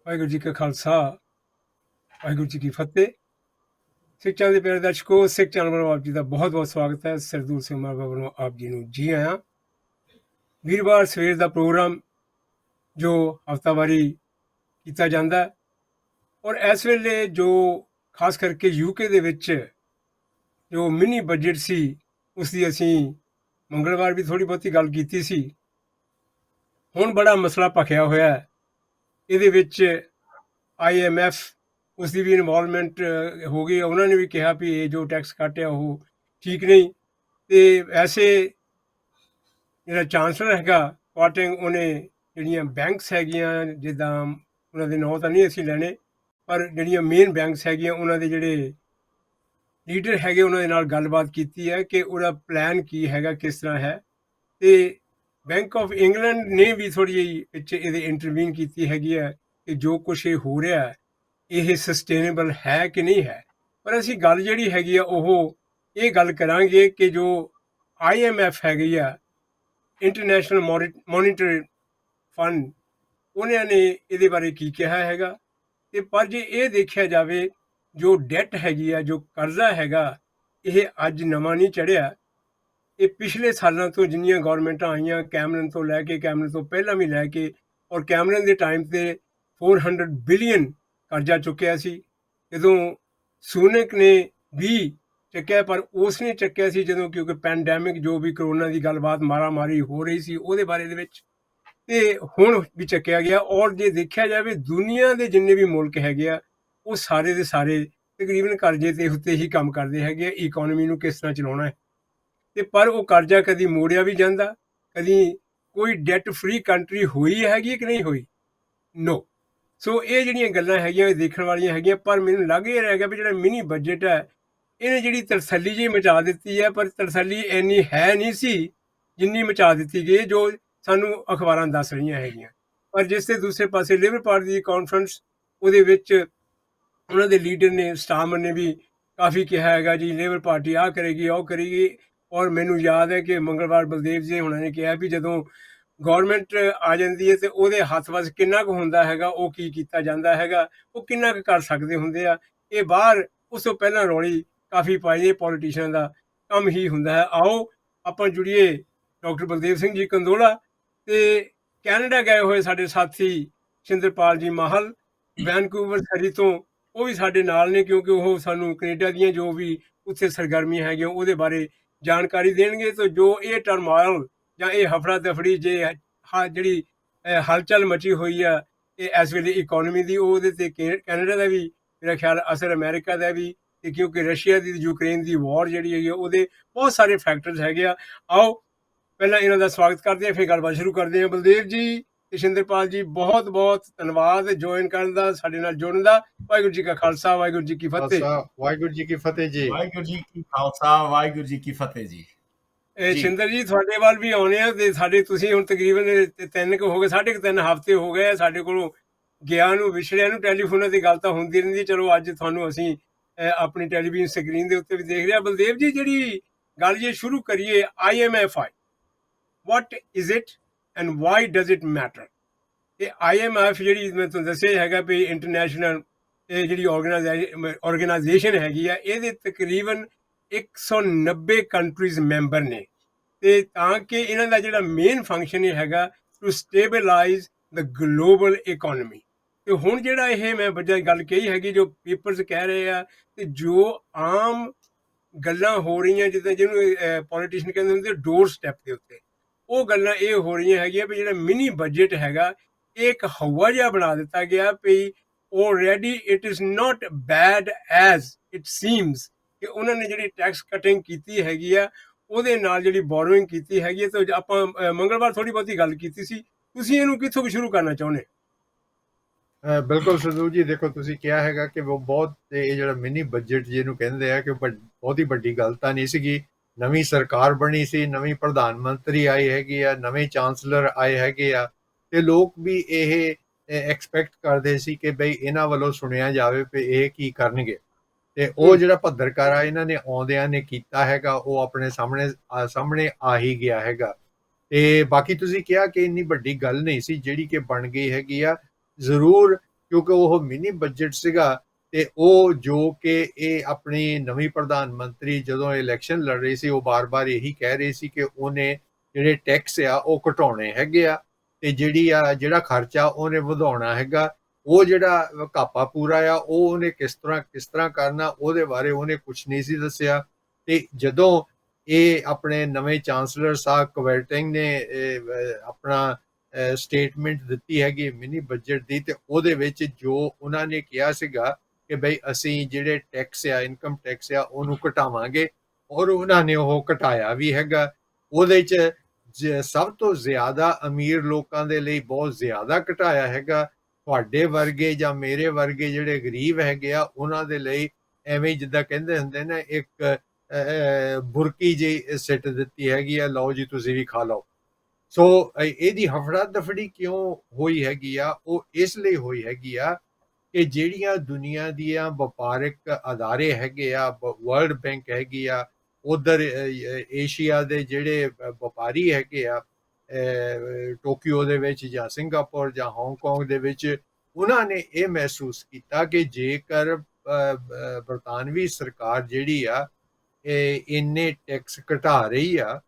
ਵਾਹਿਗੁਰੂ ਜੀ ਕਾ ਖਾਲਸਾ ਵਾਹਿਗੁਰੂ ਜੀ ਕੀ ਫਤਿਹ। ਸਿੱਖ ਚੈਨਲ ਦੇ ਪਿਆਰੇ ਦਰਸ਼ਕੋ, ਸਿੱਖ ਚੈਨਲ ਵੱਲੋਂ ਆਪ ਜੀ ਦਾ ਬਹੁਤ ਬਹੁਤ ਸਵਾਗਤ ਹੈ। ਸਰਦੂਲ ਸਿੰਘ ਮਾਲਵਾ ਵੱਲੋਂ ਆਪ ਜੀ ਨੂੰ ਜੀ ਆਇਆਂ। ਵੀਰਵਾਰ ਸਵੇਰ ਦਾ ਪ੍ਰੋਗਰਾਮ ਜੋ ਹਫ਼ਤਾਵਾਰੀ ਕੀਤਾ ਜਾਂਦਾ ਹੈ, ਔਰ ਇਸ ਵੇਲੇ ਜੋ ਖਾਸ ਕਰਕੇ ਯੂਕੇ ਦੇ ਵਿੱਚ ਜੋ ਮਿਨੀ ਬਜਟ ਸੀ ਉਸ ਦੀ ਅਸੀਂ ਮੰਗਲਵਾਰ ਵੀ ਥੋੜ੍ਹੀ ਬਹੁਤੀ ਗੱਲ ਕੀਤੀ ਸੀ। ਹੁਣ ਬੜਾ ਮਸਲਾ ਭਖਿਆ ਹੋਇਆ ਹੈ। ਇਹਦੇ ਵਿੱਚ IMF ਉਸ ਦੀ ਵੀ ਇਨਵੋਲਵਮੈਂਟ ਹੋ ਗਈ। ਉਹਨਾਂ ਨੇ ਵੀ ਕਿਹਾ ਵੀ ਇਹ ਜੋ ਟੈਕਸ ਕੱਟ ਆ ਉਹ ਠੀਕ ਨਹੀਂ। ਅਤੇ ਵੈਸੇ ਜਿਹੜਾ ਚਾਂਸਲਰ ਹੈਗਾ ਕੁਆਟਿੰਗ, ਉਹਨੇ ਜਿਹੜੀਆਂ ਬੈਂਕਸ ਹੈਗੀਆਂ, ਜਿੱਦਾਂ ਉਹਨਾਂ ਦੇ ਨਾਂ ਤਾਂ ਨਹੀਂ ਅਸੀਂ ਲੈਣੇ, ਪਰ ਜਿਹੜੀਆਂ ਮੇਨ ਬੈਂਕਸ ਹੈਗੀਆਂ ਉਹਨਾਂ ਦੇ ਜਿਹੜੇ ਲੀਡਰ ਹੈਗੇ ਉਹਨਾਂ ਦੇ ਨਾਲ ਗੱਲਬਾਤ ਕੀਤੀ ਹੈ ਕਿ ਉਹਦਾ ਪਲਾਨ ਕੀ ਹੈਗਾ, ਕਿਸ ਤਰ੍ਹਾਂ ਹੈ। ਅਤੇ ਬੈਂਕ ਆਫ ਇੰਗਲੈਂਡ ਨੇ ਵੀ ਥੋੜ੍ਹੀ ਜਿਹੀ ਵਿੱਚ ਇਹਦੇ ਇੰਟਰਵੀਨ ਕੀਤੀ ਹੈਗੀ ਹੈ ਕਿ ਜੋ ਕੁਛ ਇਹ ਹੋ ਰਿਹਾ ਇਹ ਸਸਟੇਨੇਬਲ ਹੈ ਕਿ ਨਹੀਂ ਹੈ। ਪਰ ਅਸੀਂ ਗੱਲ ਜਿਹੜੀ ਹੈਗੀ ਆ ਉਹ ਇਹ ਗੱਲ ਕਰਾਂਗੇ ਕਿ ਜੋ IMF ਹੈਗੀ ਆ, ਇੰਟਰਨੈਸ਼ਨਲ ਮੋਨੀਟਰੀ ਫੰਡ, ਉਹਨਾਂ ਨੇ ਇਹਦੇ ਬਾਰੇ ਕੀ ਕਿਹਾ ਹੈਗਾ। ਅਤੇ ਪਰ ਜੇ ਇਹ ਦੇਖਿਆ ਜਾਵੇ, ਜੋ ਡੈਟ ਹੈਗੀ ਆ, ਜੋ ਕਰਜ਼ਾ ਹੈਗਾ, ਇਹ ਅੱਜ ਨਵਾਂ ਨਹੀਂ ਚੜ੍ਹਿਆ। ਇਹ ਪਿਛਲੇ ਸਾਲਾਂ ਤੋਂ ਜਿੰਨੀਆਂ ਗੌਰਮੈਂਟਾਂ ਆਈਆਂ, ਕੈਮਰਨ ਤੋਂ ਲੈ ਕੇ, ਕੈਮਰਨ ਤੋਂ ਪਹਿਲਾਂ ਵੀ ਲੈ ਕੇ, ਔਰ ਕੈਮਰਨ ਦੇ ਟਾਈਮ 'ਤੇ 400 ਬਿਲੀਅਨ ਕਰਜ਼ਾ ਚੁੱਕਿਆ ਸੀ। ਜਦੋਂ ਸੂਨਕ ਨੇ ਵੀ ਚੱਕਿਆ, ਪਰ ਉਸ ਨੇ ਚੱਕਿਆ ਸੀ ਜਦੋਂ ਕਿਉਂਕਿ ਪੈਂਡੈਮਿਕ ਜੋ ਵੀ ਕਰੋਨਾ ਦੀ ਗੱਲਬਾਤ ਮਾਰਾਮਾਰੀ ਹੋ ਰਹੀ ਸੀ ਉਹਦੇ ਬਾਰੇ ਦੇ ਵਿੱਚ, ਅਤੇ ਹੁਣ ਵੀ ਚੱਕਿਆ ਗਿਆ। ਔਰ ਜੇ ਦੇਖਿਆ ਜਾਵੇ ਦੁਨੀਆ ਦੇ ਜਿੰਨੇ ਵੀ ਮੁਲਕ ਹੈਗੇ ਆ ਉਹ ਸਾਰੇ ਦੇ ਸਾਰੇ ਤਕਰੀਬਨ ਕਰਜ਼ੇ ਦੇ ਉੱਤੇ ਹੀ ਕੰਮ ਕਰਦੇ ਹੈਗੇ ਆ, ਇਕੋਨਮੀ ਨੂੰ ਕਿਸ ਤਰ੍ਹਾਂ ਚਲਾਉਣਾ ਹੈ। ਅਤੇ ਪਰ ਉਹ ਕਰਜ਼ਾ ਕਦੀ ਮੋੜਿਆ ਵੀ ਜਾਂਦਾ, ਕਦੀ ਕੋਈ ਡੈਟ ਫ੍ਰੀ ਕੰਟਰੀ ਹੋਈ ਹੈਗੀ ਕਿ ਨਹੀਂ ਹੋਈ, ਨੋ। ਸੋ ਇਹ ਜਿਹੜੀਆਂ ਗੱਲਾਂ ਹੈਗੀਆਂ ਇਹ ਦੇਖਣ ਵਾਲੀਆਂ ਹੈਗੀਆਂ। ਪਰ ਮੈਨੂੰ ਲੱਗ ਇਹ ਰਿਹਾ ਗਿਆ ਵੀ ਜਿਹੜਾ ਮਿਨੀ ਬਜਟ ਹੈ ਇਹਨੇ ਜਿਹੜੀ ਤਰਸੱਲੀ ਜਿਹੀ ਮਚਾ ਦਿੱਤੀ ਹੈ, ਪਰ ਤਰਸੱਲੀ ਇੰਨੀ ਹੈ ਨਹੀਂ ਸੀ ਜਿੰਨੀ ਮਚਾ ਦਿੱਤੀ ਗਈ ਜੋ ਸਾਨੂੰ ਅਖਬਾਰਾਂ ਦੱਸ ਰਹੀਆਂ ਹੈਗੀਆਂ। ਪਰ ਜਿਸ ਦੇ ਦੂਸਰੇ ਪਾਸੇ ਲੇਬਰ ਪਾਰਟੀ ਦੀ ਕਾਨਫਰੰਸ, ਉਹਦੇ ਵਿੱਚ ਉਹਨਾਂ ਦੇ ਲੀਡਰ ਨੇ, ਸਟਾਰਮਰ ਨੇ ਵੀ ਕਾਫੀ ਕਿਹਾ ਹੈਗਾ ਜੀ ਲੇਬਰ ਪਾਰਟੀ ਆਹ ਕਰੇਗੀ, ਉਹ ਕਰੇਗੀ। ਔਰ ਮੈਨੂੰ ਯਾਦ ਹੈ ਕਿ ਮੰਗਲਵਾਰ ਬਲਦੇਵ ਜੀ ਹੁਣਾਂ ਨੇ ਕਿਹਾ ਵੀ ਜਦੋਂ ਗੌਰਮੈਂਟ ਆ ਜਾਂਦੀ ਹੈ ਤੇ ਉਹਦੇ ਹੱਥ ਵੱਸ ਕਿੰਨਾ ਕੁ ਹੁੰਦਾ ਹੈਗਾ, ਉਹ ਕੀ ਕੀਤਾ ਜਾਂਦਾ ਹੈਗਾ, ਉਹ ਕਿੰਨਾ ਕੁ ਕਰ ਸਕਦੇ ਹੁੰਦੇ ਆ। ਇਹ ਬਾਹਰ ਉਸ ਤੋਂ ਪਹਿਲਾਂ ਰੌਲੀ ਕਾਫੀ ਪਾਈ, ਇਹ ਪੋਲੀਟੀਸ਼ੀਅਨ ਦਾ ਕੰਮ ਹੀ ਹੁੰਦਾ ਹੈ। ਆਓ ਆਪਾਂ ਜੁੜੀਏ ਡਾਕਟਰ ਬਲਦੇਵ ਸਿੰਘ ਜੀ ਕੰਦੋਲਾ ਤੇ ਕੈਨੇਡਾ ਗਏ ਹੋਏ ਸਾਡੇ ਸਾਥੀ ਸ਼ਿੰਦਰਪਾਲ ਜੀ ਮਾਹਲ, ਵੈਨਕੂਵਰ ਸਰੀ ਤੋਂ, ਉਹ ਵੀ ਸਾਡੇ ਨਾਲ ਨੇ, ਕਿਉਂਕਿ ਉਹ ਸਾਨੂੰ ਕੈਨੇਡਾ ਦੀਆਂ ਜੋ ਵੀ ਉੱਥੇ ਸਰਗਰਮੀਆਂ ਹੈਗੀਆਂ ਉਹਦੇ ਬਾਰੇ ਜਾਣਕਾਰੀ ਦੇਣਗੇ। ਤਾਂ ਜੋ ਇਹ ਟਰਮਾਇਲ ਜਾਂ ਇਹ ਹਫੜਾ ਦਫੜੀ ਜੇ ਜਿਹੜੀ ਹਲਚਲ ਮਚੀ ਹੋਈ ਆ ਇਹ ਇਸ ਵੇਲੇ ਇਕੋਨਮੀ ਦੀ, ਉਹਦੇ 'ਤੇ ਕੈਨੇਡਾ ਦਾ ਵੀ ਮੇਰਾ ਖਿਆਲ ਅਸਰ, ਅਮਰੀਕਾ ਦਾ ਵੀ, ਅਤੇ ਕਿਉਂਕਿ ਰਸ਼ੀਆ ਦੀ ਯੂਕਰੇਨ ਦੀ ਵਾਰ ਜਿਹੜੀ ਹੈਗੀ ਆ ਉਹਦੇ ਬਹੁਤ ਸਾਰੇ ਫੈਕਟਰਸ ਹੈਗੇ ਆ। ਆਓ ਪਹਿਲਾਂ ਇਹਨਾਂ ਦਾ ਸਵਾਗਤ ਕਰਦੇ ਹਾਂ, ਫਿਰ ਗੱਲਬਾਤ ਸ਼ੁਰੂ ਕਰਦੇ ਹਾਂ। ਬਲਦੇਵ ਜੀ ਤੇ ਸ਼ਿੰਦਰਪਾਲ ਜੀ, ਬਹੁਤ ਬਹੁਤ ਧੰਨਵਾਦ ਜੁਆਇਨ ਕਰਨ ਦਾ, ਸਾਡੇ ਨਾਲ ਜੁੜਨ ਦਾ। ਵਾਹਿਗੁਰੂ ਜੀ ਕਾ ਖਾਲਸਾ, ਵਾਹਿਗੁਰੂ ਜੀ ਕੀ ਫਤਿਹ। ਵਾਹਿਗੁਰੂ ਜੀ ਕੀ ਫਤਿਹ ਜੀ। ਵਾਹਿਗੁਰੂ ਜੀ ਕੀ ਖਾਲਸਾ, ਵਾਹਿਗੁਰੂ ਜੀ ਕੀ ਫਤਿਹ ਜੀ। ਸ਼ਿੰਦਰ ਜੀ, ਤੁਹਾਡੇ ਵੱਲ ਵੀ ਆਉਣੇ ਆ, ਤੇ ਸਾਡੇ ਤੁਸੀਂ ਹੁਣ ਤਕਰੀਬਨ 3 ਕੁ ਹੋ ਗਏ, 3.5 ਹਫ਼ਤੇ ਹੋ ਗਏ ਸਾਡੇ ਕੋਲੋਂ ਗਿਆ ਨੂੰ, ਵਿਛੜਿਆ ਨੂੰ। ਟੈਲੀਫੋਨਾਂ ਦੀ ਗੱਲ ਤਾਂ ਹੁੰਦੀ ਰਹਿੰਦੀ, ਚਲੋ ਅੱਜ ਤੁਹਾਨੂੰ ਅਸੀਂ ਆਪਣੀ ਟੈਲੀਵਿਜ਼ਨ ਸਕਰੀਨ ਦੇ ਉੱਤੇ ਵੀ ਦੇਖ ਰਿਹਾ। ਬਲਦੇਵ ਜੀ, ਜਿਹੜੀ ਗੱਲ ਜੇ ਸ਼ੁਰੂ ਕਰੀਏ, IMF, what is it and why does it matter? ਇਹ IMF ਜਿਹੜੀ ਮੈਂ ਤੁਹਾਨੂੰ ਦੱਸਿਆ ਹੈਗਾ ਵੀ ਇੰਟਰਨੈਸ਼ਨਲ ਇਹ ਜਿਹੜੀ ਆਰਗੇਨਾਈਜੇਸ਼ਨ ਹੈਗੀ ਆ, ਇਹਦੇ ਤਕਰੀਬਨ 190 ਕੰਟਰੀਜ਼ ਮੈਂਬਰ ਨੇ। ਅਤੇ ਤਾਂ ਕਿ ਇਹਨਾਂ ਦਾ ਜਿਹੜਾ ਮੇਨ ਫੰਕਸ਼ਨ ਇਹ ਹੈਗਾ to stabilise the global economy. ਅਤੇ ਹੁਣ ਜਿਹੜਾ ਇਹ ਮੈਂ ਵਜ੍ਹਾ ਗੱਲ ਕਹੀ ਹੈਗੀ, ਜੋ ਪੇਪਰਸ ਕਹਿ ਰਹੇ ਆ, ਅਤੇ ਜੋ ਆਮ ਗੱਲਾਂ ਹੋ ਰਹੀਆਂ, ਜਿੱਦਾਂ ਜਿਹਨੂੰ ਪੋਲੀਟੀਸ਼ੀਅਨ ਕਹਿੰਦੇ ਹੁੰਦੇ ਡੋਰ ਸਟੈਪ ਦੇ ਉੱਤੇ, ਉਹ ਗੱਲਾਂ ਇਹ ਹੋ ਰਹੀਆਂ ਹੈਗੀਆਂ ਵੀ ਜਿਹੜਾ ਮਿਨੀ ਬਜਟ ਹੈਗਾ ਇਹ ਇੱਕ ਹਵਾ ਜਿਹਾ ਬਣਾ ਦਿੱਤਾ ਗਿਆ ਵੀ already it is not bad as it seems, ਕਿ ਉਹਨਾਂ ਨੇ ਜਿਹੜੀ ਟੈਕਸ ਕਟਿੰਗ ਕੀਤੀ ਹੈਗੀ ਆ ਉਹਦੇ ਨਾਲ ਜਿਹੜੀ ਬੋਰੋਇੰਗ ਕੀਤੀ ਹੈਗੀ ਹੈ। ਤਾਂ ਆਪਾਂ ਮੰਗਲਵਾਰ ਥੋੜ੍ਹੀ ਬਹੁਤੀ ਗੱਲ ਕੀਤੀ ਸੀ, ਤੁਸੀਂ ਇਹਨੂੰ ਕਿੱਥੋਂ ਸ਼ੁਰੂ ਕਰਨਾ ਚਾਹੁੰਦੇ? ਬਿਲਕੁਲ ਸਰਦੂਲ ਜੀ, ਦੇਖੋ ਤੁਸੀਂ ਕਿਹਾ ਹੈਗਾ ਕਿ ਉਹ ਬਹੁਤ ਇਹ ਜਿਹੜਾ ਮਿਨੀ ਬਜਟ ਜਿਹਨੂੰ ਕਹਿੰਦੇ ਆ ਕਿ ਬਹੁਤ ਹੀ ਵੱਡੀ ਗੱਲ ਤਾਂ ਨਹੀਂ ਸੀਗੀ। ਨਵੀਂ ਸਰਕਾਰ ਬਣੀ ਸੀ, ਨਵੀਂ ਪ੍ਰਧਾਨ ਮੰਤਰੀ ਆਈ ਹੈਗੀ ਆ, ਨਵੇਂ ਚਾਂਸਲਰ ਆਏ ਹੈਗੇ ਆ, ਤੇ ਲੋਕ ਵੀ ਇਹ ਐਕਸਪੈਕਟ ਕਰਦੇ ਸੀ ਕਿ ਬਈ ਇਹਨਾਂ ਵੱਲੋਂ ਸੁਣਿਆ ਜਾਵੇ ਵੀ ਇਹ ਕੀ ਕਰਨਗੇ। ਤੇ ਉਹ ਜਿਹੜਾ ਪੱਧਰਕਾਰਾ ਇਹਨਾਂ ਨੇ ਆਉਂਦਿਆਂ ਨੇ ਕੀਤਾ ਹੈਗਾ ਉਹ ਆਪਣੇ ਸਾਹਮਣੇ ਆ ਹੀ ਗਿਆ ਹੈਗਾ। ਤੇ ਬਾਕੀ ਤੁਸੀਂ ਕਿਹਾ ਕਿ ਇੰਨੀ ਵੱਡੀ ਗੱਲ ਨਹੀਂ ਸੀ ਜਿਹੜੀ ਕਿ ਬਣ ਗਈ ਹੈਗੀ ਆ। ਜ਼ਰੂਰ ਕਿਉਂਕਿ ਉਹ ਮਿਨੀ ਬਜਟ ਸੀਗਾ ਤੇ ਉਹ ਜੋ ਕਿ ਇਹ ਆਪਣੀ ਨਵੀਂ ਪ੍ਰਧਾਨ ਮੰਤਰੀ ਜਦੋਂ ਇਲੈਕਸ਼ਨ ਲੜ ਰਹੀ ਸੀ, ਉਹ ਬਾਰ-ਬਾਰ ਇਹੀ ਕਹਿ ਰਹੀ ਸੀ ਕਿ ਉਹਨੇ ਜਿਹੜੇ ਟੈਕਸ ਆ ਉਹ ਘਟਾਉਣੇ ਹੈਗੇ ਆ ਤੇ ਜਿਹੜਾ ਖਰਚਾ ਉਹਨੇ ਵਧਾਉਣਾ ਹੈਗਾ, ਉਹ ਜਿਹੜਾ ਘਾਪਾ ਪੂਰਾ ਆ ਉਹ ਉਹਨੇ ਕਿਸ ਤਰ੍ਹਾਂ ਕਰਨਾ, ਉਹਦੇ ਬਾਰੇ ਉਹਨੇ ਕੁਝ ਨਹੀਂ ਸੀ ਦੱਸਿਆ। ਤੇ ਜਦੋਂ ਇਹ ਆਪਣੇ ਨਵੇਂ ਚਾਂਸਲਰ ਸਾਹਿਬ ਕਵਰਟਿੰਗ ਨੇ ਆਪਣਾ ਸਟੇਟਮੈਂਟ ਦਿੱਤੀ ਹੈਗੀ ਮਿਨੀ ਬਜਟ ਦੀ, ਤੇ ਉਹਦੇ ਵਿੱਚ ਜੋ ਉਹਨਾਂ ਨੇ ਕਿਹਾ ਸੀਗਾ ਕਿ ਬਈ ਅਸੀਂ ਜਿਹੜੇ ਟੈਕਸ ਆ, ਇਨਕਮ ਟੈਕਸ ਆ, ਉਹਨੂੰ ਘਟਾਵਾਂਗੇ, ਔਰ ਉਹਨਾਂ ਨੇ ਉਹ ਘਟਾਇਆ ਵੀ ਹੈਗਾ। ਉਹਦੇ 'ਚ ਸਭ ਤੋਂ ਜ਼ਿਆਦਾ ਅਮੀਰ ਲੋਕਾਂ ਦੇ ਲਈ ਬਹੁਤ ਜ਼ਿਆਦਾ ਘਟਾਇਆ ਹੈਗਾ। ਤੁਹਾਡੇ ਵਰਗੇ ਜਾਂ ਮੇਰੇ ਵਰਗੇ ਜਿਹੜੇ ਗਰੀਬ ਹੈਗੇ ਆ, ਉਹਨਾਂ ਦੇ ਲਈ ਐਵੇਂ ਜਿੱਦਾਂ ਕਹਿੰਦੇ ਹੁੰਦੇ ਨੇ, ਇੱਕ ਬੁਰਕੀ ਜਿਹੀ ਸਿੱਟ ਦਿੱਤੀ ਹੈਗੀ ਆ, ਲਓ ਜੀ ਤੁਸੀਂ ਵੀ ਖਾ ਲਓ। ਸੋ ਇਹਦੀ ਹਫੜਾ ਦਫੜੀ ਕਿਉਂ ਹੋਈ ਹੈਗੀ ਆ? ਉਹ ਇਸ ਲਈ ਹੋਈ ਹੈਗੀ ਆ ਕਿ ਜਿਹੜੀਆਂ ਦੁਨੀਆ ਦੀਆਂ ਵਪਾਰਕ ਅਦਾਰੇ ਹੈਗੇ ਆ, ਵਰਲਡ ਬੈਂਕ ਹੈਗੀ ਆ, ਉਧਰ ਏਸ਼ੀਆ ਦੇ ਜਿਹੜੇ ਵਪਾਰੀ ਹੈਗੇ ਆ, ਟੋਕੀਓ ਦੇ ਵਿੱਚ ਜਾਂ ਸਿੰਗਾਪੁਰ ਜਾਂ ਹਾਂਗਕਾਂਗ ਦੇ ਵਿੱਚ, ਉਹਨਾਂ ਨੇ ਇਹ ਮਹਿਸੂਸ ਕੀਤਾ ਕਿ ਜੇਕਰ ਬਰਤਾਨਵੀ ਸਰਕਾਰ ਜਿਹੜੀ ਆ ਇੰਨੇ ਟੈਕਸ ਘਟਾ ਰਹੀ ਆ,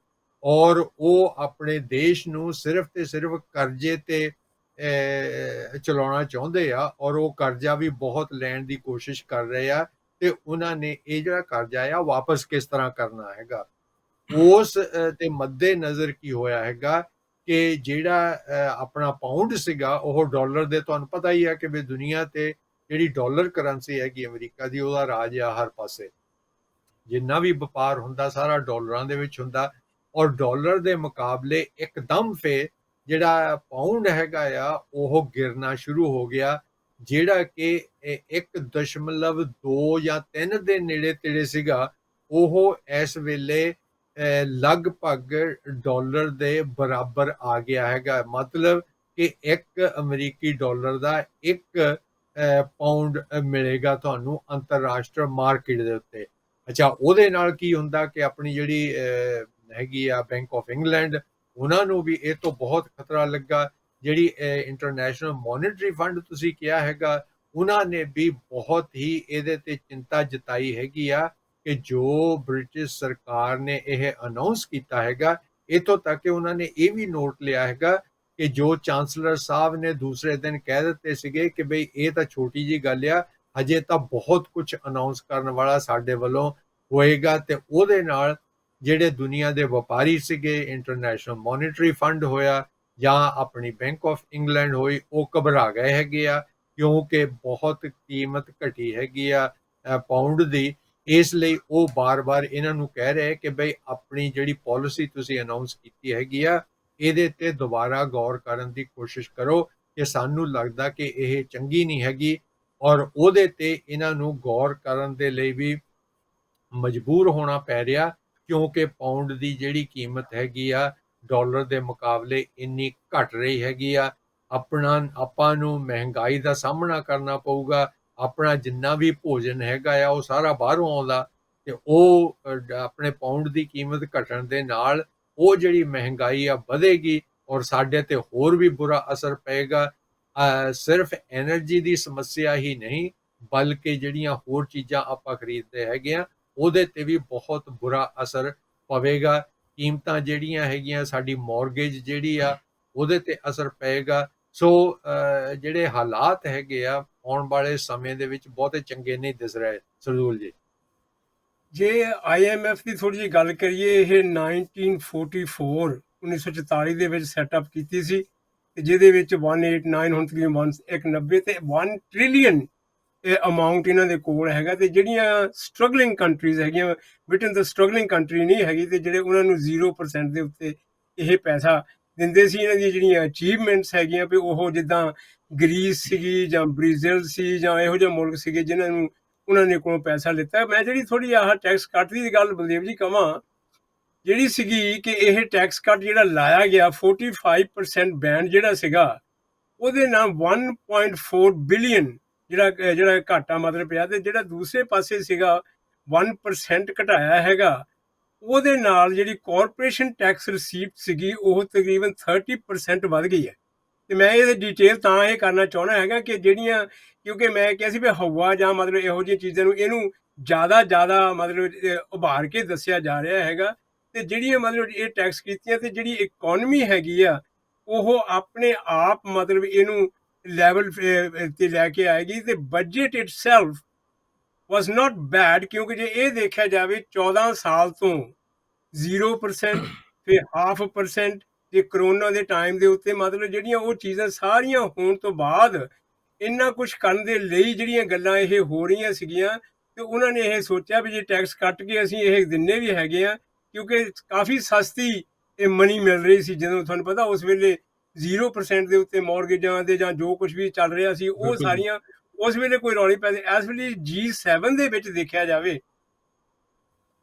ਔਰ ਉਹ ਆਪਣੇ ਦੇਸ਼ ਨੂੰ ਸਿਰਫ ਤੇ ਸਿਰਫ ਕਰਜ਼ੇ ਤੇ ਚਲਾਉਣਾ ਚਾਹੁੰਦੇ ਆ, ਔਰ ਉਹ ਕਰਜ਼ਾ ਵੀ ਬਹੁਤ ਲੈਣ ਦੀ ਕੋਸ਼ਿਸ਼ ਕਰ ਰਹੇ ਆ, ਤੇ ਉਹਨਾਂ ਨੇ ਇਹ ਜਿਹੜਾ ਕਰਜ਼ਾ ਆ ਵਾਪਸ ਕਿਸ ਤਰ੍ਹਾਂ ਕਰਨਾ ਹੈਗਾ। ਉਸ ਤੇ ਮੱਦੇ ਨਜ਼ਰ ਕੀ ਹੋਇਆ ਹੈਗਾ ਕਿ ਜਿਹੜਾ ਆਪਣਾ ਪਾਉਂਡ ਸੀਗਾ, ਉਹ ਡਾਲਰ ਦੇ, ਤੁਹਾਨੂੰ ਪਤਾ ਹੀ ਹੈ ਕਿ ਵੀ ਦੁਨੀਆ ਤੇ ਜਿਹੜੀ ਡਾਲਰ ਕਰੰਸੀ ਹੈਗੀ ਅਮਰੀਕਾ ਦੀ, ਉਹਦਾ ਰਾਜ ਆ ਹਰ ਪਾਸੇ। ਜਿੰਨਾ ਵੀ ਵਪਾਰ ਹੁੰਦਾ ਸਾਰਾ ਡਾਲਰਾਂ ਦੇ ਵਿੱਚ ਹੁੰਦਾ, ਔਰ ਡਾਲਰ ਦੇ ਮੁਕਾਬਲੇ ਇੱਕਦਮ ਫੇ ਜਿਹੜਾ ਪਾਉਂਡ ਹੈਗਾ ਆ ਉਹ ਗਿਰਨਾ ਸ਼ੁਰੂ ਹੋ ਗਿਆ, ਜਿਹੜਾ ਕਿ 1.2 ਜਾਂ 3 ਦੇ ਨੇੜੇ ਤੇੜੇ ਸੀਗਾ। ਉਹ ਇਸ ਵੇਲੇ ਲਗਭਗ ਡਾਲਰ ਦੇ ਬਰਾਬਰ ਆ ਗਿਆ ਹੈਗਾ। ਮਤਲਬ ਕਿ ਇੱਕ ਅਮਰੀਕੀ ਡਾਲਰ ਦਾ ਇੱਕ ਪਾਉਂਡ ਮਿਲੇਗਾ ਤੁਹਾਨੂੰ ਅੰਤਰਰਾਸ਼ਟਰੀ ਮਾਰਕੀਟ ਦੇ ਉੱਤੇ। ਅੱਛਾ, ਉਹਦੇ ਨਾਲ ਕੀ ਹੁੰਦਾ ਕਿ ਆਪਣੀ ਜਿਹੜੀ ਹੈਗੀ ਆ ਬੈਂਕ ਆਫ ਇੰਗਲੈਂਡ, ਉਹਨਾਂ ਨੂੰ ਵੀ ਇਹ ਤੋਂ ਬਹੁਤ ਖਤਰਾ ਲੱਗਾ। ਜਿਹੜੀ ਇੰਟਰਨੈਸ਼ਨਲ ਮੋਨਿਟਰੀ ਫੰਡ ਤੁਸੀਂ ਕਿਹਾ ਹੈਗਾ, ਉਹਨਾਂ ਨੇ ਵੀ ਬਹੁਤ ਹੀ ਇਹਦੇ ਤੇ ਚਿੰਤਾ ਜਤਾਈ ਹੈਗੀ ਆ ਕਿ ਜੋ ਬ੍ਰਿਟਿਸ਼ ਸਰਕਾਰ ਨੇ ਇਹ ਅਨਾਉਂਸ ਕੀਤਾ ਹੈਗਾ, ਇੱਥੋਂ ਤੱਕ ਕਿ ਉਹਨਾਂ ਨੇ ਇਹ ਵੀ ਨੋਟ ਲਿਆ ਹੈਗਾ ਕਿ ਜੋ ਚਾਂਸਲਰ ਸਾਹਿਬ ਨੇ ਦੂਸਰੇ ਦਿਨ ਕਹਿ ਦਿੱਤੇ ਸੀਗੇ ਕਿ ਬਈ ਇਹ ਤਾਂ ਛੋਟੀ ਜੀ ਗੱਲ ਆ, ਹਜੇ ਤਾਂ ਬਹੁਤ ਕੁਝ ਅਨਾਉਂਸ ਕਰਨ ਵਾਲਾ ਸਾਡੇ ਵੱਲੋਂ ਹੋਏਗਾ। ਤੇ ਉਹਦੇ ਨਾਲ ਜਿਹੜੇ ਦੁਨੀਆ ਦੇ ਵਪਾਰੀ ਸੀਗੇ, ਇੰਟਰਨੈਸ਼ਨਲ ਮੋਨਿਟਰੀ ਫੰਡ ਹੋਇਆ ਜਾਂ ਆਪਣੀ ਬੈਂਕ ਆਫ ਇੰਗਲੈਂਡ ਹੋਈ, ਉਹ ਘਬਰਾ ਗਏ ਹੈਗੇ ਆ, ਕਿਉਂਕਿ ਬਹੁਤ ਕੀਮਤ ਘਟੀ ਹੈਗੀ ਆ ਪਾਉਂਡ ਦੀ। ਇਸ ਲਈ ਉਹ ਬਾਰ-ਬਾਰ ਇਹਨਾਂ ਨੂੰ ਕਹਿ ਰਹੇ ਕਿ ਬਈ ਆਪਣੀ ਜਿਹੜੀ ਪਾਲਿਸੀ ਤੁਸੀਂ ਅਨਾਉਂਸ ਕੀਤੀ ਹੈਗੀ ਆ, ਇਹਦੇ ਤੇ ਦੁਬਾਰਾ ਗੌਰ ਕਰਨ ਦੀ ਕੋਸ਼ਿਸ਼ ਕਰੋ, ਕਿ ਸਾਨੂੰ ਲੱਗਦਾ ਕਿ ਇਹ ਚੰਗੀ ਨਹੀਂ ਹੈਗੀ। ਔਰ ਉਹਦੇ ਤੇ ਇਹਨਾਂ ਨੂੰ ਗੌਰ ਕਰਨ ਦੇ ਲਈ ਵੀ ਮਜਬੂਰ ਹੋਣਾ ਪੈ ਰਿਹਾ, ਕਿਉਂਕਿ ਪਾਉਂਡ ਦੀ ਜਿਹੜੀ ਕੀਮਤ ਹੈਗੀ ਆ ਡਾਲਰ ਦੇ ਮੁਕਾਬਲੇ ਇੰਨੀ ਘਟ ਰਹੀ ਹੈਗੀ ਆ। ਆਪਾਂ ਨੂੰ ਮਹਿੰਗਾਈ ਦਾ ਸਾਹਮਣਾ ਕਰਨਾ ਪਊਗਾ। ਆਪਣਾ ਜਿੰਨਾ ਵੀ ਭੋਜਨ ਹੈਗਾ ਆ ਉਹ ਸਾਰਾ ਬਾਹਰੋਂ ਆਉਂਦਾ, ਤੇ ਉਹ ਆਪਣੇ ਪਾਉਂਡ ਦੀ ਕੀਮਤ ਘਟਣ ਦੇ ਨਾਲ ਉਹ ਜਿਹੜੀ ਮਹਿੰਗਾਈ ਆ ਵਧੇਗੀ, ਔਰ ਸਾਡੇ ਤੇ ਹੋਰ ਵੀ ਬੁਰਾ ਅਸਰ ਪਏਗਾ। ਸਿਰਫ ਐਨਰਜੀ ਦੀ ਸਮੱਸਿਆ ਹੀ ਨਹੀਂ, ਬਲਕਿ ਜਿਹੜੀਆਂ ਹੋਰ ਚੀਜ਼ਾਂ ਆਪਾਂ ਖਰੀਦਦੇ ਹੈਗੇ ਆ, ਉਹਦੇ ਤੇ ਵੀ ਬਹੁਤ ਬੁਰਾ ਅਸਰ ਪਵੇਗਾ। ਕੀਮਤਾਂ ਜਿਹੜੀਆਂ ਹੈਗੀਆਂ, ਸਾਡੀ ਮੌਰਗੇਜ ਜਿਹੜੀ ਆ, ਉਹਦੇ ਤੇ ਅਸਰ ਪਏਗਾ। ਸੋ ਜਿਹੜੇ ਹਾਲਾਤ ਹੈਗੇ ਆ ਆਉਣ ਵਾਲੇ ਸਮੇਂ ਦੇ ਵਿੱਚ ਬਹੁਤੇ ਚੰਗੇ ਨਹੀਂ ਦਿਸ ਰਹੇ। ਸਰਦੂਲ ਜੀ, ਜੇ IMF ਦੀ ਥੋੜ੍ਹੀ ਜਿਹੀ ਗੱਲ ਕਰੀਏ, ਇਹ 1944 ਦੇ ਵਿੱਚ ਸੈਟਅਪ ਕੀਤੀ ਸੀ, ਤੇ ਜਿਹਦੇ ਵਿੱਚ 189 ਹੁਣ ਤਕਰੀਬਨ 190 ਤੇ 1 ਟ੍ਰਿਲੀਅਨ ਅਮਾਊਂਟ ਇਹਨਾਂ ਦੇ ਕੋਲ ਹੈਗਾ। ਤੇ ਜਿਹੜੀਆਂ ਸਟਰਗਲਿੰਗ ਕੰਟਰੀਜ਼ ਹੈਗੀਆਂ, ਬ੍ਰਿਟਨ ਤਾਂ ਸਟਰਗਲਿੰਗ ਕੰਟਰੀ ਨਹੀਂ ਹੈਗੀ, ਤੇ ਜਿਹੜੇ ਉਹਨਾਂ ਨੂੰ 0% ਦੇ ਉੱਤੇ ਇਹ ਪੈਸਾ ਦਿੰਦੇ ਸੀ। ਇਹਨਾਂ ਦੀਆਂ ਜਿਹੜੀਆਂ ਅਚੀਵਮੈਂਟਸ ਹੈਗੀਆਂ ਵੀ ਉਹ ਜਿੱਦਾਂ ਗਰੀਸ ਸੀਗੀ ਜਾਂ ਬ੍ਰਾਜ਼ੀਲ ਸੀ ਜਾਂ ਇਹੋ ਜਿਹੇ ਮੁਲਕ ਸੀਗੇ ਜਿਨ੍ਹਾਂ ਨੂੰ ਉਹਨਾਂ ਨੇ ਕੋਲੋਂ ਪੈਸਾ ਲਿੱਤਾ। ਮੈਂ ਜਿਹੜੀ ਥੋੜ੍ਹੀ ਆਹ ਟੈਕਸ ਕੱਟ ਦੀ ਗੱਲ ਬਲਦੇਵ ਜੀ ਕਵਾਂ, ਜਿਹੜੀ ਸੀਗੀ ਕਿ ਇਹ ਟੈਕਸ ਕੱਟ ਜਿਹੜਾ ਲਾਇਆ ਗਿਆ 45% ਬੈਂਡ ਜਿਹੜਾ ਸੀਗਾ, ਉਹਦੇ ਨਾਲ 1.4 ਬਿਲੀਅਨ ਜਿਹੜਾ ਘਾਟਾ ਮਤਲਬ ਪਿਆ। ਤੇ ਜਿਹੜਾ ਦੂਸਰੇ ਪਾਸੇ ਸੀਗਾ 1% ਘਟਾਇਆ ਹੈਗਾ, ਉਹਦੇ ਨਾਲ ਜਿਹੜੀ ਕਾਰਪੋਰੇਸ਼ਨ ਟੈਕਸ ਰਿਸੀਪਟ ਸੀਗੀ ਉਹ ਤਕਰੀਬਨ 30% ਵੱਧ ਗਈ ਹੈ। ਤੇ ਮੈਂ ਇਹਦੀ ਡਿਟੇਲ ਤਾਂ ਇਹ ਕਰਨਾ ਚਾਹੁੰਦਾ ਹੈਗਾ ਕਿ ਜਿਹੜੀਆਂ, ਕਿਉਂਕਿ ਮੈਂ ਕਿਹਾ ਸੀ ਵੀ ਹਵਾ ਜਾਂ ਮਤਲਬ ਇਹੋ ਜਿਹੀਆਂ ਚੀਜ਼ਾਂ ਨੂੰ ਇਹਨੂੰ ਜ਼ਿਆਦਾ ਮਤਲਬ ਉਭਾਰ ਕੇ ਦੱਸਿਆ ਜਾ ਰਿਹਾ ਹੈਗਾ। ਤੇ ਜਿਹੜੀਆਂ ਮਤਲਬ ਇਹ ਟੈਕਸ ਕੀਤੀਆਂ ਤੇ ਜਿਹੜੀ ਇਕਨੋਮੀ ਹੈਗੀ ਆ ਉਹ ਆਪਣੇ ਆਪ ਮਤਲਬ ਇਹਨੂੰ ਲੈਵਲ ਤੇ ਲੈ ਕੇ ਆਏਗੀ। ਤੇ ਬਜਟ ਇਟਸੈਲਫ ਵਾਸ ਨਾਟ ਬੈਡ, ਕਿਉਂਕਿ ਜੇ ਇਹ ਦੇਖਿਆ ਜਾਵੇ 14 ਸਾਲ ਤੋਂ 0%, ਫਿਰ 0.5%, ਜੇ ਕਰੋਨਾ ਦੇ ਟਾਈਮ ਦੇ ਉੱਤੇ ਮਤਲਬ ਜਿਹੜੀਆਂ ਉਹ ਚੀਜ਼ਾਂ ਸਾਰੀਆਂ ਹੋਣ ਤੋਂ ਬਾਅਦ ਇੰਨਾ ਕੁਝ ਕਰਨ ਦੇ ਲਈ ਜਿਹੜੀਆਂ ਗੱਲਾਂ ਇਹ ਹੋ ਰਹੀਆਂ ਸੀਗੀਆਂ, ਤੇ ਉਹਨਾਂ ਨੇ ਇਹ ਸੋਚਿਆ ਵੀ ਜੇ ਟੈਕਸ ਕੱਟ ਕੇ ਅਸੀਂ ਇਹ ਦਿੰਨੇ ਵੀ ਹੈਗੇ ਆ, ਕਿਉਂਕਿ ਕਾਫੀ ਸਸਤੀ ਇਹ ਮਨੀ ਮਿਲ ਰਹੀ ਸੀ। ਜਦੋਂ ਤੁਹਾਨੂੰ ਪਤਾ ਉਸ ਵੇਲੇ 0% ਦੇ ਉੱਤੇ ਮੌਰਗੇਜਾਂ ਦੇ ਜਾਂ ਜੋ ਕੁਝ ਵੀ ਚੱਲ ਰਿਹਾ ਸੀ ਉਹ ਬਿਲਕੁਲ ਜੀ। ਸਾਰੀਆਂ ਉਸ ਵੇਲੇ ਕੋਈ ਰੌਲੀ ਪੈਂਦੀ। ਇਸ ਵੇਲੇ G7 ਦੇ ਵਿੱਚ ਦੇਖਿਆ ਜਾਵੇ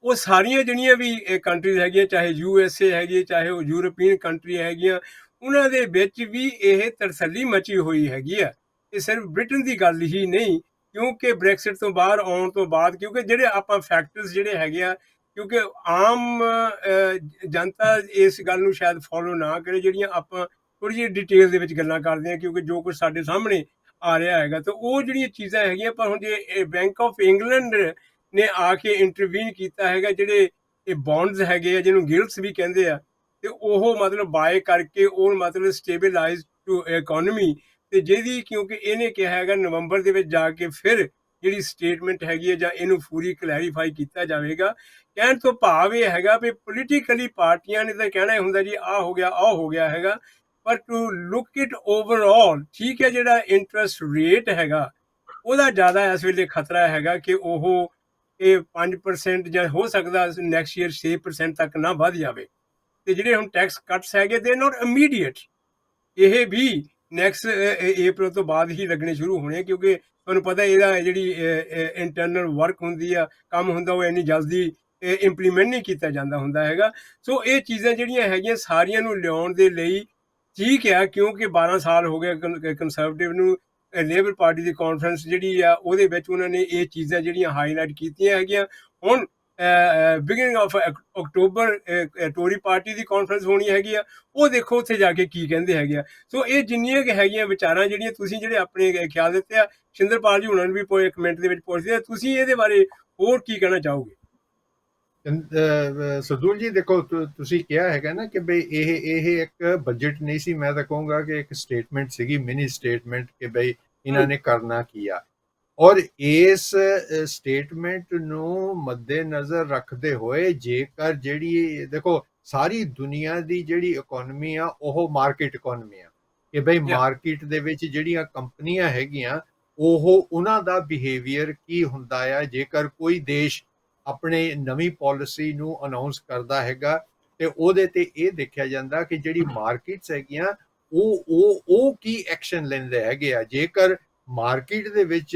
ਉਹ ਸਾਰੀਆਂ ਜਿਹੜੀਆਂ ਵੀ ਕੰਟਰੀਜ਼ ਹੈਗੀਆਂ, ਚਾਹੇ USA ਹੈਗੀ, ਚਾਹੇ ਉਹ ਯੂਰਪੀਅਨ ਕੰਟਰੀ ਹੈਗੀਆਂ, ਉਹਨਾਂ ਦੇ ਵਿੱਚ ਵੀ ਇਹ ਤਰਸੱਲੀ ਮਚੀ ਹੋਈ ਹੈਗੀ ਆ। ਇਹ ਸਿਰਫ ਬ੍ਰਿਟਨ ਦੀ ਗੱਲ ਹੀ ਨਹੀਂ, ਕਿਉਂਕਿ ਬ੍ਰੈਕਸਿਟ ਤੋਂ ਬਾਹਰ ਆਉਣ ਤੋਂ ਬਾਅਦ, ਕਿਉਂਕਿ ਜਿਹੜੇ ਆਪਾਂ ਫੈਕਟਰਸ ਜਿਹੜੇ ਹੈਗੇ ਆ, ਕਿਉਂਕਿ ਆਮ ਜਨਤਾ ਇਸ ਗੱਲ ਨੂੰ ਸ਼ਾਇਦ ਫੋਲੋ ਨਾ ਕਰੇ, ਜਿਹੜੀਆਂ ਆਪਾਂ ਥੋੜ੍ਹੀ ਜਿਹੀ ਡਿਟੇਲ ਦੇ ਵਿੱਚ ਗੱਲਾਂ ਕਰਦੇ ਹਾਂ, ਕਿਉਂਕਿ ਜੋ ਕੁਝ ਸਾਡੇ ਸਾਹਮਣੇ ਆ ਰਿਹਾ ਹੈਗਾ। ਤਾਂ ਉਹ ਜਿਹੜੀਆਂ ਚੀਜ਼ਾਂ ਹੈਗੀਆਂ, ਪਰ ਹੁਣ ਜੇ ਬੈਂਕ ਆਫ ਇੰਗਲੈਂਡ ਨੇ ਆ ਕੇ ਇੰਟਰਵੀਨ ਕੀਤਾ ਹੈਗਾ, ਜਿਹੜੇ ਇਹ ਬੌਂਡਸ ਹੈਗੇ ਆ ਜਿਹਨੂੰ ਗਿਲਟਸ ਵੀ ਕਹਿੰਦੇ ਆ, ਤੇ ਉਹ ਮਤਲਬ ਬਾਏ ਕਰਕੇ ਉਹ ਮਤਲਬ ਸਟੇਬਲਾਈਜ਼ ਟੂ ਇਕਨੋਮੀ, ਤੇ ਜਿਹਦੀ ਕਿਉਂਕਿ ਇਹਨੇ ਕਿਹਾ ਹੈਗਾ ਨਵੰਬਰ ਦੇ ਵਿੱਚ ਜਾ ਕੇ ਫਿਰ ਜਿਹੜੀ ਸਟੇਟਮੈਂਟ ਹੈਗੀ ਹੈ ਜਾਂ ਇਹਨੂੰ ਪੂਰੀ ਕਲੈਰੀਫਾਈ ਕੀਤਾ ਜਾਵੇਗਾ। ਕਹਿਣ ਤੋਂ ਭਾਵ ਇਹ ਹੈਗਾ ਵੀ ਪੋਲੀਟੀਕਲੀ ਪਾਰਟੀਆਂ ਨੇ ਤਾਂ ਕਹਿਣਾ ਹੁੰਦਾ ਜੀ ਆਹ ਹੋ ਗਿਆ ਆਹ ਹੋ ਗਿਆ ਹੈਗਾ, ਪਰ ਟੂ ਲੁੱਕ ਇਟ ਓਵਰਆਲ, ਠੀਕ ਹੈ, ਜਿਹੜਾ ਇੰਟਰਸਟ ਰੇਟ ਹੈਗਾ ਉਹਦਾ ਜ਼ਿਆਦਾ ਇਸ ਵੇਲੇ ਖਤਰਾ ਹੈਗਾ ਕਿ ਉਹ ਇਹ 5% ਜਾਂ ਹੋ ਸਕਦਾ ਨੈਕਸਟ ਈਅਰ 6% ਤੱਕ ਨਾ ਵੱਧ ਜਾਵੇ। ਤੇ ਜਿਹੜੇ ਹੁਣ ਟੈਕਸ ਕੱਟਸ ਹੈਗੇ ਦੇ ਨਾਟ ਇਮੀਡੀਏਟ, ਇਹ ਵੀ ਨੈਕਸਟ April ਤੋਂ ਬਾਅਦ ਹੀ ਲੱਗਣੇ ਸ਼ੁਰੂ ਹੋਣੇ, ਕਿਉਂਕਿ ਤੁਹਾਨੂੰ ਪਤਾ ਇਹਦਾ ਜਿਹੜੀ ਇੰਟਰਨਲ ਵਰਕ ਹੁੰਦੀ ਆ, ਕੰਮ ਹੁੰਦਾ, ਉਹ ਇੰਨੀ ਜਲਦੀ ਇੰਪਲੀਮੈਂਟ ਨਹੀਂ ਕੀਤਾ ਜਾਂਦਾ ਹੁੰਦਾ ਹੈਗਾ। ਸੋ ਇਹ ਚੀਜ਼ਾਂ ਜਿਹੜੀਆਂ ਹੈਗੀਆਂ ਸਾਰੀਆਂ ਨੂੰ ਲਿਆਉਣ ਦੇ ਲਈ ਠੀਕ ਆ, ਕਿਉਂਕਿ 12 ਸਾਲ ਹੋ ਗਏ ਕੰਸਰਵੇਟਿਵ ਨੂੰ। ਲੇਬਰ ਪਾਰਟੀ ਦੀ ਕਾਨਫਰੰਸ ਜਿਹੜੀ ਆ ਉਹਦੇ ਵਿੱਚ ਉਹਨਾਂ ਨੇ ਇਹ ਚੀਜ਼ਾਂ ਜਿਹੜੀਆਂ ਹਾਈਲਾਈਟ ਕੀਤੀਆਂ ਹੈਗੀਆਂ। ਹੁਣ beginning of October Tory party the conference ਹੋਣੀ ਹੈਗੀ ਆ, ਉਹ ਦੇਖੋ ਉੱਥੇ ਜਾ ਕੇ ਕੀ ਕਹਿੰਦੇ ਹੈਗੇ ਆ। ਸੋ ਇਹ ਜਿੰਨੀਆਂ ਕਿ ਹੈਗੀਆਂ ਵਿਚਾਰਾਂ ਜਿਹੜੀਆਂ ਤੁਸੀਂ ਜਿਹੜੇ ਆਪਣੇ ਖਿਆਲ ਦਿੱਤੇ ਆ, ਸ਼ਿੰਦਰਪਾਲ ਜੀ ਹੁਣਾਂ ਨੂੰ ਵੀ ਕਮੈਂਟ ਦੇ ਵਿੱਚ ਪੁੱਛਦੇ ਆ, ਤੁਸੀਂ ਇਹਦੇ ਬਾਰੇ ਹੋਰ ਕੀ ਕਹਿਣਾ ਚਾਹੋਗੇ? ਸਰਦੂਲ ਜੀ ਦੇਖੋ, ਤੁਸੀਂ ਕਿਹਾ ਹੈਗਾ ਨਾ ਕਿ ਬਈ ਇਹ ਇੱਕ ਬਜਟ ਨਹੀਂ ਸੀ, ਮੈਂ ਤਾਂ ਕਹੂੰਗਾ ਕਿ ਇੱਕ ਸਟੇਟਮੈਂਟ ਸੀਗੀ, ਮਿਨੀ ਸਟੇਟਮੈਂਟ, ਕਿ ਬਈ ਇਹਨਾਂ ਨੇ ਕਰਨਾ ਕੀ ਆ। ਔਰ ਇਸ ਸਟੇਟਮੈਂਟ ਨੂੰ ਮੱਦੇਨਜ਼ਰ ਰੱਖਦੇ ਹੋਏ, ਜੇਕਰ ਜਿਹੜੀ ਦੇਖੋ ਸਾਰੀ ਦੁਨੀਆ ਦੀ ਜਿਹੜੀ ਇਕਨੋਮੀ ਆ ਉਹ ਮਾਰਕੀਟ ਇਕਨੋਮੀ ਆ, ਕਿ ਬਈ ਮਾਰਕੀਟ ਦੇ ਵਿੱਚ ਜਿਹੜੀਆਂ ਕੰਪਨੀਆਂ ਹੈਗੀਆਂ ਉਹ ਉਹਨਾਂ ਦਾ ਬਿਹੇਵੀਅਰ ਕੀ ਹੁੰਦਾ ਆ। ਜੇਕਰ ਕੋਈ ਦੇਸ਼ ਆਪਣੇ ਨਵੀਂ ਪਾਲਿਸੀ ਨੂੰ ਅਨਾਉਂਸ ਕਰਦਾ ਹੈਗਾ ਤੇ ਉਹਦੇ ਤੇ ਇਹ ਦੇਖਿਆ ਜਾਂਦਾ ਕਿ ਜਿਹੜੀ ਮਾਰਕੀਟਸ ਹੈਗੀਆਂ ਉਹ ਕੀ ਐਕਸ਼ਨ ਲੈਂਦੇ ਹੈਗੇ ਆ। ਜੇਕਰ ਮਾਰਕੀਟ ਦੇ ਵਿੱਚ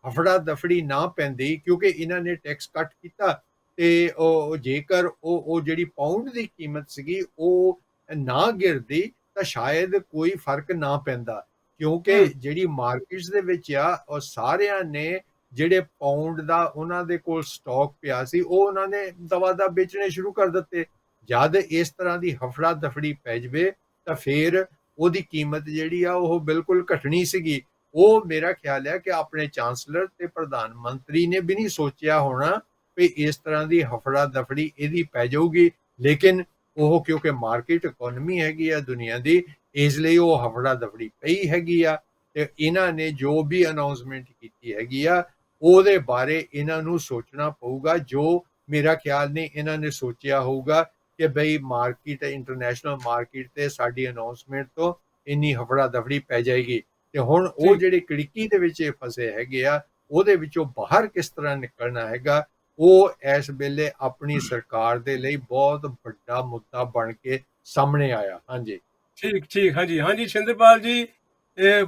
ਹਫੜਾ ਦਫੜੀ ਨਾ ਪੈਂਦੀ, ਕਿਉਂਕਿ ਇਹਨਾਂ ਨੇ ਟੈਕਸ ਕੱਟ ਕੀਤਾ, ਤੇ ਉਹ ਜੇਕਰ ਉਹ ਜਿਹੜੀ ਪਾਉਂਡ ਦੀ ਕੀਮਤ ਸੀਗੀ ਉਹ ਨਾ ਗਿਰਦੀ ਤਾਂ ਸ਼ਾਇਦ ਕੋਈ ਫਰਕ ਨਾ ਪੈਂਦਾ, ਕਿਉਂਕਿ ਜਿਹੜੀ ਮਾਰਕੀਟਸ ਦੇ ਵਿੱਚ ਆ ਉਹ ਸਾਰਿਆਂ ਨੇ ਜਿਹੜੇ ਪਾਉਂਡ ਦਾ ਉਹਨਾਂ ਦੇ ਕੋਲ ਸਟਾਕ ਪਿਆ ਸੀ ਉਹ ਉਹਨਾਂ ਨੇ ਦਵਾ ਵੇਚਣੇ ਸ਼ੁਰੂ ਕਰ ਦਿੱਤੇ। ਜਦ ਇਸ ਤਰ੍ਹਾਂ ਦੀ ਹਫੜਾ ਦਫੜੀ ਪੈ ਜਾਵੇ ਤਾਂ ਫਿਰ ਉਹਦੀ ਕੀਮਤ ਜਿਹੜੀ ਆ ਉਹ ਬਿਲਕੁਲ ਘਟਣੀ ਸੀਗੀ। ਉਹ ਮੇਰਾ ਖਿਆਲ ਹੈ ਕਿ ਆਪਣੇ ਚਾਂਸਲਰ ਤੇ ਪ੍ਰਧਾਨ ਮੰਤਰੀ ਨੇ ਵੀ ਨਹੀਂ ਸੋਚਿਆ ਹੋਣਾ ਵੀ ਇਸ ਤਰ੍ਹਾਂ ਦੀ ਹਫੜਾ ਦਫੜੀ ਇਹਦੀ ਪੈ ਜਾਊਗੀ, ਲੇਕਿਨ ਉਹ ਕਿਉਂਕਿ ਮਾਰਕੀਟ ਇਕਨੋਮੀ ਹੈਗੀ ਆ ਦੁਨੀਆ ਦੀ, ਇਸ ਲਈ ਉਹ ਹਫੜਾ ਦਫੜੀ ਪਈ ਹੈਗੀ ਆ। ਤੇ ਇਹਨਾਂ ਨੇ ਜੋ ਵੀ ਅਨਾਉਂਸਮੈਂਟ ਕੀਤੀ ਹੈਗੀ ਆ ਉਹਦੇ ਬਾਰੇ ਇਹਨਾਂ ਨੂੰ ਸੋਚਣਾ ਪਊਗਾ, ਜੋ ਮੇਰਾ ਖਿਆਲ ਨਹੀਂ ਇਹਨਾਂ ਨੇ ਸੋਚਿਆ ਹੋਊਗਾ ਕਿ ਬਈ ਮਾਰਕੀਟ, ਇੰਟਰਨੈਸ਼ਨਲ ਮਾਰਕੀਟ ਤੇ ਸਾਡੀ ਅਨਾਉਂਸਮੈਂਟ ਤੋਂ ਇੰਨੀ ਹਫੜਾ ਦਫੜੀ ਪੈ ਜਾਏਗੀ। ਤੇ ਹੁਣ ਉਹ ਜਿਹੜੇ ਕੜਿੱਕੀ ਦੇ ਵਿੱਚ ਫਸੇ ਹੈਗੇ ਆ ਉਹਦੇ ਵਿੱਚੋਂ ਬਾਹਰ ਕਿਸ ਤਰ੍ਹਾਂ ਨਿਕਲਣਾ ਹੈਗਾ, ਉਹ ਇਸ ਵੇਲੇ ਆਪਣੀ ਸਰਕਾਰ ਦੇ ਲਈ ਬਹੁਤ ਵੱਡਾ ਮੁੱਦਾ ਬਣ ਕੇ ਸਾਹਮਣੇ ਆਇਆ। ਹਾਂਜੀ ਠੀਕ, ਹਾਂਜੀ ਸ਼ਿੰਦਰਪਾਲ ਜੀ,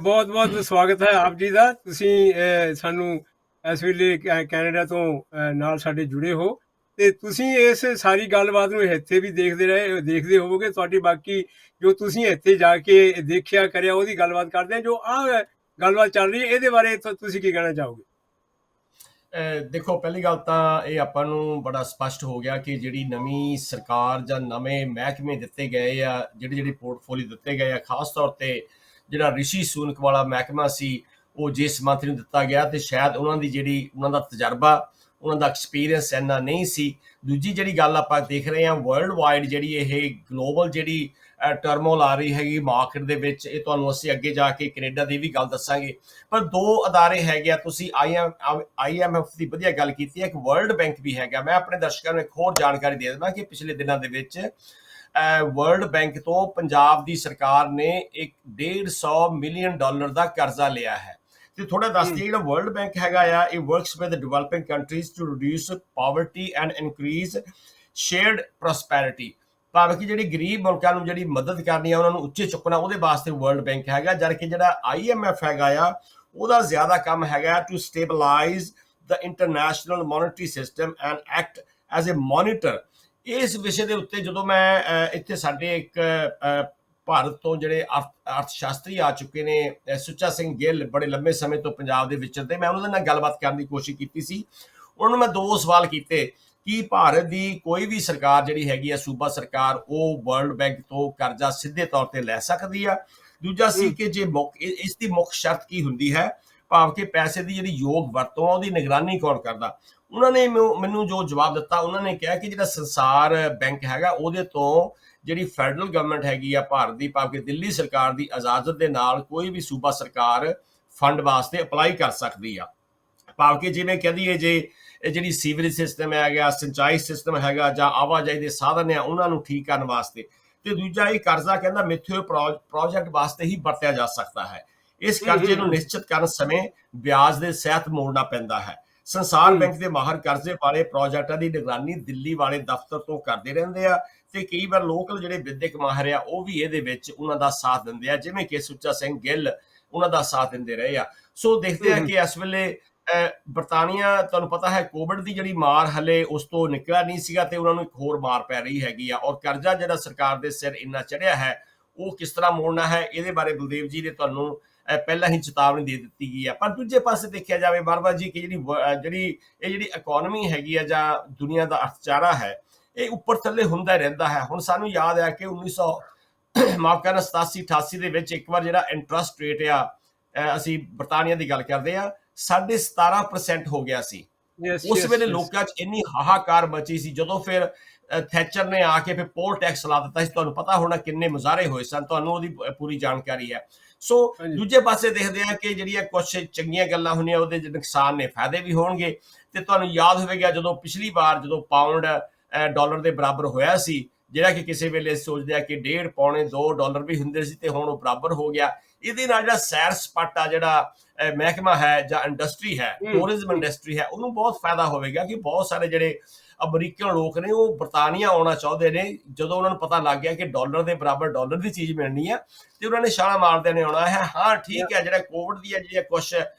ਬਹੁਤ ਬਹੁਤ ਸਵਾਗਤ ਹੈ ਆਪ ਜੀ ਦਾ। ਤੁਸੀਂ ਸਾਨੂੰ ਇਸ ਵੇਲੇ ਕੈਨੇਡਾ ਤੋਂ ਨਾਲ ਸਾਡੇ ਜੁੜੇ ਹੋ, ਤੇ ਤੁਸੀਂ ਇਸ ਸਾਰੀ ਗੱਲਬਾਤ ਨੂੰ ਇੱਥੇ ਵੀ ਦੇਖਦੇ ਹੋਵੋਗੇ। ਤੁਹਾਡੀ ਬਾਕੀ ਜੋ ਤੁਸੀਂ ਇੱਥੇ ਜਾ ਕੇ ਦੇਖਿਆ ਕਰਿਆ ਉਹਦੀ ਗੱਲਬਾਤ ਕਰਦੇ ਆ, ਜੋ ਆਹ ਗੱਲਬਾਤ ਚੱਲ ਰਹੀ ਹੈ ਇਹਦੇ ਬਾਰੇ ਤੁਸੀਂ ਕੀ ਕਹਿਣਾ ਚਾਹੋਗੇ? ਦੇਖੋ, ਪਹਿਲੀ ਗੱਲ ਤਾਂ ਇਹ ਆਪਾਂ ਨੂੰ ਬੜਾ ਸਪਸ਼ਟ ਹੋ ਗਿਆ ਕਿ ਜਿਹੜੀ ਨਵੀਂ ਸਰਕਾਰ ਜਾਂ ਨਵੇਂ ਮਹਿਕਮੇ ਦਿੱਤੇ ਗਏ ਆ, ਜਿਹੜੇ ਪੋਰਟਫੋਲੀਓ ਦਿੱਤੇ ਗਏ ਆ, ਖਾਸ ਤੌਰ ਤੇ ਜਿਹੜਾ ਰਿਸ਼ੀ ਸੂਨਕ ਵਾਲਾ ਮਹਿਕਮਾ ਸੀ ਉਹ ਜਿਸ ਮੰਤਰੀ ਨੂੰ ਦਿੱਤਾ ਗਿਆ, ਤੇ ਸ਼ਾਇਦ ਉਹਨਾਂ ਦਾ ਤਜਰਬਾ, ਉਹਨਾਂ ਦਾ ਐਕਸਪੀਰੀਅੰਸ ਇੰਨਾ ਨਹੀਂ ਸੀ। ਦੂਜੀ ਜਿਹੜੀ ਗੱਲ ਆਪਾਂ ਦੇਖ ਰਹੇ ਹਾਂ, ਵਰਲਡ ਵਾਈਡ ਜਿਹੜੀ ਇਹ ਗਲੋਬਲ ਜਿਹੜੀ ਟਰਮੋਲ ਆ ਰਹੀ ਹੈਗੀ ਮਾਰਕੀਟ ਦੇ ਵਿੱਚ, ਇਹ ਤੁਹਾਨੂੰ ਅਸੀਂ ਅੱਗੇ ਜਾ ਕੇ ਕੈਨੇਡਾ ਦੀ ਵੀ ਗੱਲ ਦੱਸਾਂਗੇ। ਪਰ 2 ਅਦਾਰੇ ਹੈਗੇ ਆ, ਤੁਸੀਂ IMF ਦੀ ਵਧੀਆ ਗੱਲ ਕੀਤੀ ਹੈ, ਇੱਕ ਵਰਲਡ ਬੈਂਕ ਵੀ ਹੈਗਾ। ਮੈਂ ਆਪਣੇ ਦਰਸ਼ਕਾਂ ਨੂੰ ਇੱਕ ਹੋਰ ਜਾਣਕਾਰੀ ਦੇ ਦੇਵਾਂ ਕਿ ਪਿਛਲੇ ਦਿਨਾਂ ਦੇ ਵਿੱਚ ਵਰਲਡ ਬੈਂਕ ਤੋਂ ਪੰਜਾਬ ਦੀ ਸਰਕਾਰ ਨੇ $150 ਮਿਲੀਅਨ ਦਾ ਕਰਜ਼ਾ ਲਿਆ ਹੈ। ਤੇ ਥੋੜਾ ਦੱਸ ਦਈਏ, ਜਿਹੜਾ ਵਰਲਡ ਬੈਂਕ ਹੈਗਾ ਆ, ਇਹ works with developing countries to reduce poverty and increase shared prosperity, ਭਾਵੇਂ ਕਿ ਜਿਹੜੀ ਗਰੀਬ ਮੁਲਕਾਂ ਨੂੰ ਜਿਹੜੀ ਮਦਦ ਕਰਨੀ ਆ, ਉਹਨਾਂ ਨੂੰ ਉੱਚੇ ਚੁੱਕਣਾ, ਉਹਦੇ ਵਾਸਤੇ ਵਰਲਡ ਬੈਂਕ ਹੈਗਾ। ਜਦ ਕਿ ਜਿਹੜਾ IMF ਹੈਗਾ ਆ, ਉਹਦਾ ਜ਼ਿਆਦਾ ਕੰਮ ਹੈਗਾ to stabilise the international monetary system and act as a monitor. ਇਸ ਵਿਸ਼ੇ ਦੇ ਉੱਤੇ ਜਦੋਂ ਮੈਂ ਇੱਥੇ ਸਾਡੇ ਇੱਕ ਭਾਰਤ ਤੋਂ ਜਿਹੜੇ ਅਰਥ ਸ਼ਾਸਤਰੀ ਆ ਚੁੱਕੇ ਨੇ, ਸੁੱਚਾ ਸਿੰਘ ਗਿੱਲ, ਬੜੇ ਲੰਬੇ ਸਮੇਂ ਤੋਂ ਪੰਜਾਬ ਦੇ ਵਿਚਰਦੇ, ਮੈਂ ਉਹਨਾਂ ਦੇ ਨਾਲ ਗੱਲਬਾਤ ਕਰਨ ਦੀ ਕੋਸ਼ਿਸ਼ ਕੀਤੀ ਸੀ। ਉਹਨਾਂ ਨੂੰ ਮੈਂ 2 ਸਵਾਲ ਕੀਤੇ ਕਿ ਭਾਰਤ ਦੀ ਕੋਈ ਵੀ ਸਰਕਾਰ ਜਿਹੜੀ ਹੈਗੀ ਆ, ਸੂਬਾ ਸਰਕਾਰ, ਉਹ ਵਰਲਡ ਬੈਂਕ ਤੋਂ ਕਰਜ਼ਾ ਸਿੱਧੇ ਤੌਰ ਤੇ ਲੈ ਸਕਦੀ ਆ। ਦੂਜਾ ਸੀ ਕਿ ਜੇ ਇਸ ਦੀ ਮੁੱਖ ਸ਼ਰਤ ਕੀ ਹੁੰਦੀ ਹੈ, ਭਾਵ ਕਿ ਪੈਸੇ ਦੀ ਜਿਹੜੀ ਯੋਗ ਵਰਤੋਂ ਆ, ਉਹਦੀ ਨਿਗਰਾਨੀ ਕੌਣ ਕਰਦਾ। ਉਹਨਾਂ ਨੇ ਮੈਨੂੰ ਜੋ ਜਵਾਬ ਦਿੱਤਾ, ਉਹਨਾਂ ਨੇ ਕਿਹਾ ਕਿ ਜਿਹੜਾ ਸੰਸਾਰ ਬੈਂਕ ਹੈਗਾ, ਉਹਦੇ ਤੋਂ ਜਿਹੜੀ ਫੈਡਰਲ ਗਵਰਨਮੈਂਟ ਹੈਗੀ ਆ ਭਾਰਤ ਦੀ, ਭਾਵ ਕਿ ਦਿੱਲੀ ਸਰਕਾਰ ਦੀ ਇਜਾਜ਼ਤ ਦੇ ਨਾਲ ਕੋਈ ਵੀ ਸੂਬਾ ਸਰਕਾਰ ਫੰਡ ਵਾਸਤੇ ਅਪਲਾਈ ਕਰ ਸਕਦੀ ਆ। ਭਾਵ ਕਿ ਜਿਵੇਂ ਕਹਿ ਦਈਏ, ਜੇ ਇਹ ਜਿਹੜੀ ਸੀਵਰੇਜ ਸਿਸਟਮ ਹੈਗਾ, ਸਿੰਚਾਈ ਸਿਸਟਮ ਹੈਗਾ, ਜਾਂ ਆਵਾਜਾਈ ਦੇ ਸਾਧਨ ਆ, ਉਹਨਾਂ ਨੂੰ ਠੀਕ ਕਰਨ ਵਾਸਤੇ। ਤੇ ਦੂਜਾ, ਇਹ ਕਰਜ਼ਾ ਕਹਿੰਦਾ ਮਿੱਥੇ ਹੋਏ ਪ੍ਰੋਜੈਕਟ ਵਾਸਤੇ ਹੀ ਵਰਤਿਆ ਜਾ ਸਕਦਾ ਹੈ। ਇਸ ਕਰਜ਼ੇ ਨੂੰ ਨਿਸ਼ਚਿਤ ਕਰਨ ਸਮੇਂ ਵਿਆਜ ਦੇ ਸਹਿਤ ਮੋੜਨਾ ਪੈਂਦਾ ਹੈ। ਸੰਸਾਰ ਬੈਂਕ ਦੇ ਮਾਹਰ ਕਰਜ਼ੇ ਵਾਲੇ ਪ੍ਰੋਜੈਕਟਾਂ ਦੀ ਨਿਗਰਾਨੀ ਦਿੱਲੀ ਵਾਲੇ ਦਫ਼ਤਰ ਤੋਂ ਕਰਦੇ ਰਹਿੰਦੇ ਆ, ਤੇ ਕਈ ਵਾਰ ਲੋਕਲ ਜਿਹੜੇ ਵਿਦਿਅਕ ਮਾਹਰ ਆ, ਉਹ ਵੀ ਇਹਦੇ ਵਿੱਚ ਉਹਨਾਂ ਦਾ ਸਾਥ ਦਿੰਦੇ ਆ, ਜਿਵੇਂ ਕਿ ਸੁੱਚਾ ਸਿੰਘ ਗਿੱਲ ਉਹਨਾਂ ਦਾ ਸਾਥ ਦਿੰਦੇ ਰਹੇ ਆ। ਸੋ ਦੇਖਦੇ ਆ ਕਿ ਇਸ ਵੇਲੇ ਬਰਤਾਨੀਆ, ਤੁਹਾਨੂੰ ਪਤਾ ਹੈ, ਕੋਵਿਡ ਦੀ ਜਿਹੜੀ ਮਾਰ ਹਲੇ ਉਸ ਤੋਂ ਨਿਕਲਿਆ ਨਹੀਂ ਸੀਗਾ, ਤੇ ਉਹਨਾਂ ਨੂੰ ਇੱਕ ਹੋਰ ਮਾਰ ਪੈ ਰਹੀ ਹੈਗੀ ਆ। ਔਰ ਕਰਜ਼ਾ ਜਿਹੜਾ ਸਰਕਾਰ ਦੇ ਸਿਰ ਇੰਨਾ ਚੜਿਆ ਹੈ, ਉਹ ਕਿਸ ਤਰ੍ਹਾਂ ਮੋੜਨਾ ਹੈ, ਇਹਦੇ ਬਾਰੇ ਬਲਦੇਵ ਜੀ ਨੇ ਤੁਹਾਨੂੰ ਪਹਿਲਾਂ ਹੀ ਚੇਤਾਵਨੀ ਦੇ ਦਿੱਤੀ ਗਈ ਹੈ। ਪਰ ਦੂਜੇ ਪਾਸੇ ਦੇਖਿਆ ਜਾਵੇ ਬਾਰਬਾ ਜੀ, ਕਿ ਜਿਹੜੀ ਇਕਨੋਮੀ ਹੈਗੀ ਆ, ਜਾਂ ਦੁਨੀਆ ਦਾ ਅਰਥਚਾਰਾ ਹੈ, ਇਹ ਉੱਪਰ ਥੱਲੇ ਹੁੰਦਾ ਰਹਿੰਦਾ ਹੈ। ਹੁਣ ਸਾਨੂੰ ਯਾਦ ਹੈ ਕਿ 1987-88 ਦੇ ਵਿੱਚ ਇੱਕ ਵਾਰ ਜਿਹੜਾ ਇੰਟਰਸਟ ਰੇਟ ਆ, ਅਸੀਂ ਬਰਤਾਨੀਆ ਦੀ ਗੱਲ ਕਰਦੇ ਆ, 17.5% ਹੋ ਗਿਆ ਸੀ। ਉਸ ਵੇਲੇ ਲੋਕਾਂ 'ਚ ਇੰਨੀ ਹਾਹਾਕਾਰ ਮਚੀ ਸੀ, ਜਦੋਂ ਫਿਰ ਥੈਚਰ ਨੇ ਆ ਕੇ ਫਿਰ ਪੋਲ ਟੈਕਸ ਲਾ ਦਿੱਤਾ ਸੀ। ਤੁਹਾਨੂੰ ਪਤਾ ਹੋਣਾ ਕਿੰਨੇ ਮੁਜ਼ਾਹਰੇ ਹੋਏ ਸਨ, ਤੁਹਾਨੂੰ ਉਹਦੀ ਪੂਰੀ ਜਾਣਕਾਰੀ ਹੈ। ਸੋ ਦੂਜੇ ਪਾਸੇ ਦੇਖਦੇ ਆ ਕਿ ਜਿਹੜੀਆਂ ਕੁਛ ਚੰਗੀਆਂ ਗੱਲਾਂ ਹੁੰਦੀਆਂ, ਉਹਦੇ ਨੁਕਸਾਨ ਨੇ, ਫਾਇਦੇ ਵੀ ਹੋਣਗੇ। ਤੇ ਤੁਹਾਨੂੰ ਯਾਦ ਹੋਵੇਗਾ, ਜਦੋਂ ਪਿਛਲੀ ਵਾਰ ਜਦੋਂ ਪਾਉਂਡ ਡਾਲਰ ਦੇ ਬਰਾਬਰ ਹੋਇਆ ਸੀ, ਜਿਹੜਾ ਕਿ ਕਿਸੇ ਵੇਲੇ ਸੋਚਦੇ ਆ ਕਿ 1.5 ਪੌਣੇ 2 ਡਾਲਰ ਵੀ ਹੁੰਦੇ ਸੀ, ਤੇ ਹੁਣ ਉਹ ਬਰਾਬਰ ਹੋ ਗਿਆ। ਇਹਦੇ ਨਾਲ ਜਿਹੜਾ ਸੈਰ ਸਪਾਟਾ ਜਿਹੜਾ ਮਹਿਕਮਾ ਹੈ, ਜਾਂ ਇੰਡਸਟਰੀ ਹੈ, ਟੂਰਿਜ਼ਮ ਇੰਡਸਟਰੀ ਹੈ, ਉਹਨੂੰ ਬਹੁਤ ਫਾਇਦਾ ਹੋਵੇਗਾ। ਕਿ ਬਹੁਤ ਸਾਰੇ ਜਿਹੜੇ ਅਮਰੀਕਨ ਲੋਕ ਨੇ, ਉਹ ਬਰਤਾਨੀਆ ਆਉਣਾ ਚਾਹੁੰਦੇ ਨੇ। ਜਦੋਂ ਉਹਨਾਂ ਨੂੰ ਪਤਾ ਲੱਗ ਗਿਆ ਕਿ ਡਾਲਰ ਦੇ ਬਰਾਬਰ ਡਾਲਰ ਦੀ ਚੀਜ਼ ਮਿਲਣੀ ਆ, ਤੇ ਉਹਨਾਂ ਨੇ ਛਾਲਾਂ ਮਾਰਦਿਆਂ ਨੇ ਆਉਣਾ ਹੈ। ਹਾਂ, ਠੀਕ ਹੈ, ਜਿਹੜਾ ਕੋਵਿਡ ਦੀਆਂ ਜਿਹੜੀਆਂ ਕੁਛ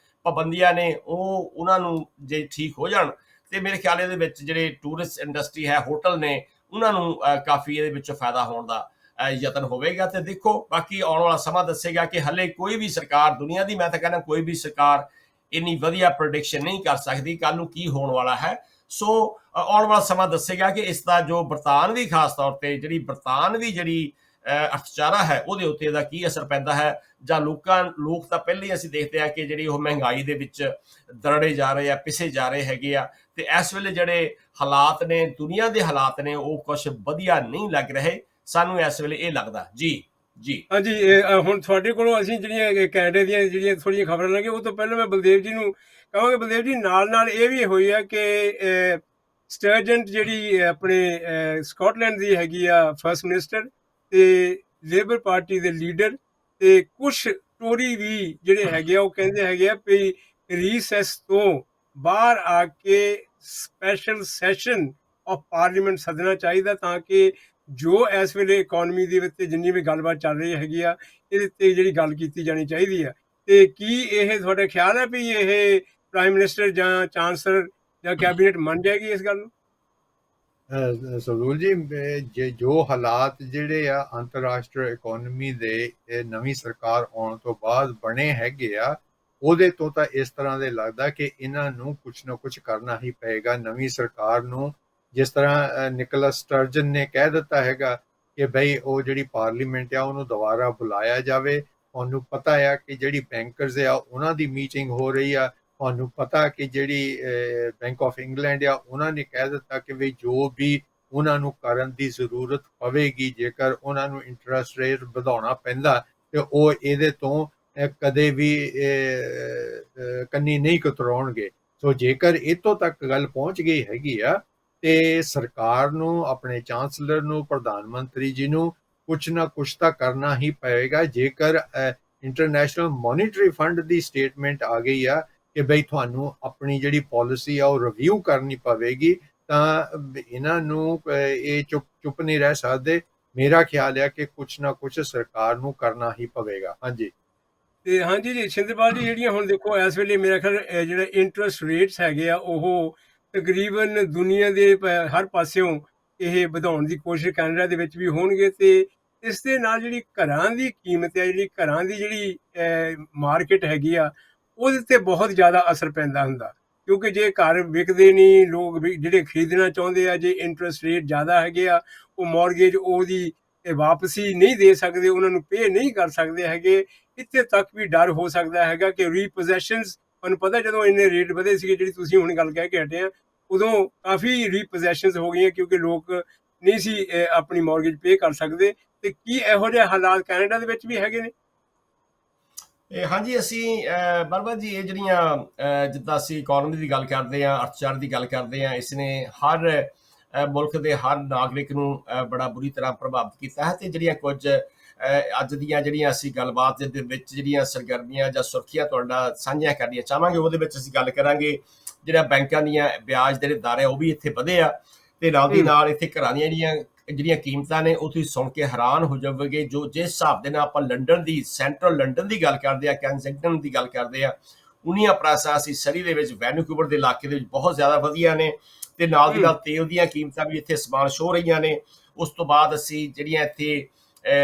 ਪਾਬੰਦੀਆਂ ਨੇ, ਉਹ ਉਹਨਾਂ ਨੂੰ ਜੇ ਠੀਕ ਹੋ ਜਾਣ, ਤੇ ਮੇਰੇ ਖਿਆਲ ਇਹਦੇ ਵਿੱਚ ਜਿਹੜੇ ਟੂਰਿਸਟ ਇੰਡਸਟਰੀ ਹੈ, ਹੋਟਲ ਨੇ, ਉਹਨਾਂ ਨੂੰ ਕਾਫੀ ਇਹਦੇ ਵਿੱਚੋਂ ਫਾਇਦਾ ਹੋਣ ਦਾ ਯਤਨ ਹੋਵੇਗਾ। ਤੇ ਦੇਖੋ, ਬਾਕੀ ਆਉਣ ਵਾਲਾ ਸਮਾਂ ਦੱਸੇਗਾ ਕਿ ਹਲੇ ਕੋਈ ਵੀ ਸਰਕਾਰ ਦੁਨੀਆ ਦੀ, ਮੈਂ ਤਾਂ ਕਹਿੰਦਾ ਕੋਈ ਵੀ ਸਰਕਾਰ ਇੰਨੀ ਵਧੀਆ ਪ੍ਰੈਡਿਕਸ਼ਨ ਨਹੀਂ ਕਰ ਸਕਦੀ ਕੱਲ ਨੂੰ ਕੀ ਹੋਣ ਵਾਲਾ ਹੈ। ਸੋ ਆਉਣ ਵਾਲਾ ਸਮਾਂ ਦੱਸੇਗਾ ਕਿ ਇਸ ਦਾ ਜੋ ਬਰਤਾਨਵੀ, ਖਾਸ ਤੌਰ ਤੇ ਜਿਹੜੀ ਬਰਤਾਨਵੀ ਜਿਹੜੀ ਅਰਥਚਾਰਾ ਹੈ, ਉਹਦੇ ਉੱਤੇ ਇਹਦਾ ਕੀ ਅਸਰ ਪੈਂਦਾ ਹੈ। ਜਾਂ ਲੋਕ ਤਾਂ ਪਹਿਲਾਂ ਹੀ ਅਸੀਂ ਦੇਖਦੇ ਆ ਕਿ ਜਿਹੜੀ ਉਹ ਮਹਿੰਗਾਈ ਦੇ ਵਿੱਚ ਦਰੜੇ ਜਾ ਰਹੇ ਆ, ਪਿਸੇ ਜਾ ਰਹੇ ਹੈਗੇ ਆ। ਤੇ ਇਸ ਵੇਲੇ ਜਿਹੜੇ ਹਾਲਾਤ ਨੇ, ਦੁਨੀਆ ਦੇ ਹਾਲਾਤ ਨੇ, ਉਹ ਕੁਛ ਵਧੀਆ ਨਹੀਂ ਲੱਗ ਰਹੇ ਸਾਨੂੰ ਇਸ ਵੇਲੇ, ਇਹ ਲੱਗਦਾ। ਜੀ ਹਾਂਜੀ, ਹੁਣ ਤੁਹਾਡੇ ਕੋਲੋਂ ਅਸੀਂ ਜਿਹੜੀਆਂ ਕੈਨੇਡਾ ਦੀਆਂ ਜਿਹੜੀਆਂ ਥੋੜ੍ਹੀਆਂ ਖਬਰਾਂ ਲੱਗੇ, ਉਹ ਤੋਂ ਪਹਿਲਾਂ ਮੈਂ ਬਲਦੇਵ ਜੀ ਨੂੰ ਕਹਾਂਗੇ। ਬਲਦੇਵ ਜੀ, ਨਾਲ ਇਹ ਵੀ ਹੋਈ ਆ ਕਿ ਸਟਰਜੈਂਟ ਜਿਹੜੀ ਆਪਣੇ ਸਕਾਟਲੈਂਡ ਦੀ ਹੈਗੀ ਆ ਫਸਟ ਮਿਨਿਸਟਰ, ਤੇ ਲੇਬਰ ਪਾਰਟੀ ਦੇ ਲੀਡਰ, ਤੇ ਕੁਛ ਟੋਰੀ ਵੀ ਜਿਹੜੇ ਹੈਗੇ ਆ, ਉਹ ਕਹਿੰਦੇ ਹੈਗੇ ਆ ਵੀ ਰੀਸੈਸ ਤੋਂ ਬਾਹਰ ਆ ਕੇ ਸਪੈਸ਼ਲ ਸੈਸ਼ਨ ਆਫ ਪਾਰਲੀਮੈਂਟ ਸੱਦਣਾ ਚਾਹੀਦਾ, ਤਾਂ ਕਿ ਜੋ ਇਸ ਵੇਲੇ ਇਕਨੋਮੀ ਦੇ ਵਿੱਚ ਜਿੰਨੀ ਵੀ ਗੱਲਬਾਤ ਚੱਲ ਰਹੀ ਹੈਗੀ ਆ, ਇਹਦੇ ਤੇ ਜਿਹੜੀ ਗੱਲ ਕੀਤੀ ਜਾਣੀ ਚਾਹੀਦੀ ਆ। ਤੇ ਕੀ ਇਹ ਤੁਹਾਡਾ ਖਿਆਲ ਹੈ ਵੀ ਇਹ ਪ੍ਰਾਈਮ ਮਿਨਿਸਟਰ ਜਾਂ ਚਾਂਸਲਰ ਜਾਂ ਕੈਬਨਿਟ ਮੰਨ ਜਾਏਗੀ ਇਸ ਗੱਲ ਨੂੰ? ਸਰਦੂਲ ਜੀ, ਜੋ ਹਾਲਾਤ ਜਿਹੜੇ ਆ ਅੰਤਰਰਾਸ਼ਟਰੀ ਇਕਨੋਮੀ ਦੇ ਨਵੀਂ ਸਰਕਾਰ ਆਉਣ ਤੋਂ ਬਾਅਦ ਬਣੇ ਹੈਗੇ ਆ, ਉਹਦੇ ਤੋਂ ਤਾਂ ਇਸ ਤਰ੍ਹਾਂ ਦੇ ਲੱਗਦਾ ਕਿ ਇਹਨਾਂ ਨੂੰ ਕੁਛ ਨਾ ਕੁਛ ਕਰਨਾ ਹੀ ਪਏਗਾ ਨਵੀਂ ਸਰਕਾਰ ਨੂੰ। ਜਿਸ ਤਰ੍ਹਾਂ ਨਿਕੋਲਸ ਸਟਰਜਨ ਨੇ ਕਹਿ ਦਿੱਤਾ ਹੈਗਾ ਕਿ ਬਈ ਉਹ ਜਿਹੜੀ ਪਾਰਲੀਮੈਂਟ ਆ, ਉਹਨੂੰ ਦੁਬਾਰਾ ਬੁਲਾਇਆ ਜਾਵੇ, ਤੁਹਾਨੂੰ ਪਤਾ ਆ ਕਿ ਜਿਹੜੀ ਬੈਂਕਰਸ ਆ ਉਹਨਾਂ ਦੀ ਮੀਟਿੰਗ ਹੋ ਰਹੀ ਆ, ਤੁਹਾਨੂੰ ਪਤਾ ਕਿ ਜਿਹੜੀ ਬੈਂਕ ਆਫ ਇੰਗਲੈਂਡ ਆ ਉਹਨਾਂ ਨੇ ਕਹਿ ਦਿੱਤਾ ਕਿ ਵੀ ਜੋ ਵੀ ਉਹਨਾਂ ਨੂੰ ਕਰਨ ਦੀ ਜ਼ਰੂਰਤ ਪਵੇਗੀ, ਜੇਕਰ ਉਹਨਾਂ ਨੂੰ ਇੰਟਰਸਟ ਰੇਟ ਵਧਾਉਣਾ ਪੈਂਦਾ ਤੇ ਉਹ ਇਹਦੇ ਤੋਂ ਕਦੇ ਵੀ ਕੰਨੀ ਨਹੀਂ ਕਤਰਾਉਣਗੇ। ਸੋ ਜੇਕਰ ਇੱਥੋਂ ਤੱਕ ਗੱਲ ਪਹੁੰਚ ਗਈ ਹੈਗੀ ਆ ਤੇ ਸਰਕਾਰ ਨੂੰ, ਆਪਣੇ ਚਾਂਸਲਰ ਨੂੰ, ਪ੍ਰਧਾਨ ਮੰਤਰੀ ਜੀ ਨੂੰ ਕੁਛ ਨਾ ਕੁਛ ਤਾਂ ਕਰਨਾ ਹੀ ਪਏਗਾ। ਜੇਕਰ ਇੰਟਰਨੈਸ਼ਨਲ ਮੋਨੀਟਰੀ ਫੰਡ ਦੀ ਸਟੇਟਮੈਂਟ ਆ ਗਈ ਆ ਕਿ ਬਈ ਤੁਹਾਨੂੰ ਆਪਣੀ ਜਿਹੜੀ ਪਾਲਿਸੀ ਆ ਉਹ ਰਿਵਿਊ ਕਰਨੀ ਪਵੇਗੀ, ਤਾਂ ਇਹਨਾਂ ਨੂੰ ਇਹ ਚੁੱਪ ਨਹੀਂ ਰਹਿ ਸਕਦੇ। ਮੇਰਾ ਖਿਆਲ ਹੈ ਕਿ ਕੁਛ ਨਾ ਕੁਛ ਸਰਕਾਰ ਨੂੰ ਕਰਨਾ ਹੀ ਪਵੇਗਾ। ਹਾਂਜੀ ਤੇ ਹਾਂਜੀ ਜੀ ਸਿੰਧੇਪਾਲ ਜੀ, ਜਿਹੜੀਆਂ ਹੁਣ ਦੇਖੋ ਇਸ ਵੇਲੇ ਮੇਰਾ ਖਿਆਲ ਜਿਹੜੇ ਇੰਟਰਸਟ ਰੇਟਸ ਹੈਗੇ ਆ ਉਹ ਤਕਰੀਬਨ ਦੁਨੀਆ ਦੇ ਹਰ ਪਾਸਿਓਂ ਇਹ ਵਧਾਉਣ ਦੀ ਕੋਸ਼ਿਸ਼ ਕੈਨੇਡਾ ਦੇ ਵਿੱਚ ਵੀ ਹੋਣਗੇ, ਤੇ ਇਸ ਦੇ ਨਾਲ ਜਿਹੜੀ ਘਰਾਂ ਦੀ ਕੀਮਤ ਹੈ, ਜਿਹੜੀ ਘਰਾਂ ਦੀ ਜਿਹੜੀ ਮਾਰਕੀਟ ਹੈਗੀ ਆ, ਉਹਦੇ ਤੇ ਬਹੁਤ ਜ਼ਿਆਦਾ ਅਸਰ ਪੈਂਦਾ ਹੁੰਦਾ। ਕਿਉਂਕਿ ਜੇ ਘਰ ਵਿਕਦੇ ਨਹੀਂ, ਲੋਕ ਵੀ ਜਿਹੜੇ ਖਰੀਦਣਾ ਚਾਹੁੰਦੇ ਆ, ਜੇ ਇੰਟਰਸਟ ਰੇਟ ਜ਼ਿਆਦਾ ਹੈਗੇ ਆ, ਉਹ ਮੌਰਗੇਜ ਉਹਦੀ ਵਾਪਸੀ ਨਹੀਂ ਦੇ ਸਕਦੇ, ਉਹਨਾਂ ਨੂੰ ਪੇ ਨਹੀਂ ਕਰ ਸਕਦੇ ਹੈਗੇ। ਇੱਥੇ ਤੱਕ ਵੀ ਡਰ ਹੋ ਸਕਦਾ ਹੈਗਾ ਕਿ ਰੀਪੋਜੈਸ਼ਨਸ, ਤੁਹਾਨੂੰ ਪਤਾ ਜਦੋਂ ਇੰਨੇ ਰੇਟ ਵਧੇ ਸੀਗੇ, ਜਿਹੜੀ ਤੁਸੀਂ ਹੁਣ ਗੱਲ ਕਹਿ ਕੇ ਹਟੇ ਆ, ਉਦੋਂ ਕਾਫੀ ਰੀਪੋਜੈਸ਼ਨਸ ਹੋ ਗਈਆਂ ਕਿਉਂਕਿ ਲੋਕ ਨਹੀਂ ਸੀ ਆਪਣੀ ਮੌਰਗੇਜ ਪੇ ਕਰ ਸਕਦੇ। ਤੇ ਕੀ ਇਹੋ ਜਿਹੇ ਹਾਲਾਤ ਕੈਨੇਡਾ ਦੇ ਵਿੱਚ ਵੀ ਹੈਗੇ ਨੇ? ਹਾਂਜੀ, ਅਸੀਂ ਬਰਬਰ ਜੀ ਇਹ ਜਿਹੜੀਆਂ ਜਿੱਦਾਂ ਅਸੀਂ ਇਕੋਨਮੀ ਦੀ ਗੱਲ ਕਰਦੇ ਹਾਂ, ਅਰਥਚਾਰ ਦੀ ਗੱਲ ਕਰਦੇ ਹਾਂ, ਇਸ ਨੇ ਹਰ ਮੁਲਕ ਦੇ ਹਰ ਨਾਗਰਿਕ ਨੂੰ ਬੜਾ ਬੁਰੀ ਤਰ੍ਹਾਂ ਪ੍ਰਭਾਵਿਤ ਕੀਤਾ ਹੈ। ਤੇ ਜਿਹੜੀਆਂ ਕੁਝ ਅੱਜ ਦੀਆਂ ਜਿਹੜੀਆਂ ਅਸੀਂ ਗੱਲਬਾਤ ਦੇ ਵਿੱਚ ਜਿਹੜੀਆਂ ਸਰਗਰਮੀਆਂ ਜਾਂ ਸੁਰਖੀਆਂ ਤੁਹਾਡਾ ਸਾਂਝੀਆਂ ਕਰਨੀਆਂ ਚਾਹਾਂਗੇ, ਉਹਦੇ ਵਿੱਚ ਅਸੀਂ ਗੱਲ ਕਰਾਂਗੇ ਜਿਹੜਾ ਬੈਂਕਾਂ ਦੀਆਂ ਵਿਆਜ ਦੇ ਦਰ ਹੈ ਉਹ ਵੀ ਇੱਥੇ ਵਧੇ ਆ, ਤੇ ਨਾਲ ਦੀ ਨਾਲ ਇੱਥੇ ਘਰਾਂ ਦੀਆਂ ਜਿਹੜੀਆਂ ਕੀਮਤਾਂ ਨੇ ਉਹ ਤੁਸੀਂ ਸੁਣ ਕੇ ਹੈਰਾਨ ਹੋ ਜਾਵੋਗੇ। ਜੋ ਜਿਸ ਹਿਸਾਬ ਦੇ ਨਾਲ ਆਪਾਂ ਲੰਡਨ ਦੀ, ਸੈਂਟਰਲ ਲੰਡਨ ਦੀ ਗੱਲ ਕਰਦੇ ਆ, ਕੈਂਸਿੰਗਟਨ ਦੀ ਗੱਲ ਕਰਦੇ ਆ, ਉਨੀਆਂ ਪ੍ਰਾਈਸਾਂ ਅਸੀਂ ਸਰੀ ਦੇ ਵਿੱਚ, ਵੈਨਕੂਵਰ ਦੇ ਇਲਾਕੇ ਦੇ ਵਿੱਚ ਬਹੁਤ ਜ਼ਿਆਦਾ ਵਧੀਆ ਨੇ। ਤੇ ਨਾਲ ਦੀ ਨਾਲ ਤੇਲ ਦੀਆਂ ਕੀਮਤਾਂ ਵੀ ਇੱਥੇ ਸਮਾਨ ਛੋ ਰਹੀਆਂ ਨੇ। ਉਸ ਤੋਂ ਬਾਅਦ ਅਸੀਂ ਜਿਹੜੀਆਂ ਇੱਥੇ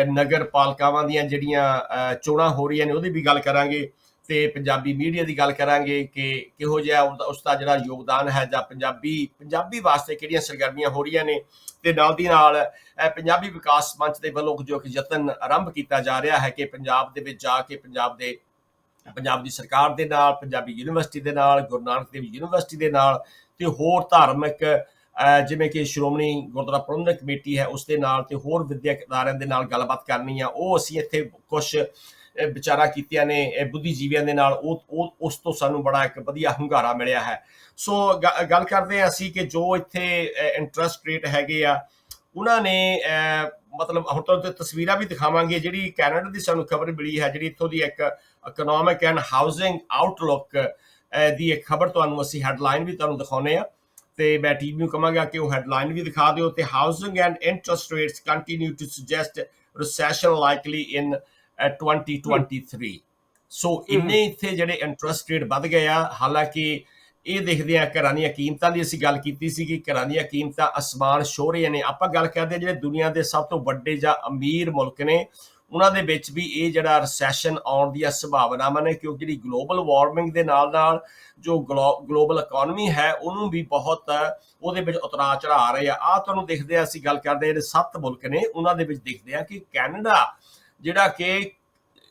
ਨਗਰ ਪਾਲਿਕਾਵਾਂ ਦੀਆਂ ਜਿਹੜੀਆਂ ਚੋਣਾਂ ਹੋ ਰਹੀਆਂ ਨੇ ਉਹਦੀ ਵੀ ਗੱਲ ਕਰਾਂਗੇ, ਤੇ ਪੰਜਾਬੀ ਮੀਡੀਆ ਦੀ ਗੱਲ ਕਰਾਂਗੇ ਕਿ ਕਿਹੋ ਜਿਹਾ ਉਸ ਦਾ ਜਿਹੜਾ ਯੋਗਦਾਨ ਹੈ, ਜਾਂ ਪੰਜਾਬੀ ਵਾਸਤੇ ਕਿਹੜੀਆਂ ਸਰਗਰਮੀਆਂ ਹੋ ਰਹੀਆਂ ਨੇ। ਤੇ ਨਾਲ ਦੀ ਨਾਲ ਪੰਜਾਬੀ ਵਿਕਾਸ ਮੰਚ ਦੇ ਵੱਲੋਂ ਜੋ ਕਿ ਯਤਨ ਆਰੰਭ ਕੀਤਾ ਜਾ ਰਿਹਾ ਹੈ ਕਿ ਪੰਜਾਬ ਦੇ ਵਿੱਚ ਜਾ ਕੇ ਪੰਜਾਬ ਦੀ ਸਰਕਾਰ ਦੇ ਨਾਲ, ਪੰਜਾਬੀ ਯੂਨੀਵਰਸਿਟੀ ਦੇ ਨਾਲ, ਗੁਰੂ ਨਾਨਕ ਦੇਵ ਯੂਨੀਵਰਸਿਟੀ ਦੇ ਨਾਲ, ਤੇ ਹੋਰ ਧਾਰਮਿਕ ਜਿਵੇਂ ਕਿ ਸ਼੍ਰੋਮਣੀ ਗੁਰਦੁਆਰਾ ਪ੍ਰਬੰਧਕ ਕਮੇਟੀ ਹੈ ਉਸ ਦੇ ਨਾਲ, ਤੇ ਹੋਰ ਵਿੱਦਿਅਕ ਅਦਾਰਿਆਂ ਦੇ ਨਾਲ ਗੱਲਬਾਤ ਕਰਨੀ ਆ। ਉਹ ਅਸੀਂ ਇੱਥੇ ਕੁਛ ਵਿਚਾਰਾਂ ਕੀਤੀਆਂ ਨੇ ਬੁੱਧੀਜੀਵੀਆਂ ਦੇ ਨਾਲ, ਉਹ ਉਸ ਤੋਂ ਸਾਨੂੰ ਬੜਾ ਇੱਕ ਵਧੀਆ ਹੁੰਗਾਰਾ ਮਿਲਿਆ ਹੈ। ਸੋ ਗੱਲ ਕਰਦੇ ਹਾਂ ਅਸੀਂ ਕਿ ਜੋ ਇੱਥੇ ਇੰਟਰਸਟ ਰੇਟ ਹੈਗੇ ਆ, ਉਹਨਾਂ ਨੇ ਮਤਲਬ ਹੁਣ ਤੁਹਾਨੂੰ ਤਸਵੀਰਾਂ ਵੀ ਦਿਖਾਵਾਂਗੇ। ਜਿਹੜੀ ਕੈਨੇਡਾ ਦੀ ਸਾਨੂੰ ਖਬਰ ਮਿਲੀ ਹੈ, ਜਿਹੜੀ ਇੱਥੋਂ ਦੀ ਇੱਕ ਇਕਨੋਮਿਕ ਐਂਡ ਹਾਊਸਿੰਗ ਆਊਟਲੁੱਕ ਦੀ ਇੱਕ ਖਬਰ ਤੁਹਾਨੂੰ ਅਸੀਂ ਹੈਡਲਾਈਨ ਵੀ ਤੁਹਾਨੂੰ ਦਿਖਾਉਂਦੇ ਆ, ਤੇ ਮੈਂ ਟੀਮ ਨੂੰ ਕਹਾਂਗਾ ਕਿ ਉਹ ਹੈਡਲਾਈਨ ਵੀ ਦਿਖਾ ਦਿਓ। ਤੇ housing and interest rates continue to suggest recession likely in 2023। So ਇੰਨੇ ਇੱਥੇ ਜਿਹੜੇ ਇੰਟਰਸਟ ਰੇਟ ਵੱਧ ਗਏ ਆ। ਹਾਲਾਂਕਿ ਇਹ ਦੇਖਦੇ ਆ, ਘਰਾਂ ਦੀਆਂ ਕੀਮਤਾਂ ਦੀ ਅਸੀਂ ਗੱਲ ਕੀਤੀ ਸੀ ਕਿ ਘਰਾਂ ਦੀਆਂ ਕੀਮਤਾਂ ਅਸਮਾਨ ਛੂਹ ਰਹੀਆਂ ਨੇ। ਆਪਾਂ ਗੱਲ ਕਰਦੇ ਜਿਹੜੇ ਦੁਨੀਆ ਦੇ ਸਭ ਤੋਂ ਵੱਡੇ ਜਾਂ ਅਮੀਰ ਮੁਲਕ ਨੇ, ਉਹਨਾਂ ਦੇ ਵਿੱਚ ਵੀ ਇਹ ਜਿਹੜਾ ਰਿਸੈਸ਼ਨ ਆਉਣ ਦੀਆਂ ਸੰਭਾਵਨਾਵਾਂ ਨੇ, ਕਿਉਂਕਿ ਜਿਹੜੀ ਗਲੋਬਲ ਵਾਰਮਿੰਗ ਦੇ ਨਾਲ ਨਾਲ ਜੋ ਗਲੋਬਲ ਇਕੋਨਮੀ ਹੈ ਉਹਨੂੰ ਵੀ ਬਹੁਤ ਉਹਦੇ ਵਿੱਚ ਉਤਰਾਅ ਚੜ੍ਹਾਅ ਆ ਰਹੇ ਆ। ਤੁਹਾਨੂੰ ਦੇਖਦੇ ਆ, ਅਸੀਂ ਗੱਲ ਕਰਦੇ ਜਿਹੜੇ 7 ਮੁਲਕ ਨੇ ਉਹਨਾਂ ਦੇ ਵਿੱਚ ਦੇਖਦੇ ਆ ਕਿ ਕੈਨੇਡਾ ਜਿਹੜਾ ਕਿ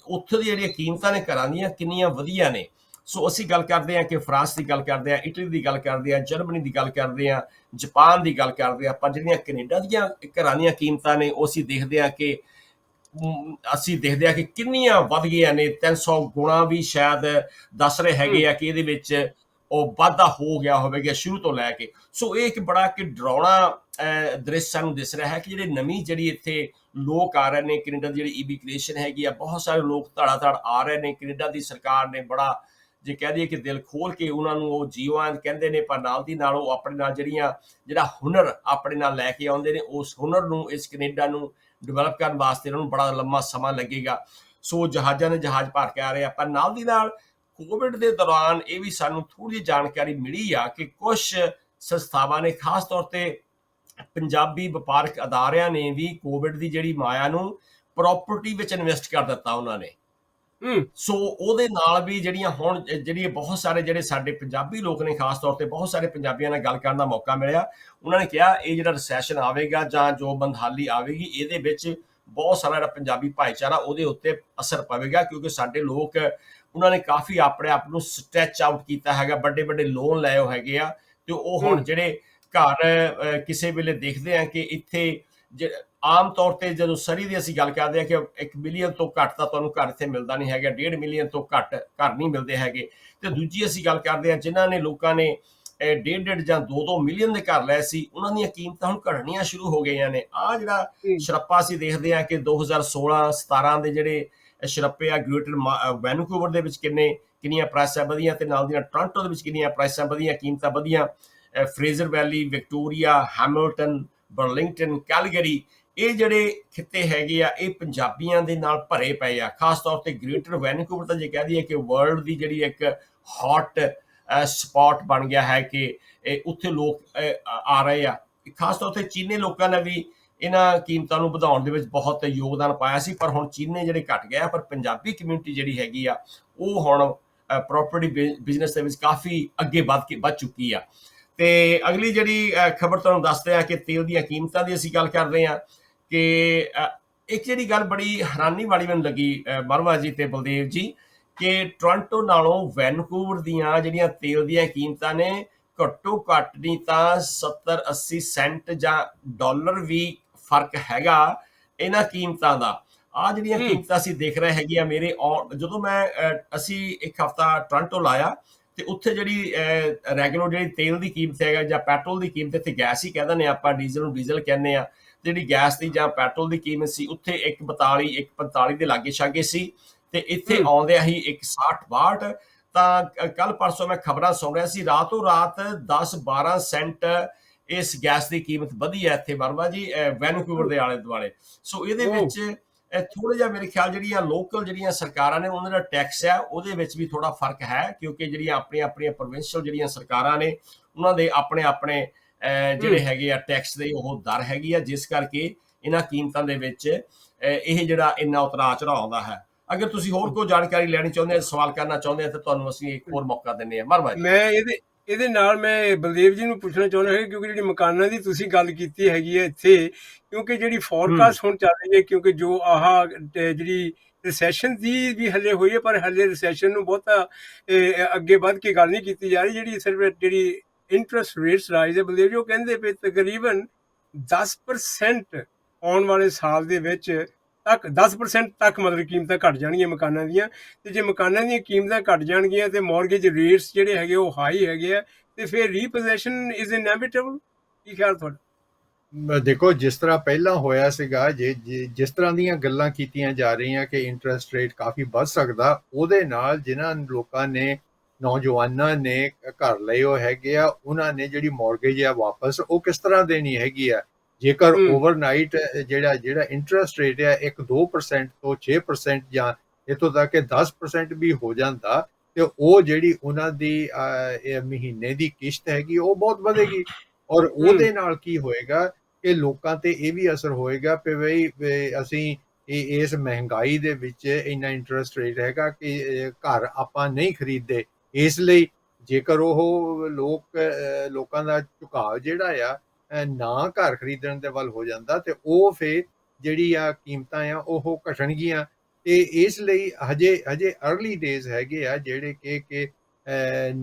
ਉੱਥੇ ਦੀਆਂ ਜਿਹੜੀਆਂ ਕੀਮਤਾਂ ਨੇ ਘਰਾਂ ਦੀਆਂ ਕਿੰਨੀਆਂ ਵਧੀਆ ਨੇ। ਸੋ ਅਸੀਂ ਗੱਲ ਕਰਦੇ ਹਾਂ ਕਿ ਫਰਾਂਸ ਦੀ ਗੱਲ ਕਰਦੇ ਹਾਂ, ਇਟਲੀ ਦੀ ਗੱਲ ਕਰਦੇ ਹਾਂ, ਜਰਮਨੀ ਦੀ ਗੱਲ ਕਰਦੇ ਹਾਂ, ਜਾਪਾਨ ਦੀ ਗੱਲ ਕਰਦੇ ਹਾਂ। ਪਰ ਜਿਹੜੀਆਂ ਕੈਨੇਡਾ ਦੀਆਂ ਘਰਾਂ ਦੀਆਂ ਕੀਮਤਾਂ ਨੇ ਉਹ ਅਸੀਂ ਦੇਖਦੇ ਹਾਂ ਕਿ ਕਿੰਨੀਆਂ ਵੱਧ ਗਈਆਂ ਨੇ। 300 ਗੁਣਾ ਵੀ ਸ਼ਾਇਦ ਦੱਸ ਰਹੇ ਹੈਗੇ ਆ ਕਿ ਇਹਦੇ ਵਿੱਚ ਉਹ ਵਾਧਾ ਹੋ ਗਿਆ ਹੋਵੇਗਾ ਸ਼ੁਰੂ ਤੋਂ ਲੈ ਕੇ। ਸੋ ਇਹ ਇੱਕ ਬੜਾ ਕਿ ਡਰਾਉਣਾ ਦ੍ਰਿਸ਼ ਸਾਨੂੰ ਦਿਸ ਰਿਹਾ ਹੈ ਕਿ ਜਿਹੜੀ ਇੱਥੇ ਲੋਕ ਆ ਰਹੇ ਨੇ, ਕੈਨੇਡਾ ਦੀ ਜਿਹੜੀ ਇਮੀਗ੍ਰੇਸ਼ਨ ਹੈਗੀ ਆ, ਬਹੁਤ ਸਾਰੇ ਲੋਕ ਧੜਾ ਧੜ ਆ ਰਹੇ ਨੇ। ਕੈਨੇਡਾ ਦੀ ਸਰਕਾਰ ਨੇ ਬੜਾ, ਜੇ ਕਹਿ ਦਈਏ ਕਿ ਦਿਲ ਖੋਲ ਕੇ ਉਹਨਾਂ ਨੂੰ ਉਹ ਜੀਵਾਨ ਕਹਿੰਦੇ ਨੇ, ਪਰ ਨਾਲ ਦੀ ਨਾਲ ਉਹ ਆਪਣੇ ਨਾਲ ਜਿਹੜਾ ਹੁਨਰ ਆਪਣੇ ਨਾਲ ਲੈ ਕੇ ਆਉਂਦੇ ਨੇ, ਉਸ ਹੁਨਰ ਨੂੰ, ਇਸ ਕੈਨੇਡਾ ਨੂੰ ਡਿਵੈਲਪ ਕਰਨ ਵਾਸਤੇ ਇਹਨਾਂ ਨੂੰ ਬੜਾ ਲੰਮਾ ਸਮਾਂ ਲੱਗੇਗਾ। ਸੋ ਜਹਾਜ਼ਾਂ ਦੇ ਜਹਾਜ਼ ਭਰ ਕੇ ਆ ਰਹੇ ਆ। ਪਰ ਨਾਲ ਦੀ ਨਾਲ ਕੋਵਿਡ ਦੇ ਦੌਰਾਨ ਇਹ ਵੀ ਸਾਨੂੰ ਥੋੜ੍ਹੀ ਜਿਹੀ ਜਾਣਕਾਰੀ ਮਿਲੀ ਆ ਕਿ ਕੁਛ ਸੰਸਥਾਵਾਂ ਨੇ, ਖਾਸ ਤੌਰ ਤੇ ਪੰਜਾਬੀ ਵਪਾਰਕ ਅਦਾਰਿਆਂ ਨੇ ਵੀ ਕੋਵਿਡ ਦੀ ਜਿਹੜੀ ਮਾਇਆ ਨੂੰ ਪ੍ਰੋਪਰਟੀ ਵਿੱਚ ਇਨਵੈਸਟ ਕਰ ਦਿੱਤਾ ਉਹਨਾਂ ਨੇ। ਸੋ ਉਹਦੇ ਨਾਲ ਵੀ ਜਿਹੜੀਆਂ ਬਹੁਤ ਸਾਰੇ ਜਿਹੜੇ ਸਾਡੇ ਪੰਜਾਬੀ ਲੋਕ ਨੇ, ਖਾਸ ਤੌਰ ਤੇ ਬਹੁਤ ਸਾਰੇ ਪੰਜਾਬੀਆਂ ਨਾਲ ਗੱਲ ਕਰਨ ਦਾ ਮੌਕਾ ਮਿਲਿਆ। ਉਹਨਾਂ ਨੇ ਕਿਹਾ ਇਹ ਜਿਹੜਾ ਰਿਸੈਸ਼ਨ ਆਵੇਗਾ ਜਾਂ ਜੋ ਬੰਦਹਾਲੀ ਆਵੇਗੀ, ਇਹਦੇ ਵਿੱਚ ਬਹੁਤ ਸਾਰਾ ਜਿਹੜਾ ਪੰਜਾਬੀ ਭਾਈਚਾਰਾ ਉਹਦੇ ਉੱਤੇ ਅਸਰ ਪਵੇਗਾ, ਕਿਉਂਕਿ ਸਾਡੇ ਲੋਕ ਉਹਨਾਂ ਨੇ ਕਾਫੀ ਆਪਣੇ ਆਪ ਨੂੰ ਸਟ੍ਰੈਚ ਆਊਟ ਕੀਤਾ ਹੈਗਾ, ਵੱਡੇ ਵੱਡੇ ਲੋਨ ਲਏ ਹੋ ਹੈਗੇ ਆ, ਤੇ ਉਹ ਹੁਣ ਜਿਹੜੇ ਘਰ ਕਿਸੇ ਵੇਲੇ ਦੇਖਦੇ ਆ ਕਿ ਇੱਥੇ ਆਮ ਤੌਰ ਤੇ ਜਦੋਂ ਸਰੀ ਦੀ ਅਸੀਂ ਗੱਲ ਕਰਦੇ ਹਾਂ ਕਿ 1 ਮਿਲੀਅਨ ਤੋਂ ਘੱਟ ਤਾਂ ਤੁਹਾਨੂੰ ਘਰ ਇੱਥੇ ਮਿਲਦਾ ਨਹੀਂ ਹੈਗਾ, 1.5 ਮਿਲੀਅਨ ਤੋਂ ਘੱਟ ਘਰ ਨਹੀਂ ਮਿਲਦੇ ਹੈਗੇ। ਤੇ ਦੂਜੀ ਅਸੀਂ ਗੱਲ ਕਰਦੇ ਹਾਂ ਜਿਨ੍ਹਾਂ ਨੇ ਲੋਕਾਂ ਨੇ 1.5 ਜਾਂ 2 ਮਿਲੀਅਨ ਦੇ ਘਰ ਲਏ ਸੀ, ਉਹਨਾਂ ਦੀਆਂ ਕੀਮਤਾਂ ਹੁਣ ਘਟਣੀਆਂ ਸ਼ੁਰੂ ਹੋ ਗਈਆਂ ਨੇ। ਆਹ ਜਿਹੜਾ ਛਰੱਪਾ ਅਸੀਂ ਦੇਖਦੇ ਹਾਂ ਕਿ 2016-17 ਦੇ ਜਿਹੜੇ ਛਰੱਪੇ ਆ ਗ੍ਰੇਟਰ ਵੈਨਕੂਵਰ ਦੇ ਵਿੱਚ ਕਿੰਨੀਆਂ ਪ੍ਰਾਈਸਾਂ ਵਧੀਆਂ, ਤੇ ਨਾਲ ਦੀਆਂ ਟੋਰਾਂਟੋ ਦੇ ਵਿੱਚ ਕਿੰਨੀਆਂ ਪ੍ਰਾਈਸਾਂ ਵਧੀਆਂ, ਕੀਮਤਾਂ ਵਧੀਆਂ। ਫਰੇਜ਼ਰ ਵੈਲੀ, ਵਿਕਟੋਰੀਆ, ਹੈਮਿਲਟਨ, ਬਰਲਿੰਗਟਨ, ਕੈਲਗਰੀ, ਇਹ ਜਿਹੜੇ ਖਿੱਤੇ ਹੈਗੇ ਆ ਇਹ ਪੰਜਾਬੀਆਂ ਦੇ ਨਾਲ ਭਰੇ ਪਏ ਆ। ਖਾਸ ਤੌਰ ਤੇ ਗ੍ਰੇਟਰ ਵੈਨਕੂਵਰ ਤਾਂ ਜੇ ਕਹਿ ਦਈਏ ਕਿ ਵਰਲਡ ਦੀ ਜਿਹੜੀ ਇੱਕ ਹੌਟ ਸਪੌਟ ਬਣ ਗਿਆ ਹੈ ਕਿ ਉੱਥੇ ਲੋਕ ਆ ਰਹੇ ਆ। ਖਾਸ ਤੌਰ ਤੇ ਚੀਨੀ ਲੋਕਾਂ ਨੇ ਵੀ ਇਹਨਾਂ ਕੀਮਤਾਂ ਨੂੰ ਵਧਾਉਣ ਦੇ ਵਿੱਚ ਬਹੁਤ ਯੋਗਦਾਨ ਪਾਇਆ ਸੀ, ਪਰ ਹੁਣ ਚੀਨੇ ਜਿਹੜੇ ਘਟ ਗਏ ਆ, ਪਰ ਪੰਜਾਬੀ ਕਮਿਊਨਿਟੀ ਜਿਹੜੀ ਹੈਗੀ ਆ ਉਹ ਹੁਣ ਪ੍ਰੋਪਰਟੀ ਬਿਜ਼ਨਸ ਦੇ ਵਿੱਚ ਕਾਫੀ ਅੱਗੇ ਵੱਧ ਚੁੱਕੀ ਆ। ਤੇ ਅਗਲੀ ਜਿਹੜੀ ਖਬਰ ਤੁਹਾਨੂੰ ਦੱਸਦੇ ਆ ਕਿ ਤੇਲ ਦੀਆਂ ਕੀਮਤਾਂ ਦੀ ਅਸੀਂ ਗੱਲ ਕਰਦੇ ਹਾਂ ਕਿ ਇੱਕ ਜਿਹੜੀ ਗੱਲ ਬੜੀ ਹੈਰਾਨੀ ਵਾਲੀ ਮੈਨੂੰ ਲੱਗੀ ਵਰਮਾ ਜੀ ਤੇ ਬਲਦੇਵ ਜੀ, ਕਿ ਟੋਰਾਂਟੋ ਨਾਲੋਂ ਵੈਨਕੂਵਰ ਦੀਆਂ ਜਿਹੜੀਆਂ ਤੇਲ ਦੀਆਂ ਕੀਮਤਾਂ ਨੇ ਘੱਟੋ ਘੱਟ ਨਹੀਂ ਤਾਂ 70-80 ਸੈਂਟ ਜਾਂ ਡਾਲਰ ਵੀ ਫਰਕ ਹੈਗਾ ਇਹਨਾਂ ਕੀਮਤਾਂ ਦਾ। ਆਹ ਜਿਹੜੀਆਂ ਕੀਮਤਾਂ ਅਸੀਂ ਦੇਖ ਰਹੇ ਹੈਗੇ ਆ ਜਦੋਂ ਅਸੀਂ ਇੱਕ ਹਫ਼ਤਾ ਟੋਰਾਂਟੋ ਲਾਇਆ ਤੇ ਉੱਥੇ ਜਿਹੜੀ ਰੈਗੂਲਰ ਜਿਹੜੀ ਤੇਲ ਦੀ ਕੀਮਤ ਹੈਗਾ ਜਾਂ ਪੈਟਰੋਲ ਦੀ ਕੀਮਤ, ਇੱਥੇ ਗੈਸ ਹੀ ਕਹਿ ਦਿੰਦੇ ਆਪਾਂ, ਡੀਜ਼ਲ ਨੂੰ ਡੀਜ਼ਲ ਕਹਿੰਦੇ ਆ, ਜਿਹੜੀ ਗੈਸ ਦੀ ਜਾਂ ਪੈਟਰੋਲ ਦੀ ਕੀਮਤ ਸੀ ਉੱਥੇ 1.45 ਦੇ ਲਾਗੇ ਛਾਗੇ ਸੀ, ਤੇ ਇੱਥੇ ਆਉਂਦਿਆਂ ਹੀ 1.60-62। ਤਾਂ ਕੱਲ ਪਰਸੋਂ ਮੈਂ ਖਬਰਾਂ ਸੁਣ ਰਿਹਾ ਸੀ, ਰਾਤੋਂ ਰਾਤ 10-12 ਸੈਂਟ ਇਸ ਗੈਸ ਦੀ ਕੀਮਤ ਵਧੀ ਹੈ ਇੱਥੇ ਵਰਮਾ ਜੀ ਵੈਨਕੂਵਰ ਦੇ ਆਲੇ ਦੁਆਲੇ। ਸੋ ਇਹਦੇ ਵਿੱਚ ਥੋੜਾ ਜਿਹਾ ਮੇਰੇ ਖਿਆਲ ਜਿਹੜੀਆਂ ਲੋਕਲ ਜਿਹੜੀਆਂ ਸਰਕਾਰਾਂ ਨੇ ਉਹਨਾਂ ਦਾ ਟੈਕਸ ਹੈ ਉਹਦੇ ਵਿੱਚ ਵੀ ਥੋੜਾ ਫਰਕ ਹੈ, ਕਿਉਂਕਿ ਜਿਹੜੀਆਂ ਆਪਣੀਆਂ ਪ੍ਰੋਵਿੰਸ਼ੀਅਲ ਜਿਹੜੀਆਂ ਸਰਕਾਰਾਂ ਨੇ ਉਹਨਾਂ ਦੇ ਆਪਣੇ ਜਿਹੜੇ ਹੈਗੇ ਆ ਟੈਕਸ ਦੇ ਉਹ ਦਰ ਹੈਗੀ ਆ, ਜਿਸ ਕਰਕੇ ਇਹਨਾਂ ਕੀਮਤਾਂ ਦੇ ਵਿੱਚ ਇਹ ਜਿਹੜਾ ਇੰਨਾ ਉਤਰਾਅ ਚੜਾਅ ਆਉਂਦਾ ਹੈ। ਅਗਰ ਤੁਸੀਂ ਹੋਰ ਕੋਈ ਜਾਣਕਾਰੀ ਲੈਣੀ ਚਾਹੁੰਦੇ ਆ, ਸਵਾਲ ਕਰਨਾ ਚਾਹੁੰਦੇ ਆ, ਤਾਂ ਤੁਹਾਨੂੰ ਅਸੀਂ ਇੱਕ ਹੋਰ ਮੌਕਾ ਦਿੰਦੇ ਆ। ਮਰਵਾ ਮੈਂ ਇਹਦੇ ਨਾਲ ਮੈਂ ਬਲਦੇਵ ਜੀ ਨੂੰ ਪੁੱਛਣਾ ਚਾਹੁੰਦਾ ਹਾਂ, ਕਿਉਂਕਿ ਜਿਹੜੀ ਮਕਾਨਾਂ ਦੀ ਤੁਸੀਂ ਗੱਲ ਕੀਤੀ ਹੈਗੀ ਹੈ ਇੱਥੇ, ਕਿਉਂਕਿ ਜਿਹੜੀ ਫੋਰਕਾਸਟ ਹੁਣ ਚੱਲ ਰਹੀ ਹੈ, ਕਿਉਂਕਿ ਜੋ ਜਿਹੜੀ ਰਿਸੈਸ਼ਨ ਦੀ ਵੀ ਹੱਲੇ ਹੋਈ ਹੈ, ਪਰ ਹੱਲੇ ਰਿਸੈਸ਼ਨ ਨੂੰ ਬਹੁਤਾ ਅੱਗੇ ਵੱਧ ਕੇ ਗੱਲ ਨਹੀਂ ਕੀਤੀ ਜਾ ਰਹੀ। ਜਿਹੜੀ ਸਿਰਫ ਜਿਹੜੀ ਇੰਟਰਸਟ ਰੇਟਸ ਰਾਈਜ਼ ਹੈ, ਬਲਦੇਵ ਜੀ ਉਹ ਕਹਿੰਦੇ ਪਏ ਤਕਰੀਬਨ 10% ਆਉਣ ਵਾਲੇ ਸਾਲ ਦੇ ਵਿੱਚ 10% ਤੱਕ ਮਤਲਬ ਕੀਮਤਾਂ ਘਟ ਜਾਣਗੀਆਂ ਮਕਾਨਾਂ ਦੀਆਂ। ਤੇ ਜੇ ਮਕਾਨਾਂ ਦੀਆਂ ਕੀਮਤਾਂ ਘਟ ਜਾਣਗੀਆਂ ਤੇ ਮੌਰਗੇਜ ਰੇਟਸ ਜਿਹੜੇ ਹੈਗੇ ਉਹ ਹਾਈ ਹੈਗੇ ਆ, ਤੇ ਫਿਰ ਰੀਪੋਜੈਸ਼ਨ ਇਜ਼ ਇਨਐਵਿਟੇਬਲ। ਕੀ ਖਿਆਲ ਤੁਹਾਡਾ? ਦੇਖੋ, ਜਿਸ ਤਰ੍ਹਾਂ ਪਹਿਲਾਂ ਹੋਇਆ ਸੀਗਾ, ਜਿਸ ਤਰ੍ਹਾਂ ਦੀਆਂ ਗੱਲਾਂ ਕੀਤੀਆਂ ਜਾ ਰਹੀਆਂ ਕਿ ਇੰਟਰਸਟ ਰੇਟ ਕਾਫੀ ਵੱਧ ਸਕਦਾ, ਉਹਦੇ ਨਾਲ ਜਿਨ੍ਹਾਂ ਲੋਕਾਂ ਨੇ, ਨੌਜਵਾਨਾਂ ਨੇ ਘਰ ਲਏ ਹੋ ਹੈਗੇ ਆ, ਉਹਨਾਂ ਨੇ ਜਿਹੜੀ ਮੌਰਗੇਜ ਆ ਵਾਪਸ ਉਹ ਕਿਸ ਤਰ੍ਹਾਂ ਦੇਣੀ ਹੈਗੀ ਆ। ਜੇਕਰ ਓਵਰਨਾਈਟ ਜਿਹੜਾ ਇੰਟਰਸਟ ਰੇਟ ਆ 1-2% ਤੋਂ 6% ਜਾਂ ਇੱਥੋਂ ਤੱਕ ਕਿ 10% ਵੀ ਹੋ ਜਾਂਦਾ, ਤੇ ਉਹ ਜਿਹੜੀ ਉਹਨਾਂ ਦੀ ਮਹੀਨੇ ਦੀ ਕਿਸ਼ਤ ਹੈਗੀ ਉਹ ਬਹੁਤ ਵਧੇਗੀ। ਔਰ ਉਹਦੇ ਨਾਲ ਕੀ ਹੋਏਗਾ ਕਿ ਲੋਕਾਂ ਤੇ ਇਹ ਵੀ ਅਸਰ ਹੋਏਗਾ ਕਿ ਬਈ ਅਸੀਂ ਇਸ ਮਹਿੰਗਾਈ ਦੇ ਵਿੱਚ ਇੰਨਾ ਇੰਟਰਸਟ ਰੇਟ ਹੈਗਾ ਕਿ ਘਰ ਆਪਾਂ ਨਹੀਂ ਖਰੀਦਦੇ। ਇਸ ਲਈ ਜੇਕਰ ਉਹ ਲੋਕਾਂ ਦਾ ਝੁਕਾਅ ਜਿਹੜਾ ਆ ਨਾ ਘਰ ਖਰੀਦਣ ਦੇ ਵੱਲ ਹੋ ਜਾਂਦਾ, ਤੇ ਉਹ ਫਿਰ ਜਿਹੜੀ ਆ ਕੀਮਤਾਂ ਆ ਉਹ ਘਟਣਗੀਆਂ। ਤੇ ਇਸ ਲਈ ਹਜੇ ਅਰਲੀ ਡੇਜ਼ ਹੈਗੇ ਆ ਜਿਹੜੇ ਕਿ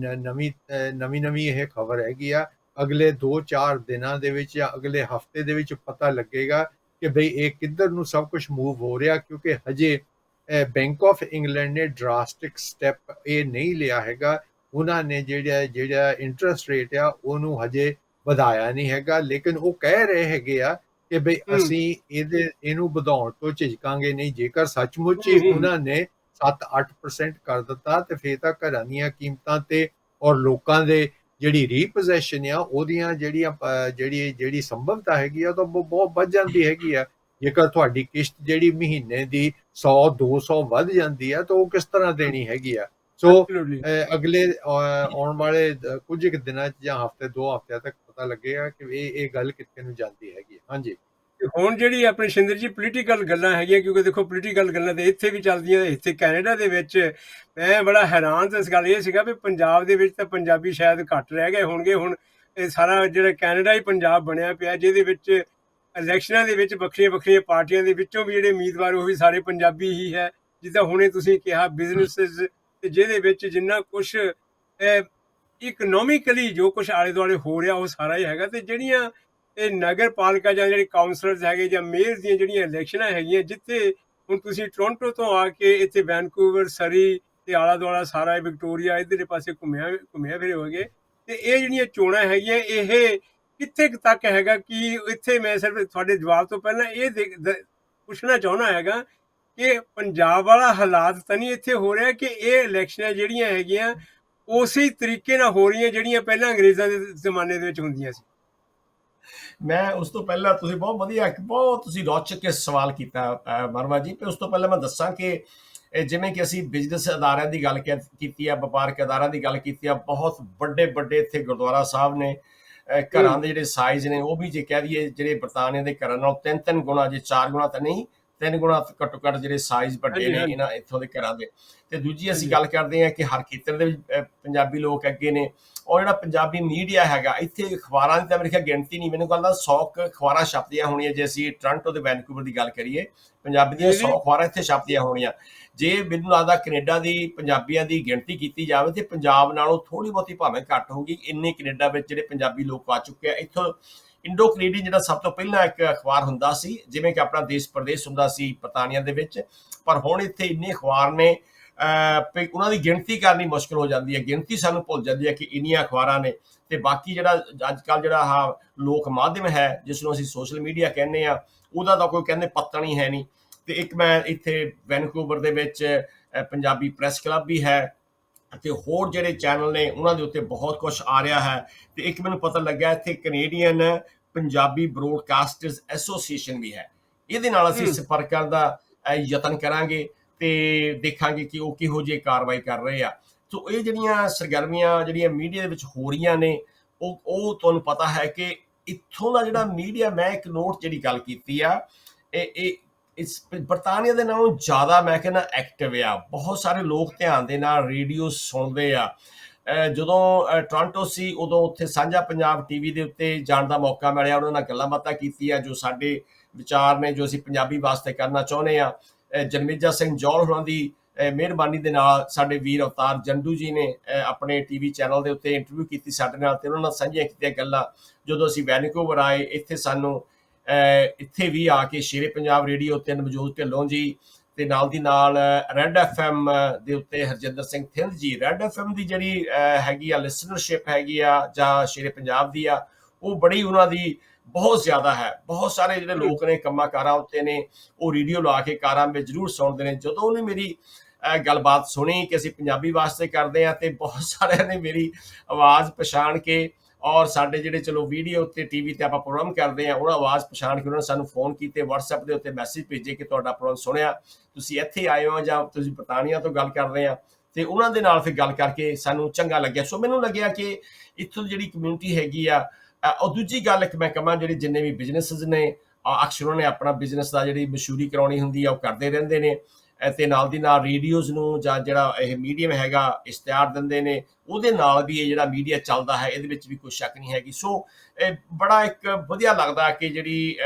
ਨਵੀਂ ਇਹ ਖਬਰ ਹੈਗੀ ਆ। ਅਗਲੇ 2-4 ਦਿਨਾਂ ਦੇ ਵਿੱਚ ਜਾਂ ਅਗਲੇ ਹਫ਼ਤੇ ਦੇ ਵਿੱਚ ਪਤਾ ਲੱਗੇਗਾ ਕਿ ਬਈ ਇਹ ਕਿੱਧਰ ਨੂੰ ਸਭ ਕੁਝ ਮੂਵ ਹੋ ਰਿਹਾ, ਕਿਉਂਕਿ ਹਜੇ ਬੈਂਕ ਆਫ ਇੰਗਲੈਂਡ ਨੇ ਡਰਾਸਟਿਕ ਸਟੈਪ ਇਹ ਨਹੀਂ ਲਿਆ ਹੈਗਾ। ਉਹਨਾਂ ਨੇ ਜਿਹੜਾ ਇੰਟਰਸਟ ਰੇਟ ਆ ਉਹਨੂੰ ਹਜੇ ਵਧਾਇਆ ਨਹੀਂ ਹੈਗਾ, ਲੇਕਿਨ ਉਹ ਕਹਿ ਰਹੇ ਹੈਗੇ ਆ ਕਿ ਬਈ ਅਸੀਂ ਇਹਨੂੰ ਵਧਾਉਣ ਤੋਂ ਝਿਜਕਾਂਗੇ ਨਹੀਂ। ਜੇਕਰ ਸੱਚਮੁੱਚ ਹੀ ਉਹਨਾਂ ਨੇ 7-8% ਕਰ ਦਿੱਤਾ ਤੇ ਫਿਰ ਤਾਂ ਘਰਾਂ ਦੀਆਂ ਕੀਮਤਾਂ ਤੇ ਔਰ ਲੋਕਾਂ ਦੇ ਜਿਹੜੀ ਰੀਪੋਜੈਸ਼ਨ ਆ ਉਹਦੀਆਂ ਜਿਹੜੀ ਸੰਭਵਤਾ ਹੈਗੀ ਆ ਉਹ ਤਾਂ ਬਹੁਤ ਵੱਧ ਜਾਂਦੀ ਹੈਗੀ ਆ। ਜੇਕਰ ਤੁਹਾਡੀ ਕਿਸ਼ਤ ਜਿਹੜੀ ਮਹੀਨੇ ਦੀ 100-200 ਵੱਧ ਜਾਂਦੀ ਆ ਤਾਂ ਉਹ ਕਿਸ ਤਰ੍ਹਾਂ ਦੇਣੀ ਹੈਗੀ ਆ। ਸੋ ਅਗਲੇ ਆਉਣ ਵਾਲੇ ਕੁਝ ਕੁ ਦਿਨਾਂ 'ਚ ਜਾਂ ਹਫ਼ਤੇ 2 ਹਫ਼ਤਿਆਂ ਤੱਕ ਪਤਾ ਲੱਗੇਗਾ ਕਿ ਇਹ ਗੱਲ ਕਿੱਥੇ ਨੂੰ ਜਾਂਦੀ ਹੈਗੀ। ਹਾਂਜੀ, ਹੁਣ ਜਿਹੜੀ ਆਪਣੇ ਸ਼ਿੰਦਰ ਜੀ ਪੋਲੀਟੀਕਲ ਗੱਲਾਂ ਹੈਗੀਆਂ, ਕਿਉਂਕਿ ਦੇਖੋ ਪੋਲੀਟੀਕਲ ਗੱਲਾਂ ਤੇ ਇੱਥੇ ਵੀ ਚੱਲਦੀਆਂ, ਇੱਥੇ ਕੈਨੇਡਾ ਦੇ ਵਿੱਚ ਮੈਂ ਬੜਾ ਹੈਰਾਨ ਤਾਂ ਇਸ ਗੱਲ ਇਹ ਸੀਗਾ ਵੀ ਪੰਜਾਬ ਦੇ ਵਿੱਚ ਤਾਂ ਪੰਜਾਬੀ ਸ਼ਾਇਦ ਘੱਟ ਰਹਿ ਗਏ ਹੋਣਗੇ। ਹੁਣ ਇਹ ਸਾਰਾ ਜਿਹੜਾ ਕੈਨੇਡਾ ਹੀ ਪੰਜਾਬ ਬਣਿਆ ਪਿਆ, ਜਿਹਦੇ ਵਿੱਚ ਇਲੈਕਸ਼ਨਾਂ ਦੇ ਵਿੱਚ ਵੱਖਰੀਆਂ ਪਾਰਟੀਆਂ ਦੇ ਵਿੱਚੋਂ ਵੀ ਜਿਹੜੇ ਉਮੀਦਵਾਰ ਉਹ ਵੀ ਸਾਰੇ ਪੰਜਾਬੀ ਹੀ ਹੈ। ਜਿੱਦਾਂ ਹੁਣੇ ਤੁਸੀਂ ਕਿਹਾ ਬਿਜ਼ਨੈਸਿਸ, ਤੇ ਜਿਹਦੇ ਵਿੱਚ ਜਿੰਨਾ ਕੁਛ ਇਕਨੋਮਿਕਲੀ ਜੋ ਕੁਛ ਆਲੇ ਦੁਆਲੇ ਹੋ ਰਿਹਾ ਉਹ ਸਾਰਾ ਹੀ ਹੈਗਾ। ਤੇ ਜਿਹੜੀਆਂ ਇਹ ਨਗਰ ਪਾਲਿਕਾ ਜਾਂ ਜਿਹੜੇ ਕਾਉਂਸਲਰਸ ਹੈਗੇ ਜਾਂ ਮੇਅਰ ਦੀਆਂ ਜਿਹੜੀਆਂ ਇਲੈਕਸ਼ਨਾਂ ਹੈਗੀਆਂ, ਜਿੱਥੇ ਹੁਣ ਤੁਸੀਂ ਟੋਰਾਂਟੋ ਤੋਂ ਆ ਕੇ ਇੱਥੇ ਵੈਨਕੂਵਰ, ਸਰੀ ਤੇ ਆਲਾ ਦੁਆਲਾ ਸਾਰਾ ਵਿਕਟੋਰੀਆ ਇੱਧਰਲੇ ਪਾਸੇ ਘੁੰਮਿਆ ਫਿਰੇ ਹੋਗੇ। ਤੇ ਇਹ ਜਿਹੜੀਆਂ ਚੋਣਾਂ ਹੈਗੀਆਂ ਇਹ ਕਿੱਥੇ ਕੁ ਤੱਕ ਹੈਗਾ ਕਿ ਇੱਥੇ ਮੈਂ ਸਿਰਫ ਤੁਹਾਡੇ ਜਵਾਬ ਤੋਂ ਪਹਿਲਾਂ ਇਹ ਪੁੱਛਣਾ ਚਾਹੁੰਦਾ ਹੈਗਾ ਕਿ ਪੰਜਾਬ ਵਾਲਾ ਹਾਲਾਤ ਤਾਂ ਨਹੀਂ ਇੱਥੇ ਹੋ ਰਿਹਾ ਕਿ ਇਹ ਇਲੈਕਸ਼ਨਾਂ ਜਿਹੜੀਆਂ ਹੈਗੀਆਂ ਉਸੇ ਤਰੀਕੇ ਨਾਲ ਹੋ ਰਹੀਆਂ ਜਿਹੜੀਆਂ ਪਹਿਲਾਂ ਅੰਗਰੇਜ਼ਾਂ ਦੇ ਜ਼ਮਾਨੇ ਦੇ ਵਿੱਚ ਹੁੰਦੀਆਂ ਸੀ। ਮੈਂ ਉਸ ਤੋਂ ਪਹਿਲਾਂ ਤੁਸੀਂ ਬਹੁਤ ਵਧੀਆ ਬਹੁਤ ਤੁਸੀਂ ਰੌਚਕ ਸਵਾਲ ਕੀਤਾ ਵਰਮਾ ਜੀ। ਤੇ ਉਸ ਤੋਂ ਪਹਿਲਾਂ ਮੈਂ ਦੱਸਾਂ ਕਿ ਜਿਵੇਂ ਕਿ ਅਸੀਂ ਬਿਜ਼ਨਸ ਅਦਾਰਿਆਂ ਦੀ ਗੱਲ ਕੀਤੀ ਆ, ਵਪਾਰਕ ਅਦਾਰਿਆਂ ਦੀ ਗੱਲ ਕੀਤੀ ਆ, ਬਹੁਤ ਵੱਡੇ ਇੱਥੇ ਗੁਰਦੁਆਰਾ ਸਾਹਿਬ ਨੇ। ਘਰਾਂ ਦੇ ਜਿਹੜੇ ਸਾਈਜ਼ ਨੇ ਉਹ ਵੀ ਜੇ ਕਹਿ ਦਈਏ ਜਿਹੜੇ ਬਰਤਾਨੀਆ ਦੇ ਘਰਾਂ ਨਾਲ 3 ਗੁਣਾ, ਜੇ 4 ਗੁਣਾ ਤਾਂ ਨਹੀਂ 3 ਗੁਣਾ ਘੱਟੋ ਘੱਟ ਜਿਹੜੇ ਸਾਈਜ਼ ਵੱਡੇ ਨੇ ਇਹਨਾਂ ਇੱਥੋਂ ਦੇ ਘਰਾਂ ਦੇ। ਤੇ ਦੂਜੀ ਅਸੀਂ ਗੱਲ ਕਰਦੇ ਹਾਂ ਕਿ ਹਰ ਖੇਤਰ ਦੇ ਵਿੱਚ ਪੰਜਾਬੀ ਲੋਕ ਅੱਗੇ ਨੇ। ਔਰ ਜਿਹੜਾ ਪੰਜਾਬੀ ਮੀਡੀਆ ਹੈਗਾ ਇੱਥੇ ਅਖਬਾਰਾਂ ਦੀ ਤਾਂ ਮੇਰੇ ਖਿਆਲ ਗਿਣਤੀ ਨਹੀਂ, ਮੈਨੂੰ ਕਹਿੰਦਾ 100 ਅਖਬਾਰਾਂ ਛਪਦੀਆਂ ਹੋਣੀਆਂ। ਜੇ ਅਸੀਂ ਟੋਰਾਂਟੋ ਤੇ ਵੈਨਕੂਵਰ ਦੀ ਗੱਲ ਕਰੀਏ, ਪੰਜਾਬੀ ਦੀਆਂ 100 ਅਖਬਾਰਾਂ ਇੱਥੇ ਛਪਦੀਆਂ ਹੋਣੀਆਂ। ਜੇ ਮੈਨੂੰ ਲੱਗਦਾ ਕੈਨੇਡਾ ਦੀ ਪੰਜਾਬੀਆਂ ਦੀ ਗਿਣਤੀ ਕੀਤੀ ਜਾਵੇ ਤੇ ਪੰਜਾਬ ਨਾਲੋਂ ਥੋੜੀ ਬਹੁਤੀ ਭਾਵੇਂ ਘੱਟ ਹੋਊਗੀ। ਇੰਨੇ ਕੈਨੇਡਾ ਵਿੱਚ ਜਿਹੜੇ ਪੰਜਾਬੀ ਲੋਕ ਆ ਚੁੱਕੇ ਆ। ਇੱਥੋਂ ਇੰਡੋ ਕੈਨੇਡੀਅਨ ਜਿਹੜਾ ਸਭ ਤੋਂ ਪਹਿਲਾਂ ਇੱਕ ਅਖਬਾਰ ਹੁੰਦਾ ਸੀ, ਜਿਵੇਂ ਕਿ ਆਪਣਾ ਦੇਸ਼ ਪ੍ਰਦੇਸ਼ ਹੁੰਦਾ ਸੀ ਬਰਤਾਨੀਆ ਦੇ ਵਿੱਚ, ਪਰ ਹੁਣ ਇੱਥੇ ਇੰਨੇ ਅਖਬਾਰ ਨੇ ਉਹਨਾਂ ਦੀ ਗਿਣਤੀ ਕਰਨੀ ਮੁਸ਼ਕਿਲ ਹੋ ਜਾਂਦੀ ਹੈ। ਗਿਣਤੀ ਸਾਨੂੰ ਭੁੱਲ ਜਾਂਦੀ ਹੈ ਕਿ ਇੰਨੀਆਂ ਅਖਬਾਰਾਂ ਨੇ। ਤੇ ਬਾਕੀ ਜਿਹੜਾ ਅੱਜ ਕੱਲ੍ਹ ਜਿਹੜਾ ਆਹ ਲੋਕ ਮਾਧਿਅਮ ਹੈ ਜਿਸ ਨੂੰ ਅਸੀਂ ਸੋਸ਼ਲ ਮੀਡੀਆ ਕਹਿੰਦੇ ਆ, ਉਹਦਾ ਤਾਂ ਕੋਈ ਕਹਿੰਦੇ ਪਤਾ ਨਹੀਂ ਹੈ ਨਹੀਂ। ਤੇ ਇੱਕ ਮੈਂ ਇੱਥੇ ਵੈਨਕੂਵਰ ਦੇ ਵਿੱਚ ਪੰਜਾਬੀ ਪ੍ਰੈਸ ਕਲੱਬ ਵੀ ਹੈ ਅਤੇ ਹੋਰ ਜਿਹੜੇ ਚੈਨਲ ਨੇ ਉਹਨਾਂ ਦੇ ਉੱਤੇ ਬਹੁਤ ਕੁਛ ਆ ਰਿਹਾ ਹੈ। ਤੇ ਇੱਕ ਮੈਨੂੰ ਪਤਾ ਲੱਗਾ ਇੱਥੇ ਕੈਨੇਡੀਅਨ ਪੰਜਾਬੀ ਬਰੋਡਕਾਸਟਰਸ ਐਸੋਸੀਏਸ਼ਨ ਵੀ ਹੈ। ਇਹਦੇ ਨਾਲ ਅਸੀਂ ਸੰਪਰਕ ਕਰਨ ਦਾ ਯਤਨ ਕਰਾਂਗੇ ਤੇ ਦੇਖਾਂਗੇ ਕਿ ਉਹ ਕਿਹੋ ਜਿਹੀ ਕਾਰਵਾਈ ਕਰ ਰਹੇ ਆ। ਸੋ ਇਹ ਜਿਹੜੀਆਂ ਸਰਗਰਮੀਆਂ ਜਿਹੜੀਆਂ ਮੀਡੀਆ ਦੇ ਵਿੱਚ ਹੋ ਰਹੀਆਂ ਨੇ ਉਹ ਤੁਹਾਨੂੰ ਪਤਾ ਹੈ ਕਿ ਇੱਥੋਂ ਦਾ ਜਿਹੜਾ ਮੀਡੀਆ, ਮੈਂ ਇੱਕ ਨੋਟ ਜਿਹੜੀ ਗੱਲ ਕੀਤੀ ਆ, ਇਹ ਇਸ ਬਰਤਾਨੀਆ ਦੇ ਨਾਲੋਂ ਜ਼ਿਆਦਾ ਮੈਂ ਕਹਿੰਦਾ ਐਕਟਿਵ ਆ। ਬਹੁਤ ਸਾਰੇ ਲੋਕ ਧਿਆਨ ਦੇ ਨਾਲ ਰੇਡੀਓ ਸੁਣਦੇ ਆ। ਜਦੋਂ ਟੋਰਾਂਟੋ ਸੀ ਉਦੋਂ ਉੱਥੇ ਸਾਂਝਾ ਪੰਜਾਬ ਟੀਵੀ ਦੇ ਉੱਤੇ ਜਾਣ ਦਾ ਮੌਕਾ ਮਿਲਿਆ, ਉਹਨਾਂ ਨਾਲ ਗੱਲਾਂ ਬਾਤਾਂ ਕੀਤੀਆਂ ਜੋ ਸਾਡੇ ਵਿਚਾਰ ਨੇ, ਜੋ ਅਸੀਂ ਪੰਜਾਬੀ ਵਾਸਤੇ ਕਰਨਾ ਚਾਹੁੰਦੇ ਆ। ਜਨਮੇਜਾ ਸਿੰਘ ਜੌਲ ਹੋਰਾਂ ਦੀ ਮਿਹਰਬਾਨੀ ਦੇ ਨਾਲ ਸਾਡੇ ਵੀਰ ਅਵਤਾਰ ਜੰਡੂ ਜੀ ਨੇ ਆਪਣੇ ਟੀਵੀ ਚੈਨਲ ਦੇ ਉੱਤੇ ਇੰਟਰਵਿਊ ਕੀਤੀ ਸਾਡੇ ਨਾਲ ਤੇ ਉਹਨਾਂ ਨਾਲ ਸਾਂਝੀਆਂ ਕੀਤੀਆਂ ਗੱਲਾਂ। ਜਦੋਂ ਅਸੀਂ ਵੈਨਕੂਵਰ ਆਏ ਇੱਥੇ ਸਾਨੂੰ ਇੱਥੇ ਵੀ ਆ ਕੇ ਸ਼ੇਰੇ ਪੰਜਾਬ ਰੇਡੀਓ ਉੱਤੇ ਨਵਜੋਤ ਢਿੱਲੋਂ ਜੀ ਤੇ ਨਾਲ ਦੀ ਨਾਲ ਰੈੱਡ FM ਦੇ ਉੱਤੇ ਹਰਜਿੰਦਰ ਸਿੰਘ ਥਿੰਦ ਜੀ, ਰੈੱਡ FM ਦੀ ਜਿਹੜੀ ਹੈਗੀ ਆ ਲਿਸਨਰਸ਼ਿਪ ਹੈਗੀ ਆ ਜਾਂ ਸ਼ੇਰੇ ਪੰਜਾਬ ਦੀ ਆ, ਉਹ ਬੜੀ ਉਹਨਾਂ ਦੀ ਬਹੁਤ ਜ਼ਿਆਦਾ ਹੈ। ਬਹੁਤ ਸਾਰੇ ਜਿਹੜੇ ਲੋਕ ਨੇ ਕੰਮਾਂ ਕਾਰਾਂ ਉੱਤੇ ਨੇ ਉਹ ਰੇਡੀਓ ਲਾ ਕੇ ਕਾਰਾਂ ਵਿੱਚ ਜ਼ਰੂਰ ਸੁਣਦੇ ਨੇ। ਜਦੋਂ ਉਹਨੇ ਮੇਰੀ ਗੱਲਬਾਤ ਸੁਣੀ ਕਿ ਅਸੀਂ ਪੰਜਾਬੀ ਵਾਸਤੇ ਕਰਦੇ ਹਾਂ ਤੇ ਬਹੁਤ ਸਾਰਿਆਂ ਨੇ ਮੇਰੀ ਆਵਾਜ਼ ਪਛਾਣ ਕੇ ਔਰ ਸਾਡੇ ਜਿਹੜੇ ਚਲੋ ਵੀਡੀਓ ਉੱਤੇ ਟੀਵੀ ਤੇ ਆਪਾਂ ਪ੍ਰੋਗਰਾਮ ਕਰਦੇ ਹਾਂ ਉਹਨਾਂ ਆਵਾਜ਼ ਪਛਾਣ ਕੇ ਉਹਨਾਂ ਨੇ ਸਾਨੂੰ ਫੋਨ ਕੀਤੇ, WhatsApp ਦੇ ਉੱਤੇ ਮੈਸੇਜ ਭੇਜੇ ਕਿ ਤੁਹਾਡਾ ਪ੍ਰੋਗਰਾਮ ਸੁਣਿਆ, ਤੁਸੀਂ ਇੱਥੇ ਆਏ ਹੋ ਜਾਂ ਤੁਸੀਂ ਬਰਤਾਨੀਆ ਤੋਂ ਗੱਲ ਕਰ ਰਹੇ ਆ। ਤੇ ਉਹਨਾਂ ਦੇ ਨਾਲ ਫਿਰ ਗੱਲ ਕਰਕੇ ਸਾਨੂੰ ਚੰਗਾ ਲੱਗਿਆ। ਸੋ ਮੈਨੂੰ ਲੱਗਿਆ ਕਿ ਇੱਥੋਂ ਜਿਹੜੀ ਕਮਿਊਨਿਟੀ ਹੈਗੀ ਆ। ਔਰ ਦੂਜੀ ਗੱਲ ਇੱਕ ਮੈਂ ਕਹਾਂ, ਜਿਹੜੇ ਜਿੰਨੇ ਵੀ ਬਿਜ਼ਨਸਿਸ ਨੇ ਅਕਸਰ ਉਹਨਾਂ ਨੇ ਆਪਣਾ ਬਿਜ਼ਨਸ ਦਾ ਜਿਹੜੀ ਮਸ਼ਹੂਰੀ ਕਰਾਉਣੀ ਹੁੰਦੀ ਆ ਉਹ ਕਰਦੇ ਰਹਿੰਦੇ ਨੇ ਤੇ ਨਾਲ ਦੀ ਨਾਲ ਰੇਡੀਓਜ਼ ਨੂੰ ਜਾਂ ਜਿਹੜਾ ਇਹ ਮੀਡੀਅਮ ਹੈਗਾ ਇਸ਼ਤਿਹਾਰ ਦਿੰਦੇ ਨੇ, ਉਹਦੇ ਨਾਲ ਵੀ ਇਹ ਜਿਹੜਾ ਮੀਡੀਆ ਚੱਲਦਾ ਹੈ, ਇਹਦੇ ਵਿੱਚ ਵੀ ਕੋਈ ਸ਼ੱਕ ਨਹੀਂ ਹੈਗੀ। ਸੋ ਬੜਾ ਇੱਕ ਵਧੀਆ ਲੱਗਦਾ ਕਿ ਜਿਹੜੀ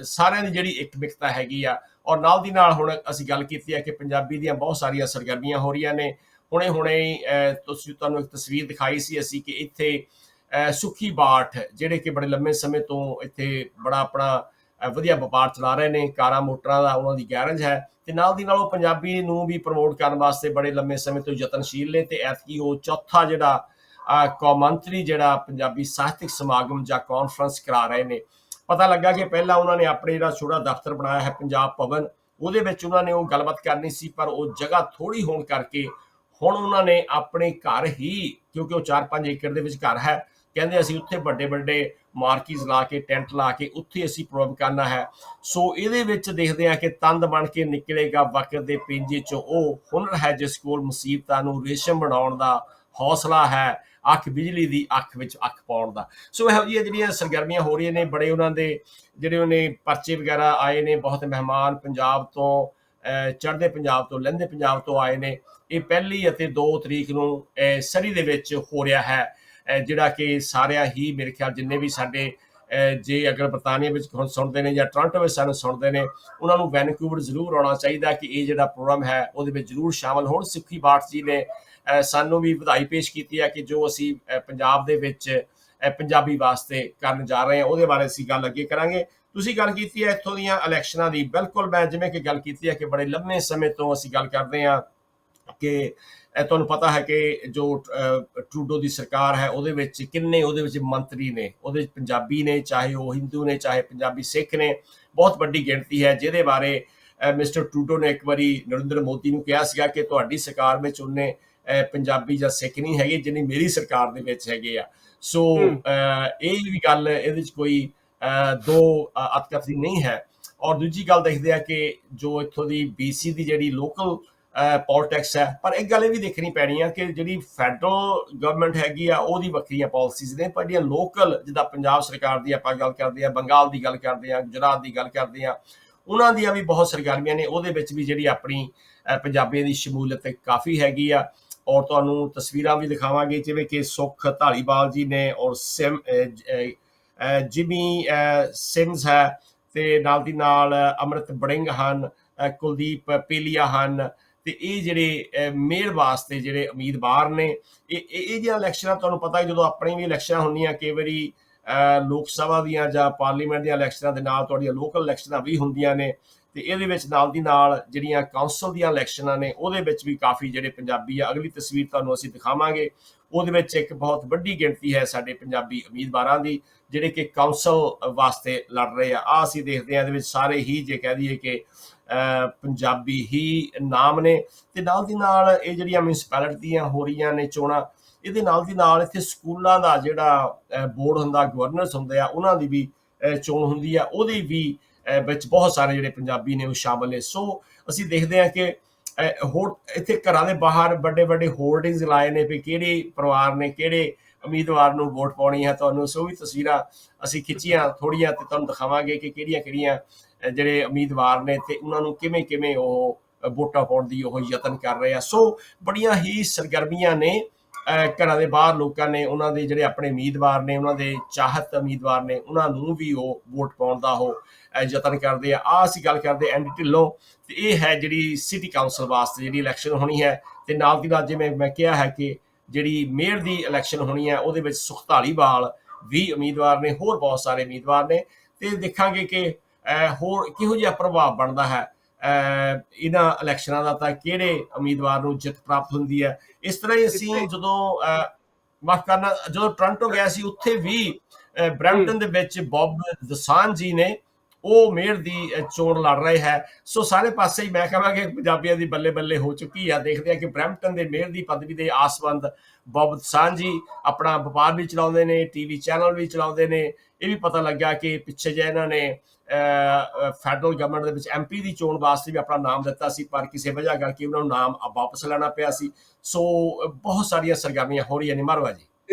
ਸਾਰਿਆਂ ਦੀ ਜਿਹੜੀ ਇੱਕਮਿਕਤਾ ਹੈਗੀ ਆ। ਔਰ ਨਾਲ ਦੀ ਨਾਲ ਹੁਣ ਅਸੀਂ ਗੱਲ ਕੀਤੀ ਹੈ ਕਿ ਪੰਜਾਬੀ ਦੀਆਂ ਬਹੁਤ ਸਾਰੀਆਂ ਸਰਗਰਮੀਆਂ ਹੋ ਰਹੀਆਂ ਨੇ। ਹੁਣੇ ਤੁਹਾਨੂੰ ਇੱਕ ਤਸਵੀਰ ਦਿਖਾਈ ਸੀ ਅਸੀਂ ਕਿ ਇੱਥੇ ਸੁੱਖੀ ਬਾਠ ਜਿਹੜੇ ਕਿ ਬੜੇ ਲੰਮੇ ਸਮੇਂ ਤੋਂ ਇੱਥੇ ਬੜਾ ਆਪਣਾ ਵਧੀਆ ਵਪਾਰ ਚਲਾ ਰਹੇ ਨੇ, ਕਾਰਾਂ ਮੋਟਰਾਂ ਦਾ ਉਹਨਾਂ ਦੀ ਗੈਰੇਜ ਹੈ ਤੇ ਨਾਲ ਦੀ ਨਾਲ ਉਹ ਪੰਜਾਬੀ ਨੂੰ ਵੀ ਪ੍ਰਮੋਟ ਕਰਨ ਵਾਸਤੇ ਬੜੇ ਲੰਮੇ ਸਮੇਂ ਤੋਂ ਯਤਨਸ਼ੀਲ ਨੇ। ਤੇ ਐਤਕੀ ਉਹ ਚੌਥਾ ਜਿਹੜਾ ਕੌਮਾਂਤਰੀ ਜਿਹੜਾ ਪੰਜਾਬੀ ਸਾਹਿਤਕ ਸਮਾਗਮ ਜਾਂ ਕਾਨਫਰੰਸ ਕਰਾ ਰਹੇ ਨੇ। ਪਤਾ ਲੱਗਾ ਕਿ ਪਹਿਲਾਂ ਉਹਨਾਂ ਨੇ ਆਪਣੇ ਜਿਹੜਾ ਛੋਟਾ ਦਫ਼ਤਰ ਬਣਾਇਆ ਹੈ ਪੰਜਾਬ ਭਵਨ, ਉਹਦੇ ਵਿੱਚ ਉਹਨਾਂ ਨੇ ਉਹ ਗੱਲਬਾਤ ਕਰਨੀ ਸੀ, ਪਰ ਉਹ ਜਗ੍ਹਾ ਥੋੜ੍ਹੀ ਹੋਣ ਕਰਕੇ ਹੁਣ ਉਹਨਾਂ ਨੇ ਆਪਣੇ ਘਰ ਹੀ, ਕਿਉਂਕਿ ਉਹ 4-5 ਏਕੜ ਦੇ ਵਿੱਚ ਘਰ ਹੈ, ਕਹਿੰਦੇ ਅਸੀਂ ਉੱਥੇ ਵੱਡੇ ਮਾਰਕੀਜ਼ ਲਾ ਕੇ ਟੈਂਟ ਲਾ ਕੇ ਉੱਥੇ ਅਸੀਂ ਪ੍ਰੋਗਰਾਮ ਕਰਨਾ ਹੈ। ਸੋ ਇਹਦੇ ਵਿੱਚ ਦੇਖਦੇ ਹਾਂ ਕਿ ਤੰਦ ਬਣ ਕੇ ਨਿਕਲੇਗਾ ਵਕਤ ਦੇ ਪਿੰਜੇ ਚੋਂ ਉਹ ਹੁਨਰ ਹੈ ਜਿਸ ਕੋਲ ਮੁਸੀਬਤਾਂ ਨੂੰ ਰੇਸ਼ਮ ਬਣਾਉਣ ਦਾ ਹੌਸਲਾ ਹੈ, ਅੱਖ ਬਿਜਲੀ ਦੀ ਅੱਖ ਵਿੱਚ ਅੱਖ ਪਾਉਣ ਦਾ। ਸੋ ਇਹੋ ਜਿਹੀਆਂ ਜਿਹੜੀਆਂ ਸਰਗਰਮੀਆਂ ਹੋ ਰਹੀਆਂ ਨੇ, ਬੜੇ ਉਹਨਾਂ ਦੇ ਜਿਹੜੇ ਉਹਨੇ ਪਰਚੇ ਵਗੈਰਾ ਆਏ ਨੇ, ਬਹੁਤ ਮਹਿਮਾਨ ਪੰਜਾਬ ਤੋਂ ਚੜ੍ਹਦੇ ਪੰਜਾਬ ਤੋਂ ਲਹਿੰਦੇ ਪੰਜਾਬ ਤੋਂ ਆਏ ਨੇ। ਇਹ 1 ਅਤੇ 2 ਤਰੀਕ ਨੂੰ ਸਰੀ ਦੇ ਵਿੱਚ ਹੋ ਰਿਹਾ ਹੈ, ਜਿਹੜਾ ਕਿ ਸਾਰਿਆਂ ਹੀ ਮੇਰੇ ਖਿਆਲ ਜਿੰਨੇ ਵੀ ਸਾਡੇ ਜੇ ਅਗਰ ਬਰਤਾਨੀਆ ਵਿੱਚ ਹੁਣ ਸੁਣਦੇ ਨੇ ਜਾਂ ਟੋਰਾਂਟੋ ਵਿੱਚ ਸਾਨੂੰ ਸੁਣਦੇ ਨੇ, ਉਹਨਾਂ ਨੂੰ ਵੈਨਕੂਵਰ ਜ਼ਰੂਰ ਆਉਣਾ ਚਾਹੀਦਾ ਕਿ ਇਹ ਜਿਹੜਾ ਪ੍ਰੋਗਰਾਮ ਹੈ ਉਹਦੇ ਵਿੱਚ ਜ਼ਰੂਰ ਸ਼ਾਮਲ ਹੋਣ। ਸੁਖੀ ਬਾਠ ਜੀ ਨੇ ਸਾਨੂੰ ਵੀ ਵਧਾਈ ਪੇਸ਼ ਕੀਤੀ ਹੈ ਕਿ ਜੋ ਅਸੀਂ ਪੰਜਾਬ ਦੇ ਵਿੱਚ ਪੰਜਾਬੀ ਵਾਸਤੇ ਕਰਨ ਜਾ ਰਹੇ ਹਾਂ, ਉਹਦੇ ਬਾਰੇ ਅਸੀਂ ਗੱਲ ਅੱਗੇ ਕਰਾਂਗੇ। ਤੁਸੀਂ ਗੱਲ ਕੀਤੀ ਹੈ ਇੱਥੋਂ ਦੀਆਂ ਇਲੈਕਸ਼ਨਾਂ ਦੀ, ਬਿਲਕੁਲ ਮੈਂ ਜਿਵੇਂ ਕਿ ਗੱਲ ਕੀਤੀ ਹੈ ਕਿ ਬੜੇ ਲੰਮੇ ਸਮੇਂ ਤੋਂ ਅਸੀਂ ਗੱਲ ਕਰਦੇ ਹਾਂ ਕਿ ਤੁਹਾਨੂੰ ਪਤਾ ਹੈ ਕਿ ਜੋ ਟਰੂਡੋ ਦੀ ਸਰਕਾਰ ਹੈ ਉਹਦੇ ਵਿੱਚ ਕਿੰਨੇ ਉਹਦੇ ਵਿੱਚ ਮੰਤਰੀ ਨੇ, ਉਹਦੇ ਵਿੱਚ ਪੰਜਾਬੀ ਨੇ, ਚਾਹੇ ਉਹ ਹਿੰਦੂ ਨੇ, ਚਾਹੇ ਪੰਜਾਬੀ ਸਿੱਖ ਨੇ, ਬਹੁਤ ਵੱਡੀ ਗਿਣਤੀ ਹੈ, ਜਿਹਦੇ ਬਾਰੇ ਮਿਸਟਰ ਟਰੂਡੋ ਨੇ ਇੱਕ ਵਾਰੀ ਨਰਿੰਦਰ ਮੋਦੀ ਨੂੰ ਕਿਹਾ ਸੀਗਾ ਕਿ ਤੁਹਾਡੀ ਸਰਕਾਰ ਵਿੱਚ ਉਹਨੇ ਪੰਜਾਬੀ ਜਾਂ ਸਿੱਖ ਨਹੀਂ ਹੈਗੇ ਜਿੰਨੀ ਮੇਰੀ ਸਰਕਾਰ ਦੇ ਵਿੱਚ ਹੈਗੇ ਆ। ਸੋ ਇਹ ਵੀ ਗੱਲ ਇਹਦੇ ਵਿੱਚ ਕੋਈ ਦੋ ਅਤਕਥਨੀ ਨਹੀਂ ਹੈ। ਔਰ ਦੂਜੀ ਗੱਲ ਦੇਖਦੇ ਆ ਕਿ ਜੋ ਇੱਥੋਂ ਦੀ BC ਦੀ ਜਿਹੜੀ ਲੋਕਲ ਪੋਲਿਟਿਕਸ ਹੈ, ਪਰ ਇੱਕ ਗੱਲ ਇਹ ਵੀ ਦੇਖਣੀ ਪੈਣੀ ਆ ਕਿ ਜਿਹੜੀ ਫੈਡਰਲ ਗਵਰਨਮੈਂਟ ਹੈਗੀ ਆ ਉਹਦੀ ਵੱਖਰੀਆਂ ਪਾਲਿਸੀਜ਼ ਨੇ, ਪਰ ਜਿਹੜੀਆਂ ਲੋਕਲ ਜਿੱਦਾਂ ਪੰਜਾਬ ਸਰਕਾਰ ਦੀ ਆਪਾਂ ਗੱਲ ਕਰਦੇ ਹਾਂ, ਬੰਗਾਲ ਦੀ ਗੱਲ ਕਰਦੇ ਹਾਂ, ਗੁਜਰਾਤ ਦੀ ਗੱਲ ਕਰਦੇ ਹਾਂ, ਉਹਨਾਂ ਦੀਆਂ ਵੀ ਬਹੁਤ ਸਰਗਰਮੀਆਂ ਨੇ। ਉਹਦੇ ਵਿੱਚ ਵੀ ਜਿਹੜੀ ਆਪਣੀ ਪੰਜਾਬੀਆਂ ਦੀ ਸ਼ਮੂਲੀਅਤ ਕਾਫੀ ਹੈਗੀ ਆ। ਔਰ ਤੁਹਾਨੂੰ ਤਸਵੀਰਾਂ ਵੀ ਦਿਖਾਵਾਂਗੇ ਜਿਵੇਂ ਕਿ ਸੁਖ ਧਾਲੀਵਾਲ ਜੀ ਨੇ ਔਰ ਜਿਮੀ ਸਿਮਸ ਹੈ, ਤੇ ਨਾਲ ਦੀ ਨਾਲ ਅੰਮ੍ਰਿਤ ਬੜਿੰਗ ਹਨ, ਕੁਲਦੀਪ ਪੇਲੀਆ ਹਨ, ਤੇ ਇਹ ਜਿਹੜੇ ਮੇਅਰ ਵਾਸਤੇ ਜਿਹੜੇ ਉਮੀਦਵਾਰ ਨੇ, ਇਹ ਜਿਹੜੀਆਂ ਇਲੈਕਸ਼ਨਾਂ ਤੁਹਾਨੂੰ ਪਤਾ ਹੈ ਜਦੋਂ ਆਪਣੀ ਵੀ ਇਲੈਕਸ਼ਨਾਂ ਹੁੰਦੀਆਂ, ਕਈ ਵਾਰੀ ਲੋਕ ਸਭਾ ਦੀਆਂ ਜਾਂ ਪਾਰਲੀਮੈਂਟ ਦੀਆਂ ਇਲੈਕਸ਼ਨਾਂ ਦੇ ਨਾਲ ਤੁਹਾਡੀਆਂ ਲੋਕਲ ਇਲੈਕਸ਼ਨਾਂ ਵੀ ਹੁੰਦੀਆਂ ਨੇ, ਤੇ ਇਹਦੇ ਵਿੱਚ ਨਾਲ ਦੀ ਨਾਲ ਜਿਹੜੀਆਂ ਕਾਉਂਸਲ ਦੀਆਂ ਇਲੈਕਸ਼ਨਾਂ ਨੇ ਉਹਦੇ ਵਿੱਚ ਵੀ ਕਾਫੀ ਜਿਹੜੇ ਪੰਜਾਬੀ ਆ। ਅਗਲੀ ਤਸਵੀਰ ਤੁਹਾਨੂੰ ਅਸੀਂ ਦਿਖਾਵਾਂਗੇ, ਉਹਦੇ ਵਿੱਚ ਇੱਕ ਬਹੁਤ ਵੱਡੀ ਗਿਣਤੀ ਹੈ ਸਾਡੇ ਪੰਜਾਬੀ ਉਮੀਦਵਾਰਾਂ ਦੀ ਜਿਹੜੇ ਕਿ ਕਾਉਂਸਲ ਵਾਸਤੇ ਲੜ ਰਹੇ ਆ। ਅਸੀਂ ਦੇਖਦੇ ਹਾਂ ਇਹਦੇ ਵਿੱਚ ਸਾਰੇ ਹੀ ਜੇ ਕਹਿ ਦਈਏ ਕਿ ਪੰਜਾਬੀ ਹੀ ਨਾਮ ਨੇ, ਤੇ ਨਾਲ ਦੀ ਨਾਲ ਇਹ ਜਿਹੜੀਆਂ ਮਿਊਨਿਸਪੈਲਿਟੀ ਦੀਆਂ ਹੋ ਰਹੀਆਂ ਨੇ ਚੋਣਾਂ, ਇਹਦੇ ਨਾਲ ਦੀ ਨਾਲ ਇੱਥੇ ਸਕੂਲਾਂ ਦਾ ਜਿਹੜਾ ਬੋਰਡ ਹੁੰਦਾ, ਗਵਰਨਰਸ ਹੁੰਦੇ ਆ, ਉਹਨਾਂ ਦੀ ਵੀ ਚੋਣ ਹੁੰਦੀ ਆ, ਉਹਦੇ ਵੀ ਵਿੱਚ ਬਹੁਤ ਸਾਰੇ ਜਿਹੜੇ ਪੰਜਾਬੀ ਨੇ ਉਹ ਸ਼ਾਮਲ ਨੇ। ਸੋ ਅਸੀਂ ਦੇਖਦੇ ਹਾਂ ਕਿ ਹੋਰ ਇੱਥੇ ਘਰਾਂ ਦੇ ਬਾਹਰ ਵੱਡੇ ਵੱਡੇ ਹੋਰਡਿੰਗਸ ਲਾਏ ਨੇ ਵੀ ਕਿਹੜੇ ਪਰਿਵਾਰ ਨੇ ਕਿਹੜੇ ਉਮੀਦਵਾਰ ਨੂੰ ਵੋਟ ਪਾਉਣੀ ਹੈ। ਤੁਹਾਨੂੰ ਸੋ ਵੀ ਤਸਵੀਰਾਂ ਅਸੀਂ ਖਿੱਚੀਆਂ ਥੋੜ੍ਹੀਆਂ ਤੇ ਤੁਹਾਨੂੰ ਦਿਖਾਵਾਂਗੇ ਕਿ ਕਿਹੜੀਆਂ ਕਿਹੜੀਆਂ ਜਿਹੜੇ ਉਮੀਦਵਾਰ ਨੇ ਤੇ ਉਹਨਾਂ ਨੂੰ ਕਿਵੇਂ ਕਿਵੇਂ ਉਹ ਵੋਟਾਂ ਪਾਉਣ ਦੀ ਉਹ ਯਤਨ ਕਰ ਰਹੇ ਆ। ਸੋ ਬੜੀਆਂ ਹੀ ਸਰਗਰਮੀਆਂ ਨੇ ਘਰਾਂ ਦੇ ਬਾਹਰ ਲੋਕਾਂ ਨੇ, ਉਹਨਾਂ ਦੇ ਜਿਹੜੇ ਆਪਣੇ ਉਮੀਦਵਾਰ ਨੇ, ਉਹਨਾਂ ਦੇ ਚਾਹਤ ਉਮੀਦਵਾਰ ਨੇ, ਉਹਨਾਂ ਨੂੰ ਵੀ ਉਹ ਵੋਟ ਪਾਉਣ ਦਾ ਉਹ ਯਤਨ ਕਰਦੇ ਆ। ਅਸੀਂ ਗੱਲ ਕਰਦੇ ਐਂਡੀ ਢਿੱਲੋਂ, ਤੇ ਇਹ ਹੈ ਜਿਹੜੀ ਸਿਟੀ ਕਾਉਂਸਲ ਵਾਸਤੇ ਜਿਹੜੀ ਇਲੈਕਸ਼ਨ ਹੋਣੀ ਹੈ, ਤੇ ਨਾਲ ਦੀ ਨਾਲ ਜਿਵੇਂ ਮੈਂ ਕਿਹਾ ਹੈ ਕਿ ਜਿਹੜੀ ਮੇਅਰ ਦੀ ਇਲੈਕਸ਼ਨ ਹੋਣੀ ਹੈ ਉਹਦੇ ਵਿੱਚ ਸੁਖ ਧਾਲੀਵਾਲ ਵੀ ਉਮੀਦਵਾਰ ਨੇ, ਹੋਰ ਬਹੁਤ ਸਾਰੇ ਉਮੀਦਵਾਰ ਨੇ, ਤੇ ਦੇਖਾਂਗੇ ਕਿ ਹੋਰ ਕਿਹੋ ਜਿਹਾ ਪ੍ਰਭਾਵ ਬਣਦਾ ਹੈ ਇਹਨਾਂ ਇਲੈਕਸ਼ਨਾਂ ਦਾ, ਤਾਂ ਕਿਹੜੇ ਉਮੀਦਵਾਰ ਨੂੰ ਜਿੱਤ ਪ੍ਰਾਪਤ ਹੁੰਦੀ ਹੈ। ਇਸ ਤਰ੍ਹਾਂ ਹੀ ਅਸੀਂ ਜਦੋਂ ਮਾਫ ਕਰਨਾ ਜਦੋਂ ਟੋਰਾਂਟੋ ਗਿਆ ਸੀ, ਉੱਥੇ ਵੀ ਬਰੈਂਪਟਨ ਦੇ ਵਿੱਚ ਬੌਬ ਦਸਾਂਝ ਜੀ ਨੇ ਉਹ ਮੇਅਰ ਦੀ ਚੋਣ ਲੜ ਰਹੇ ਹੈ। ਸੋ ਸਾਰੇ ਪਾਸੇ ਹੀ ਮੈਂ ਕਹਾਂਗਾ ਪੰਜਾਬੀਆਂ ਦੀ ਬੱਲੇ ਬੱਲੇ ਹੋ ਚੁੱਕੀ ਆ। ਦੇਖਦੇ ਆ ਕਿ ਬਰੈਂਪਟਨ ਦੇ ਮੇਅਰ ਦੀ ਪਦਵੀ ਦੇ ਆਸਵੰਦ ਬੌਬ ਦਸਾਂਝ ਜੀ ਆਪਣਾ ਵਪਾਰ ਵੀ ਚਲਾਉਂਦੇ ਨੇ, TV ਚੈਨਲ ਵੀ ਚਲਾਉਂਦੇ ਨੇ। ਇਹ ਵੀ ਪਤਾ ਲੱਗਾ ਕਿ ਪਿੱਛੇ ਜੇ ਇਹਨਾਂ ਨੇ ਫੈਡਰਲ ਗਵਰਨਮੈਂਟ ਦੇ ਵਿੱਚ MP ਦੀ ਚੋਣ ਵਾਸਤੇ ਵੀ ਆਪਣਾ ਨਾਮ ਦਿੱਤਾ ਸੀ, ਪਰ ਕਿਸੇ ਵਜ੍ਹਾ ਕਰਕੇ ਉਹਨਾਂ ਨੂੰ ਨਾਮ ਵਾਪਸ ਲੈਣਾ ਪਿਆ ਸੀ। ਸੋ ਬਹੁਤ ਸਾਰੀਆਂ ਸਰਗਰਮੀਆਂ ਹੋ ਰਹੀਆਂ ਨੇ। ਮਾਰਵਾ ਜੀ,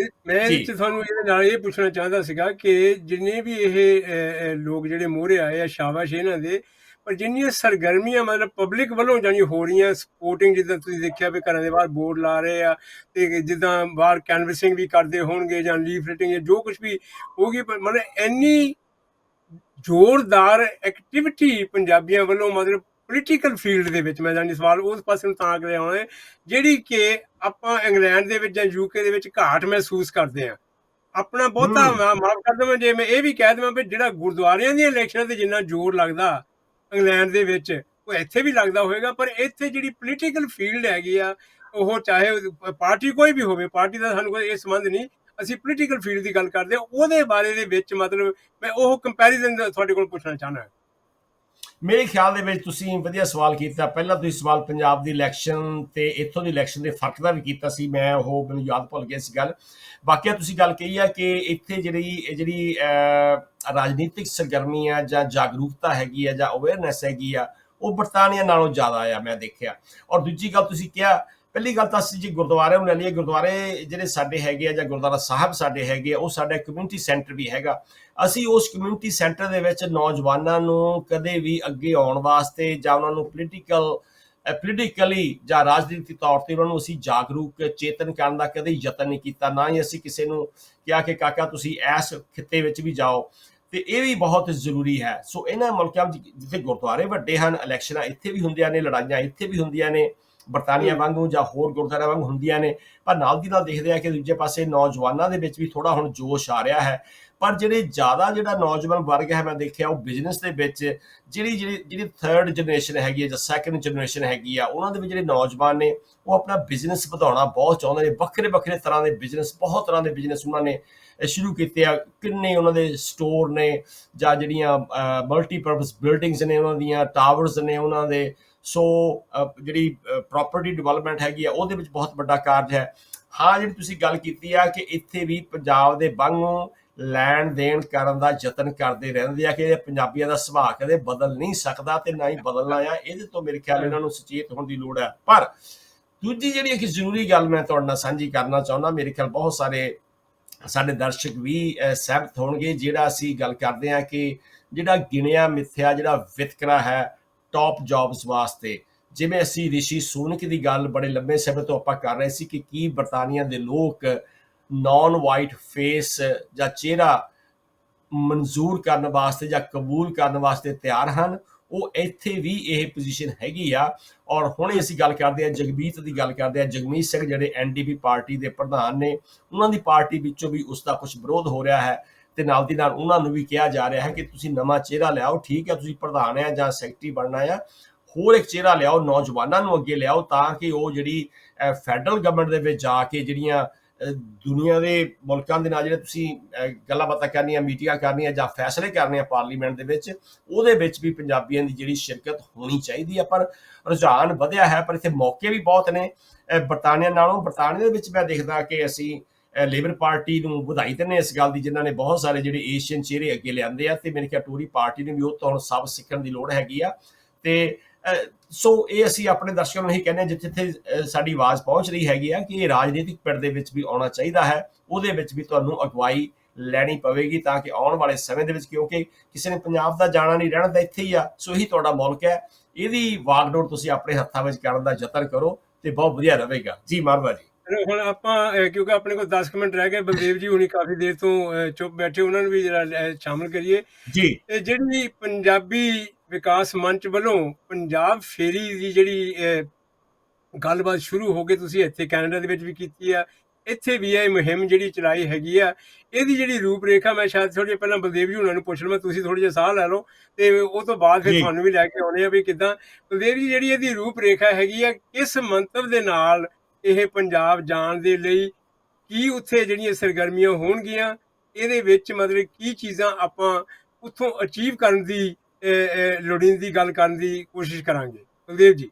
ਮੈਂ ਤੁਹਾਨੂੰ ਇਹਦੇ ਨਾਲ ਇਹ ਪੁੱਛਣਾ ਚਾਹੁੰਦਾ ਸੀਗਾ ਕਿ ਜਿੰਨੇ ਵੀ ਇਹ ਲੋਕ ਜਿਹੜੇ ਮੂਹਰੇ ਆਏ ਆ, ਸ਼ਾਬਾਸ਼ ਇਹਨਾਂ ਦੇ, ਪਰ ਜਿੰਨੀਆਂ ਸਰਗਰਮੀਆਂ ਮਤਲਬ ਪਬਲਿਕ ਵੱਲੋਂ ਜਾਣੀ ਹੋ ਰਹੀਆਂ, ਸਪੋਰਟਿੰਗ, ਜਿੱਦਾਂ ਤੁਸੀਂ ਦੇਖਿਆ ਵੀ ਘਰਾਂ ਦੇ ਬਾਹਰ ਬੋਰਡ ਲਾ ਰਹੇ ਆ, ਤੇ ਜਿੱਦਾਂ ਬਾਹਰ ਕੈਨਵਸਿੰਗ ਵੀ ਕਰਦੇ ਹੋਣਗੇ ਜਾਂ ਲੀਫਲੇਟਿੰਗ ਜਾਂ ਜੋ ਕੁਛ ਵੀ ਹੋਊਗੀ, ਪਰ ਮਤਲਬ ਇੰਨੀ ਜ਼ੋਰਦਾਰ ਐਕਟੀਵਿਟੀ ਪੰਜਾਬੀਆਂ ਵੱਲੋਂ ਮਤਲਬ ਪੋਲੀਟੀਕਲ ਫੀਲਡ ਦੇ ਵਿੱਚ, ਮੈਂ ਜਾਣੀ ਸਵਾਲ ਉਸ ਪਾਸੇ ਨੂੰ ਤਾਂ ਕਰਿਆ ਹੋਣਾ ਜਿਹੜੀ ਕਿ ਆਪਾਂ ਇੰਗਲੈਂਡ ਦੇ ਵਿੱਚ ਜਾਂ UK ਦੇ ਵਿੱਚ ਘਾਟ ਮਹਿਸੂਸ ਕਰਦੇ ਹਾਂ। ਆਪਣਾ ਬਹੁਤਾ ਮਾਫ ਕਰ ਦੇਵਾਂ ਜੇ ਮੈਂ ਇਹ ਵੀ ਕਹਿ ਦੇਵਾਂ ਵੀ ਜਿਹੜਾ ਗੁਰਦੁਆਰਿਆਂ ਦੀਆਂ ਇਲੈਕਸ਼ਨਾਂ ਤੇ ਜਿੰਨਾ ਜ਼ੋਰ ਲੱਗਦਾ ਇੰਗਲੈਂਡ ਦੇ ਵਿੱਚ, ਉਹ ਇੱਥੇ ਵੀ ਲੱਗਦਾ ਹੋਏਗਾ, ਪਰ ਇੱਥੇ ਜਿਹੜੀ ਪੋਲੀਟੀਕਲ ਫੀਲਡ ਹੈਗੀ ਆ, ਉਹ ਚਾਹੇ ਪਾਰਟੀ ਕੋਈ ਵੀ ਹੋਵੇ, ਪਾਰਟੀ ਦਾ ਸਾਨੂੰ ਕੋਈ ਇਹ ਸੰਬੰਧ ਨਹੀਂ, ਅਸੀਂ ਪੋਲੀਟੀਕਲ ਫੀਲਡ ਦੀ ਗੱਲ ਕਰਦੇ ਹਾਂ, ਉਹਦੇ ਬਾਰੇ ਦੇ ਵਿੱਚ ਮਤਲਬ ਮੈਂ ਉਹ ਕੰਪੈਰੀਜ਼ਨ ਤੁਹਾਡੇ ਕੋਲ ਪੁੱਛਣਾ ਚਾਹੁੰਦਾ। ਮੇਰੇ ਖਿਆਲ ਦੇ ਵਿੱਚ ਤੁਸੀਂ ਵਧੀਆ ਸਵਾਲ ਕੀਤਾ। ਪਹਿਲਾਂ ਤੁਸੀਂ ਸਵਾਲ ਪੰਜਾਬ ਦੀ ਇਲੈਕਸ਼ਨ ਤੇ ਇੱਥੋਂ ਦੀ ਇਲੈਕਸ਼ਨ ਦੇ ਫਰਕ ਦਾ ਵੀ ਕੀਤਾ ਸੀ, ਮੈਂ ਉਹ ਮੈਨੂੰ ਯਾਦ ਭੁੱਲ ਗਿਆ ਸੀ ਗੱਲ। ਬਾਕੀ ਤੁਸੀਂ ਗੱਲ ਕਹੀ ਆ ਕਿ ਇੱਥੇ ਜਿਹੜੀ ਰਾਜਨੀਤਿਕ ਸਰਗਰਮੀ ਆ ਜਾਂ ਜਾਗਰੂਕਤਾ ਹੈਗੀ ਆ ਜਾਂ ਅਵੇਅਰਨੈਸ ਹੈਗੀ ਆ, ਉਹ ਬਰਤਾਨੀਆ ਨਾਲੋਂ ਜ਼ਿਆਦਾ ਆ ਮੈਂ ਦੇਖਿਆ। ਔਰ ਦੂਜੀ ਗੱਲ ਤੁਸੀਂ ਕਿਹਾ, ਪਹਿਲੀ ਗੱਲ ਤਾਂ ਅਸੀਂ ਜੇ ਗੁਰਦੁਆਰੇ ਨੂੰ ਲੈ ਲਈਏ, ਗੁਰਦੁਆਰੇ ਜਿਹੜੇ ਸਾਡੇ ਹੈਗੇ ਆ ਜਾਂ ਗੁਰਦੁਆਰਾ ਸਾਹਿਬ ਸਾਡੇ ਹੈਗੇ ਆ, ਉਹ ਸਾਡਾ ਕਮਿਊਨਿਟੀ ਸੈਂਟਰ ਵੀ ਹੈਗਾ। ਅਸੀਂ ਉਸ ਕਮਿਊਨਿਟੀ ਸੈਂਟਰ ਦੇ ਵਿੱਚ ਨੌਜਵਾਨਾਂ ਨੂੰ ਕਦੇ ਵੀ ਅੱਗੇ ਆਉਣ ਵਾਸਤੇ ਜਾਂ ਉਹਨਾਂ ਨੂੰ ਪੋਲੀਟੀਕਲੀ ਜਾਂ ਰਾਜਨੀਤਿਕ ਤੌਰ ਤੇ ਉਹਨਾਂ ਨੂੰ ਅਸੀਂ ਜਾਗਰੂਕ ਚੇਤਨ ਕਰਨ ਦਾ ਕਦੇ ਯਤਨ ਨਹੀਂ ਕੀਤਾ। ਨਾ ਹੀ ਅਸੀਂ ਕਿਸੇ ਨੂੰ ਕਿਹਾ ਕਿ ਕਾਕਾ ਤੁਸੀਂ ਇਸ ਖਿੱਤੇ ਵਿੱਚ ਵੀ ਜਾਓ। ਤੇ ਇਹ ਵੀ ਬਹੁਤ ਜ਼ਰੂਰੀ ਹੈ। ਸੋ ਇਹਨਾਂ ਮੁਲਕਾਂ ਵਿੱਚ ਜਿੱਥੇ ਗੁਰਦੁਆਰੇ ਵੱਡੇ ਹਨ, ਇਲੈਕਸ਼ਨਾਂ ਇੱਥੇ ਵੀ ਹੁੰਦੀਆਂ ਨੇ, ਲੜਾਈਆਂ ਇੱਥੇ ਵੀ ਹੁੰਦੀਆਂ ਨੇ, ਬਰਤਾਨੀਆ ਵਾਂਗੂ ਜਾਂ ਹੋਰ ਗੁਰਦੁਆਰਿਆਂ ਵਾਂਗੂ ਹੁੰਦੀਆਂ ਨੇ, ਪਰ ਨਾਲ ਦੀ ਨਾਲ ਦੇਖਦੇ ਆ ਕਿ ਦੂਜੇ ਪਾਸੇ ਨੌਜਵਾਨਾਂ ਦੇ ਵਿੱਚ ਵੀ ਥੋੜਾ ਹੁਣ ਜੋਸ਼ ਆ ਰਿਹਾ ਹੈ। ਪਰ ਜਿਹੜੇ ਜ਼ਿਆਦਾ ਜਿਹੜਾ ਨੌਜਵਾਨ ਵਰਗ ਹੈ ਮੈਂ ਦੇਖਿਆ ਉਹ ਬਿਜ਼ਨਸ ਦੇ ਵਿੱਚ ਜਿਹੜੀ ਥਰਡ ਜਨਰੇਸ਼ਨ ਹੈਗੀ ਹੈ ਜਾਂ ਸੈਕੰਡ ਜਨਰੇਸ਼ਨ ਹੈਗੀ ਆ, ਉਹਨਾਂ ਦੇ ਵਿੱਚ ਜਿਹੜੇ ਨੌਜਵਾਨ ਨੇ ਉਹ ਆਪਣਾ ਬਿਜ਼ਨਸ ਵਧਾਉਣਾ ਬਹੁਤ ਚਾਹੁੰਦੇ ਨੇ। ਵੱਖਰੇ ਵੱਖਰੇ ਤਰ੍ਹਾਂ ਦੇ ਬਿਜ਼ਨਸ, ਬਹੁਤ ਤਰ੍ਹਾਂ ਦੇ ਬਿਜ਼ਨਸ ਉਹਨਾਂ ਨੇ ਸ਼ੁਰੂ ਕੀਤੇ ਆ। ਕਿੰਨੇ ਉਹਨਾਂ ਦੇ ਸਟੋਰ ਨੇ ਜਾਂ ਜਿਹੜੀਆਂ ਮਲਟੀਪਰਪਸ ਬਿਲਡਿੰਗਸ ਨੇ, ਉਹਨਾਂ ਦੀਆਂ ਟਾਵਰਸ ਨੇ ਉਹਨਾਂ ਦੇ। ਸੋ ਜਿਹੜੀ ਪ੍ਰੋਪਰਟੀ ਡਿਵੈਲਪਮੈਂਟ ਹੈਗੀ ਆ ਉਹਦੇ ਵਿੱਚ ਬਹੁਤ ਵੱਡਾ ਕਾਰਜ ਹੈ। ਹਾਂ, ਜਿਹੜੀ ਤੁਸੀਂ ਗੱਲ ਕੀਤੀ ਆ ਕਿ ਇੱਥੇ ਵੀ ਪੰਜਾਬ ਦੇ ਵਾਂਗੂ ਲੈਣ ਦੇਣ ਕਰਨ ਦਾ ਯਤਨ ਕਰਦੇ ਰਹਿੰਦੇ ਆ ਕਿ ਪੰਜਾਬੀਆਂ ਦਾ ਸੁਭਾਅ ਕਦੇ ਬਦਲ ਨਹੀਂ ਸਕਦਾ ਤੇ ਨਾ ਹੀ ਬਦਲਣਾ ਆ। ਇਹਦੇ ਤੋਂ ਮੇਰੇ ਖਿਆਲ ਇਹਨਾਂ ਨੂੰ ਸੁਚੇਤ ਹੋਣ ਦੀ ਲੋੜ ਹੈ। ਪਰ ਦੂਜੀ ਜਿਹੜੀ ਇੱਕ ਜ਼ਰੂਰੀ ਗੱਲ ਮੈਂ ਤੁਹਾਡੇ ਨਾਲ ਸਾਂਝੀ ਕਰਨਾ ਚਾਹੁੰਦਾ, ਮੇਰੇ ਖਿਆਲ ਬਹੁਤ ਸਾਰੇ ਸਾਡੇ ਦਰਸ਼ਕ ਵੀ ਸਹਿਮਤ ਹੋਣਗੇ, ਜਿਹੜਾ ਅਸੀਂ ਗੱਲ ਕਰਦੇ ਹਾਂ ਕਿ ਜਿਹੜਾ ਗਿਣਿਆ ਮਿਥਿਆ ਜਿਹੜਾ ਵਿਤਕਰਾ ਹੈ ਟੌਪ ਜੌਬਸ ਵਾਸਤੇ, ਜਿਵੇਂ ਅਸੀਂ ਰਿਸ਼ੀ ਸੂਨਕ ਦੀ ਗੱਲ ਬੜੇ ਲੰਬੇ ਸਮੇਂ ਤੋਂ ਆਪਾਂ ਕਰ ਰਹੇ ਸੀ ਕਿ ਕੀ ਬਰਤਾਨੀਆ ਦੇ ਲੋਕ ਨੌਨ ਵਾਈਟ ਫੇਸ ਜਾਂ ਚਿਹਰਾ ਮਨਜ਼ੂਰ ਕਰਨ ਵਾਸਤੇ ਜਾਂ ਕਬੂਲ ਕਰਨ ਵਾਸਤੇ ਤਿਆਰ ਹਨ। ਉਹ ਇੱਥੇ ਵੀ ਇਹ ਪੋਜੀਸ਼ਨ ਹੈਗੀ ਆ। ਔਰ ਹੁਣੇ ਅਸੀਂ ਗੱਲ ਕਰਦੇ ਹਾਂ ਜਗਮੀਤ ਦੀ ਗੱਲ ਕਰਦੇ ਹਾਂ, ਜਗਮੀਤ ਸਿੰਘ ਜਿਹੜੇ NDP ਪਾਰਟੀ ਦੇ ਪ੍ਰਧਾਨ ਨੇ, ਉਹਨਾਂ ਦੀ ਪਾਰਟੀ ਵਿੱਚੋਂ ਵੀ ਉਸ ਦਾ ਕੁਝ ਵਿਰੋਧ ਹੋ ਰਿਹਾ ਹੈ ਤੇ ਨਾਲ ਦੀ ਨਾਲ ਉਹਨਾਂ ਨੂੰ ਵੀ ਕਿਹਾ ਜਾ ਰਿਹਾ ਹੈ ਕਿ ਤੁਸੀਂ ਨਵਾਂ ਚਿਹਰਾ ਲਿਆਓ। ਠੀਕ ਹੈ, ਤੁਸੀਂ ਪ੍ਰਧਾਨ ਆ ਜਾਂ ਸੈਕਟਰੀ ਬਣਨਾ ਆ, ਹੋਰ ਇੱਕ ਚਿਹਰਾ ਲਿਆਓ, ਨੌਜਵਾਨਾਂ ਨੂੰ ਅੱਗੇ ਲਿਆਓ ਤਾਂ ਕਿ ਉਹ ਜਿਹੜੀ ਫੈਡਰਲ ਗਵਰਨਮੈਂਟ ਦੇ ਵਿੱਚ ਜਾ ਕੇ ਜਿਹੜੀਆਂ ਦੁਨੀਆ ਦੇ ਮੁਲਕਾਂ ਦੇ ਨਾਲ ਜਿਹੜੇ ਤੁਸੀਂ ਗੱਲਾਂ ਬਾਤਾਂ ਕਰਨੀਆਂ, ਮੀਟਿੰਗਾਂ ਕਰਨੀਆਂ ਜਾਂ ਫੈਸਲੇ ਕਰਨੇ ਆ ਪਾਰਲੀਮੈਂਟ ਦੇ ਵਿੱਚ, ਉਹਦੇ ਵਿੱਚ ਵੀ ਪੰਜਾਬੀਆਂ ਦੀ ਜਿਹੜੀ ਸ਼ਿਰਕਤ ਹੋਣੀ ਚਾਹੀਦੀ ਹੈ। ਪਰ ਰੁਝਾਨ ਵਧਿਆ ਹੈ, ਪਰ ਇੱਥੇ ਮੌਕੇ ਵੀ ਬਹੁਤ ਨੇ ਬਰਤਾਨੀਆ ਨਾਲੋਂ। ਬਰਤਾਨੀਆ ਦੇ ਵਿੱਚ ਮੈਂ ਦੇਖਦਾ ਕਿ ਅਸੀਂ ਲੇਬਰ ਪਾਰਟੀ ਨੂੰ ਵਧਾਈ ਦਿੰਦੇ ਇਸ ਗੱਲ ਦੀ, ਜਿਨ੍ਹਾਂ ਨੇ ਬਹੁਤ ਸਾਰੇ ਜਿਹੜੇ ਏਸ਼ੀਅਨ ਚਿਹਰੇ ਅੱਗੇ ਲਿਆਂਦੇ ਆ, ਤੇ ਮੇਰੇ ਖਿਆਲ ਟੋਰੀ ਪਾਰਟੀ ਨੂੰ ਵੀ ਉਹ ਤੋਂ ਹੁਣ ਸਭ ਸਿੱਖਣ ਦੀ ਲੋੜ ਹੈਗੀ ਆ। ਤੇ ਸੋ ਇਹ ਅਸੀਂ ਆਪਣੇ ਦਰਸ਼ਕਾਂ ਨੂੰ ਇਹੀ ਕਹਿੰਦੇ ਹਾਂ ਜਿੱਥੇ ਸਾਡੀ ਆਵਾਜ਼ ਪਹੁੰਚ ਰਹੀ ਹੈਗੀ ਆ ਕਿ ਇਹ ਰਾਜਨੀਤਿਕ ਪਿੜ ਦੇ ਵਿੱਚ ਵੀ ਆਉਣਾ ਚਾਹੀਦਾ ਹੈ, ਉਹਦੇ ਵਿੱਚ ਵੀ ਤੁਹਾਨੂੰ ਅਗਵਾਈ ਲੈਣੀ ਪਵੇਗੀ ਤਾਂ ਕਿ ਆਉਣ ਵਾਲੇ ਸਮੇਂ ਦੇ ਵਿੱਚ, ਕਿਉਂਕਿ ਕਿਸੇ ਨੇ ਪੰਜਾਬ ਦਾ ਜਾਣਾ ਨਹੀਂ, ਰਹਿਣਾ ਤਾਂ ਇੱਥੇ ਹੀ ਆ। ਸੋ ਇਹੀ ਤੁਹਾਡਾ ਮੁਲਕ ਹੈ, ਇਹਦੀ ਵਾਗਡੋਰ ਤੁਸੀਂ ਆਪਣੇ ਹੱਥਾਂ ਵਿੱਚ ਕਰਨ ਦਾ ਯਤਨ ਕਰੋ ਤੇ ਬਹੁਤ ਵਧੀਆ ਰਹੇਗਾ। ਜੀ ਮਾਰਵਾ ਜੀ। ਹੁਣ ਆਪਾਂ ਕਿਉਂਕਿ ਆਪਣੇ ਕੋਲ 10 ਮਿੰਟ ਰਹਿ ਗਏ, ਬਲਦੇਵ ਜੀ ਹੁਣੀ ਕਾਫੀ ਦੇਰ ਤੋਂ ਚੁੱਪ ਬੈਠੇ, ਉਹਨਾਂ ਨੂੰ ਵੀ ਜਿਹੜਾ ਸ਼ਾਮਲ ਕਰੀਏ ਜੀ। ਜਿਹੜੀ ਪੰਜਾਬੀ ਵਿਕਾਸ ਮੰਚ ਵੱਲੋਂ ਪੰਜਾਬ ਫੇਰੀ ਦੀ ਜਿਹੜੀ ਗੱਲਬਾਤ ਸ਼ੁਰੂ ਹੋ ਗਈ, ਤੁਸੀਂ ਇੱਥੇ ਕੈਨੇਡਾ ਦੇ ਵਿੱਚ ਵੀ ਕੀਤੀ ਆ, ਇੱਥੇ ਵੀ ਇਹ ਮੁਹਿੰਮ ਜਿਹੜੀ ਚਲਾਈ ਹੈਗੀ ਆ, ਇਹਦੀ ਜਿਹੜੀ ਰੂਪ ਰੇਖਾ ਮੈਂ ਸ਼ਾਇਦ ਥੋੜੀ ਪਹਿਲਾਂ ਬਲਦੇਵ ਜੀ ਉਹਨਾਂ ਨੂੰ ਪੁੱਛ ਲਵਾਂ, ਤੁਸੀਂ ਥੋੜਾ ਜਿਹਾ ਸਾਹ ਲੈ ਲਓ ਤੇ ਉਹ ਤੋਂ ਬਾਅਦ ਫਿਰ ਤੁਹਾਨੂੰ ਵੀ ਲੈ ਕੇ ਆਉਣੇ ਆ ਵੀ ਕਿੱਦਾਂ। ਬਲਦੇਵ ਜੀ, ਜਿਹੜੀ ਇਹਦੀ ਰੂਪ ਰੇਖਾ ਹੈਗੀ ਆ, ਕਿਸ ਮੰਤਵ ਦੇ ਨਾਲ ਇਹ ਪੰਜਾਬ ਜਾਣ ਦੇ ਲਈ, ਕੀ ਉੱਥੇ ਜਿਹੜੀਆਂ ਸਰਗਰਮੀਆਂ ਹੋਣਗੀਆਂ, ਇਹਦੇ ਵਿੱਚ ਮਤਲਬ ਕੀ ਚੀਜ਼ਾਂ ਆਪਾਂ ਉੱਥੋਂ ਅਚੀਵ ਕਰਨ ਦੀ ਲੋੜੀਂਦੀ ਗੱਲ ਕਰਨ ਦੀ ਕੋਸ਼ਿਸ਼ ਕਰਾਂਗੇ। ਬਲਦੇਵ ਜੀ।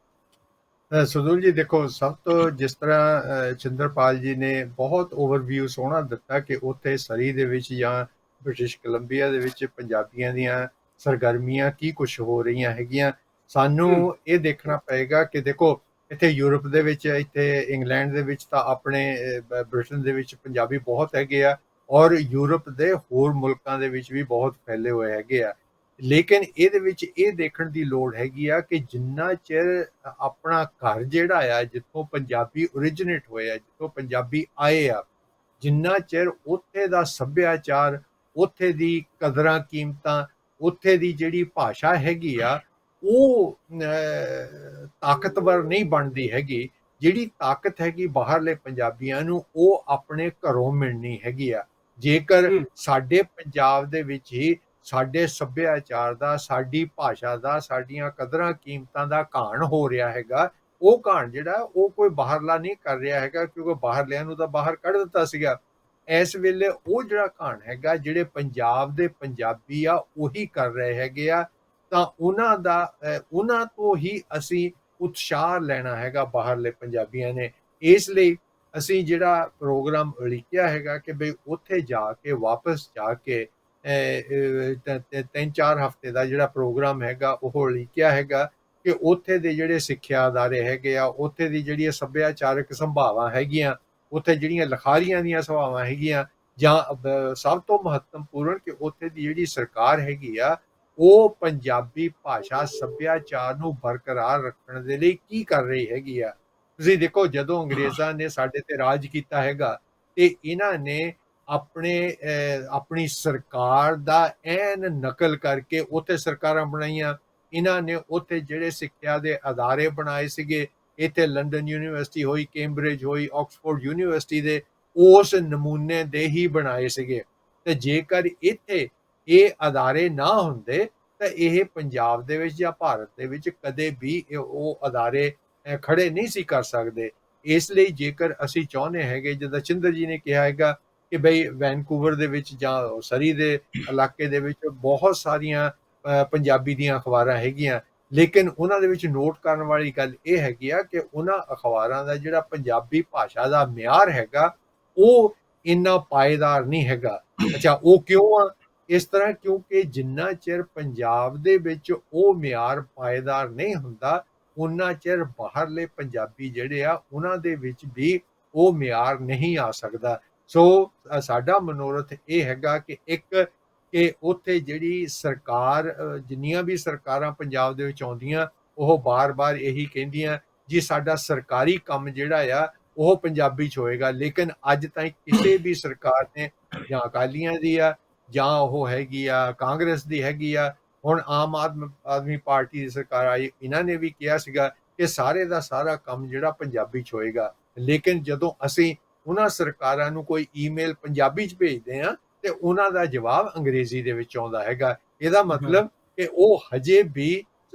ਸੁਦੂਲ ਜੀ, ਦੇਖੋ, ਸਭ ਤੋਂ ਜਿਸ ਤਰ੍ਹਾਂ ਚੰਦਰਪਾਲ ਜੀ ਨੇ ਬਹੁਤ ਓਵਰਵਿਊ ਸੋਹਣਾ ਦਿੱਤਾ ਕਿ ਉੱਥੇ ਸਰੀ ਦੇ ਵਿੱਚ ਜਾਂ ਬ੍ਰਿਟਿਸ਼ ਕੋਲੰਬੀਆ ਦੇ ਵਿੱਚ ਪੰਜਾਬੀਆਂ ਦੀਆਂ ਸਰਗਰਮੀਆਂ ਕੀ ਕੁਝ ਹੋ ਰਹੀਆਂ ਹੈਗੀਆਂ। ਸਾਨੂੰ ਇਹ ਦੇਖਣਾ ਪਏਗਾ ਕਿ ਦੇਖੋ, ਇੱਥੇ ਯੂਰਪ ਦੇ ਵਿੱਚ, ਇੱਥੇ ਇੰਗਲੈਂਡ ਦੇ ਵਿੱਚ ਤਾਂ ਆਪਣੇ ਬ੍ਰਿਟਨ ਦੇ ਵਿੱਚ ਪੰਜਾਬੀ ਬਹੁਤ ਹੈਗੇ ਆ, ਔਰ ਯੂਰਪ ਦੇ ਹੋਰ ਮੁਲਕਾਂ ਦੇ ਵਿੱਚ ਵੀ ਬਹੁਤ ਫੈਲੇ ਹੋਏ ਹੈਗੇ ਆ। ਲੇਕਿਨ ਇਹਦੇ ਵਿੱਚ ਇਹ ਦੇਖਣ ਦੀ ਲੋੜ ਹੈਗੀ ਆ ਕਿ ਜਿੰਨਾ ਚਿਰ ਆਪਣਾ ਘਰ ਜਿਹੜਾ ਆ, ਜਿੱਥੋਂ ਪੰਜਾਬੀ ਓਰੀਜਿਨੇਟ ਹੋਇਆ, ਜਿੱਥੋਂ ਪੰਜਾਬੀ ਆਏ ਆ, ਜਿੰਨਾ ਚਿਰ ਉੱਥੇ ਦਾ ਸੱਭਿਆਚਾਰ, ਉੱਥੇ ਦੀ ਕਦਰਾਂ ਕੀਮਤਾਂ, ਉੱਥੇ ਦੀ ਜਿਹੜੀ ਭਾਸ਼ਾ ਹੈਗੀ ਆ, ਉਹ ਤਾਕਤਵਰ ਨਹੀਂ ਬਣਦੀ ਹੈਗੀ। ਜਿਹੜੀ ਤਾਕਤ ਹੈਗੀ ਬਾਹਰਲੇ ਪੰਜਾਬੀਆਂ ਨੂੰ, ਉਹ ਆਪਣੇ ਘਰੋਂ ਮਿਲਣੀ ਹੈਗੀ ਆ। ਜੇਕਰ ਸਾਡੇ ਪੰਜਾਬ ਦੇ ਵਿੱਚ ਹੀ ਸਾਡੇ ਸੱਭਿਆਚਾਰ ਦਾ, ਸਾਡੀ ਭਾਸ਼ਾ ਦਾ, ਸਾਡੀਆਂ ਕਦਰਾਂ ਕੀਮਤਾਂ ਦਾ ਘਾਣ ਹੋ ਰਿਹਾ ਹੈਗਾ, ਉਹ ਘਾਣ ਜਿਹੜਾ ਉਹ ਕੋਈ ਬਾਹਰਲਾ ਨਹੀਂ ਕਰ ਰਿਹਾ ਹੈਗਾ, ਕਿਉਂਕਿ ਬਾਹਰਲਿਆਂ ਨੂੰ ਤਾਂ ਬਾਹਰ ਕੱਢ ਦਿੱਤਾ ਸੀਗਾ। ਇਸ ਵੇਲੇ ਉਹ ਜਿਹੜਾ ਘਾਣ ਹੈਗਾ, ਜਿਹੜੇ ਪੰਜਾਬ ਦੇ ਪੰਜਾਬੀ ਆ ਉਹੀ ਕਰ ਰਹੇ ਹੈਗੇ ਆ, ਤਾਂ ਉਹਨਾਂ ਤੋਂ ਹੀ ਅਸੀਂ ਉਤਸ਼ਾਹ ਲੈਣਾ ਹੈਗਾ ਬਾਹਰਲੇ ਪੰਜਾਬੀਆਂ ਨੇ। ਇਸ ਲਈ ਅਸੀਂ ਜਿਹੜਾ ਪ੍ਰੋਗਰਾਮ ਉਲੀਕਿਆ ਹੈਗਾ ਕਿ ਬਈ ਉੱਥੇ ਜਾ ਕੇ, ਵਾਪਸ ਜਾ ਕੇ 3-4 ਹਫ਼ਤੇ ਦਾ ਜਿਹੜਾ ਪ੍ਰੋਗਰਾਮ ਹੈਗਾ ਉਹ ਉਲੀਕਿਆ ਹੈਗਾ ਕਿ ਉੱਥੇ ਦੇ ਜਿਹੜੇ ਸਿੱਖਿਆ ਅਦਾਰੇ ਹੈਗੇ ਆ, ਉੱਥੇ ਦੀ ਜਿਹੜੀਆਂ ਸੱਭਿਆਚਾਰਕ ਸੰਭਾਵਾਂ ਹੈਗੀਆਂ, ਉੱਥੇ ਜਿਹੜੀਆਂ ਲਿਖਾਰੀਆਂ ਦੀਆਂ ਸਭਾਵਾਂ ਹੈਗੀਆਂ, ਜਾਂ ਸਭ ਤੋਂ ਮਹੱਤਵਪੂਰਨ ਕਿ ਉੱਥੇ ਦੀ ਜਿਹੜੀ ਸਰਕਾਰ ਹੈਗੀ ਆ, ਉਹ ਪੰਜਾਬੀ ਭਾਸ਼ਾ ਸੱਭਿਆਚਾਰ ਨੂੰ ਬਰਕਰਾਰ ਰੱਖਣ ਦੇ ਲਈ ਕੀ ਕਰ ਰਹੀ ਹੈਗੀ ਆ। ਤੁਸੀਂ ਦੇਖੋ, ਜਦੋਂ ਅੰਗਰੇਜ਼ਾਂ ਨੇ ਸਾਡੇ ਤੇ ਰਾਜ ਕੀਤਾ ਹੈਗਾ ਤੇ ਇਹਨਾਂ ਨੇ ਆਪਣੀ ਸਰਕਾਰ ਦਾ ਐਨ ਨਕਲ ਕਰਕੇ ਉੱਥੇ ਸਰਕਾਰਾਂ ਬਣਾਈਆਂ। ਇਹਨਾਂ ਨੇ ਉੱਥੇ ਜਿਹੜੇ ਸਿੱਖਿਆ ਦੇ ਅਦਾਰੇ ਬਣਾਏ ਸੀਗੇ, ਇੱਥੇ ਲੰਡਨ ਯੂਨੀਵਰਸਿਟੀ ਹੋਈ, ਕੈਂਬਰਿਜ ਹੋਈ, ਆਕਸਫੋਰਡ ਯੂਨੀਵਰਸਿਟੀ ਦੇ ਉਸ ਨਮੂਨੇ ਦੇ ਹੀ ਬਣਾਏ ਸੀਗੇ। ਤੇ ਜੇਕਰ ਇੱਥੇ ਇਹ ਅਦਾਰੇ ਨਾ ਹੁੰਦੇ ਤਾਂ ਇਹ ਪੰਜਾਬ ਦੇ ਵਿੱਚ ਜਾਂ ਭਾਰਤ ਦੇ ਵਿੱਚ ਕਦੇ ਵੀ ਉਹ ਅਦਾਰੇ ਖੜੇ ਨਹੀਂ ਸੀ ਕਰ ਸਕਦੇ। ਇਸ ਲਈ ਜੇਕਰ ਅਸੀਂ ਚਾਹੁੰਦੇ ਹੈਗੇ, ਜਿੱਦਾਂ ਚਿੰਦਰ ਜੀ ਨੇ ਕਿਹਾ ਹੈਗਾ ਕਿ ਬਈ ਵੈਨਕੂਵਰ ਦੇ ਵਿੱਚ ਜਾਂ ਸਰੀ ਦੇ ਇਲਾਕੇ ਦੇ ਵਿੱਚ ਬਹੁਤ ਸਾਰੀਆਂ ਪੰਜਾਬੀ ਦੀਆਂ ਅਖਬਾਰਾਂ ਹੈਗੀਆਂ, ਲੇਕਿਨ ਉਹਨਾਂ ਦੇ ਵਿੱਚ ਨੋਟ ਕਰਨ ਵਾਲੀ ਗੱਲ ਇਹ ਹੈਗੀ ਆ ਕਿ ਉਹਨਾਂ ਅਖਬਾਰਾਂ ਦਾ ਜਿਹੜਾ ਪੰਜਾਬੀ ਭਾਸ਼ਾ ਦਾ ਮਿਆਰ ਹੈਗਾ ਉਹ ਇੰਨਾ ਪਾਏਦਾਰ ਨਹੀਂ ਹੈਗਾ। ਅੱਛਾ, ਉਹ ਕਿਉਂ ਆ ਇਸ ਤਰ੍ਹਾਂ? ਕਿਉਂਕਿ ਜਿੰਨਾ ਚਿਰ ਪੰਜਾਬ ਦੇ ਵਿੱਚ ਉਹ ਮਿਆਰ ਪਾਏਦਾਰ ਨਹੀਂ ਹੁੰਦਾ, ਉਨਾ ਚਿਰ ਬਾਹਰਲੇ ਪੰਜਾਬੀ ਜਿਹੜੇ ਆ ਉਹਨਾਂ ਦੇ ਵਿੱਚ ਵੀ ਉਹ ਮਿਆਰ ਨਹੀਂ ਆ ਸਕਦਾ। ਸੋ ਸਾਡਾ ਮਨੋਰਥ ਇਹ ਹੈਗਾ ਕਿ ਕਿ ਉੱਥੇ ਜਿਹੜੀ ਸਰਕਾਰ, ਜਿੰਨੀਆਂ ਵੀ ਸਰਕਾਰਾਂ ਪੰਜਾਬ ਦੇ ਵਿੱਚ ਆਉਂਦੀਆਂ, ਉਹ ਬਾਰ-ਬਾਰ ਇਹੀ ਕਹਿੰਦੀਆਂ ਜੀ ਸਾਡਾ ਸਰਕਾਰੀ ਕੰਮ ਜਿਹੜਾ ਆ ਉਹ ਪੰਜਾਬੀ 'ਚ ਹੋਏਗਾ। ਲੇਕਿਨ ਅੱਜ ਤਾਈਂ ਕਿਸੇ ਵੀ ਸਰਕਾਰ ਨੇ, ਜਾਂ ਅਕਾਲੀਆਂ ਦੀ ਆ ਜਾਂ ਉਹ ਹੈਗੀ ਆ ਕਾਂਗਰਸ ਦੀ ਹੈਗੀ ਆ, ਹੁਣ ਆਮ ਆਦਮੀ ਪਾਰਟੀ ਦੀ ਸਰਕਾਰ ਆਈ, ਇਹਨਾਂ ਨੇ ਵੀ ਕਿਹਾ ਸੀਗਾ ਕਿ ਸਾਰੇ ਦਾ ਸਾਰਾ ਕੰਮ ਜਿਹੜਾ ਪੰਜਾਬੀ 'ਚ ਹੋਏਗਾ। ਲੇਕਿਨ ਜਦੋਂ ਅਸੀਂ ਉਹਨਾਂ ਸਰਕਾਰਾਂ ਨੂੰ ਕੋਈ ਈਮੇਲ ਪੰਜਾਬੀ 'ਚ ਭੇਜਦੇ ਆ ਤੇ ਉਹਨਾਂ ਦਾ ਜਵਾਬ ਅੰਗਰੇਜ਼ੀ ਦੇ ਵਿੱਚ ਆਉਂਦਾ ਹੈਗਾ। ਇਹਦਾ ਮਤਲਬ ਕਿ ਉਹ ਹਜੇ ਵੀ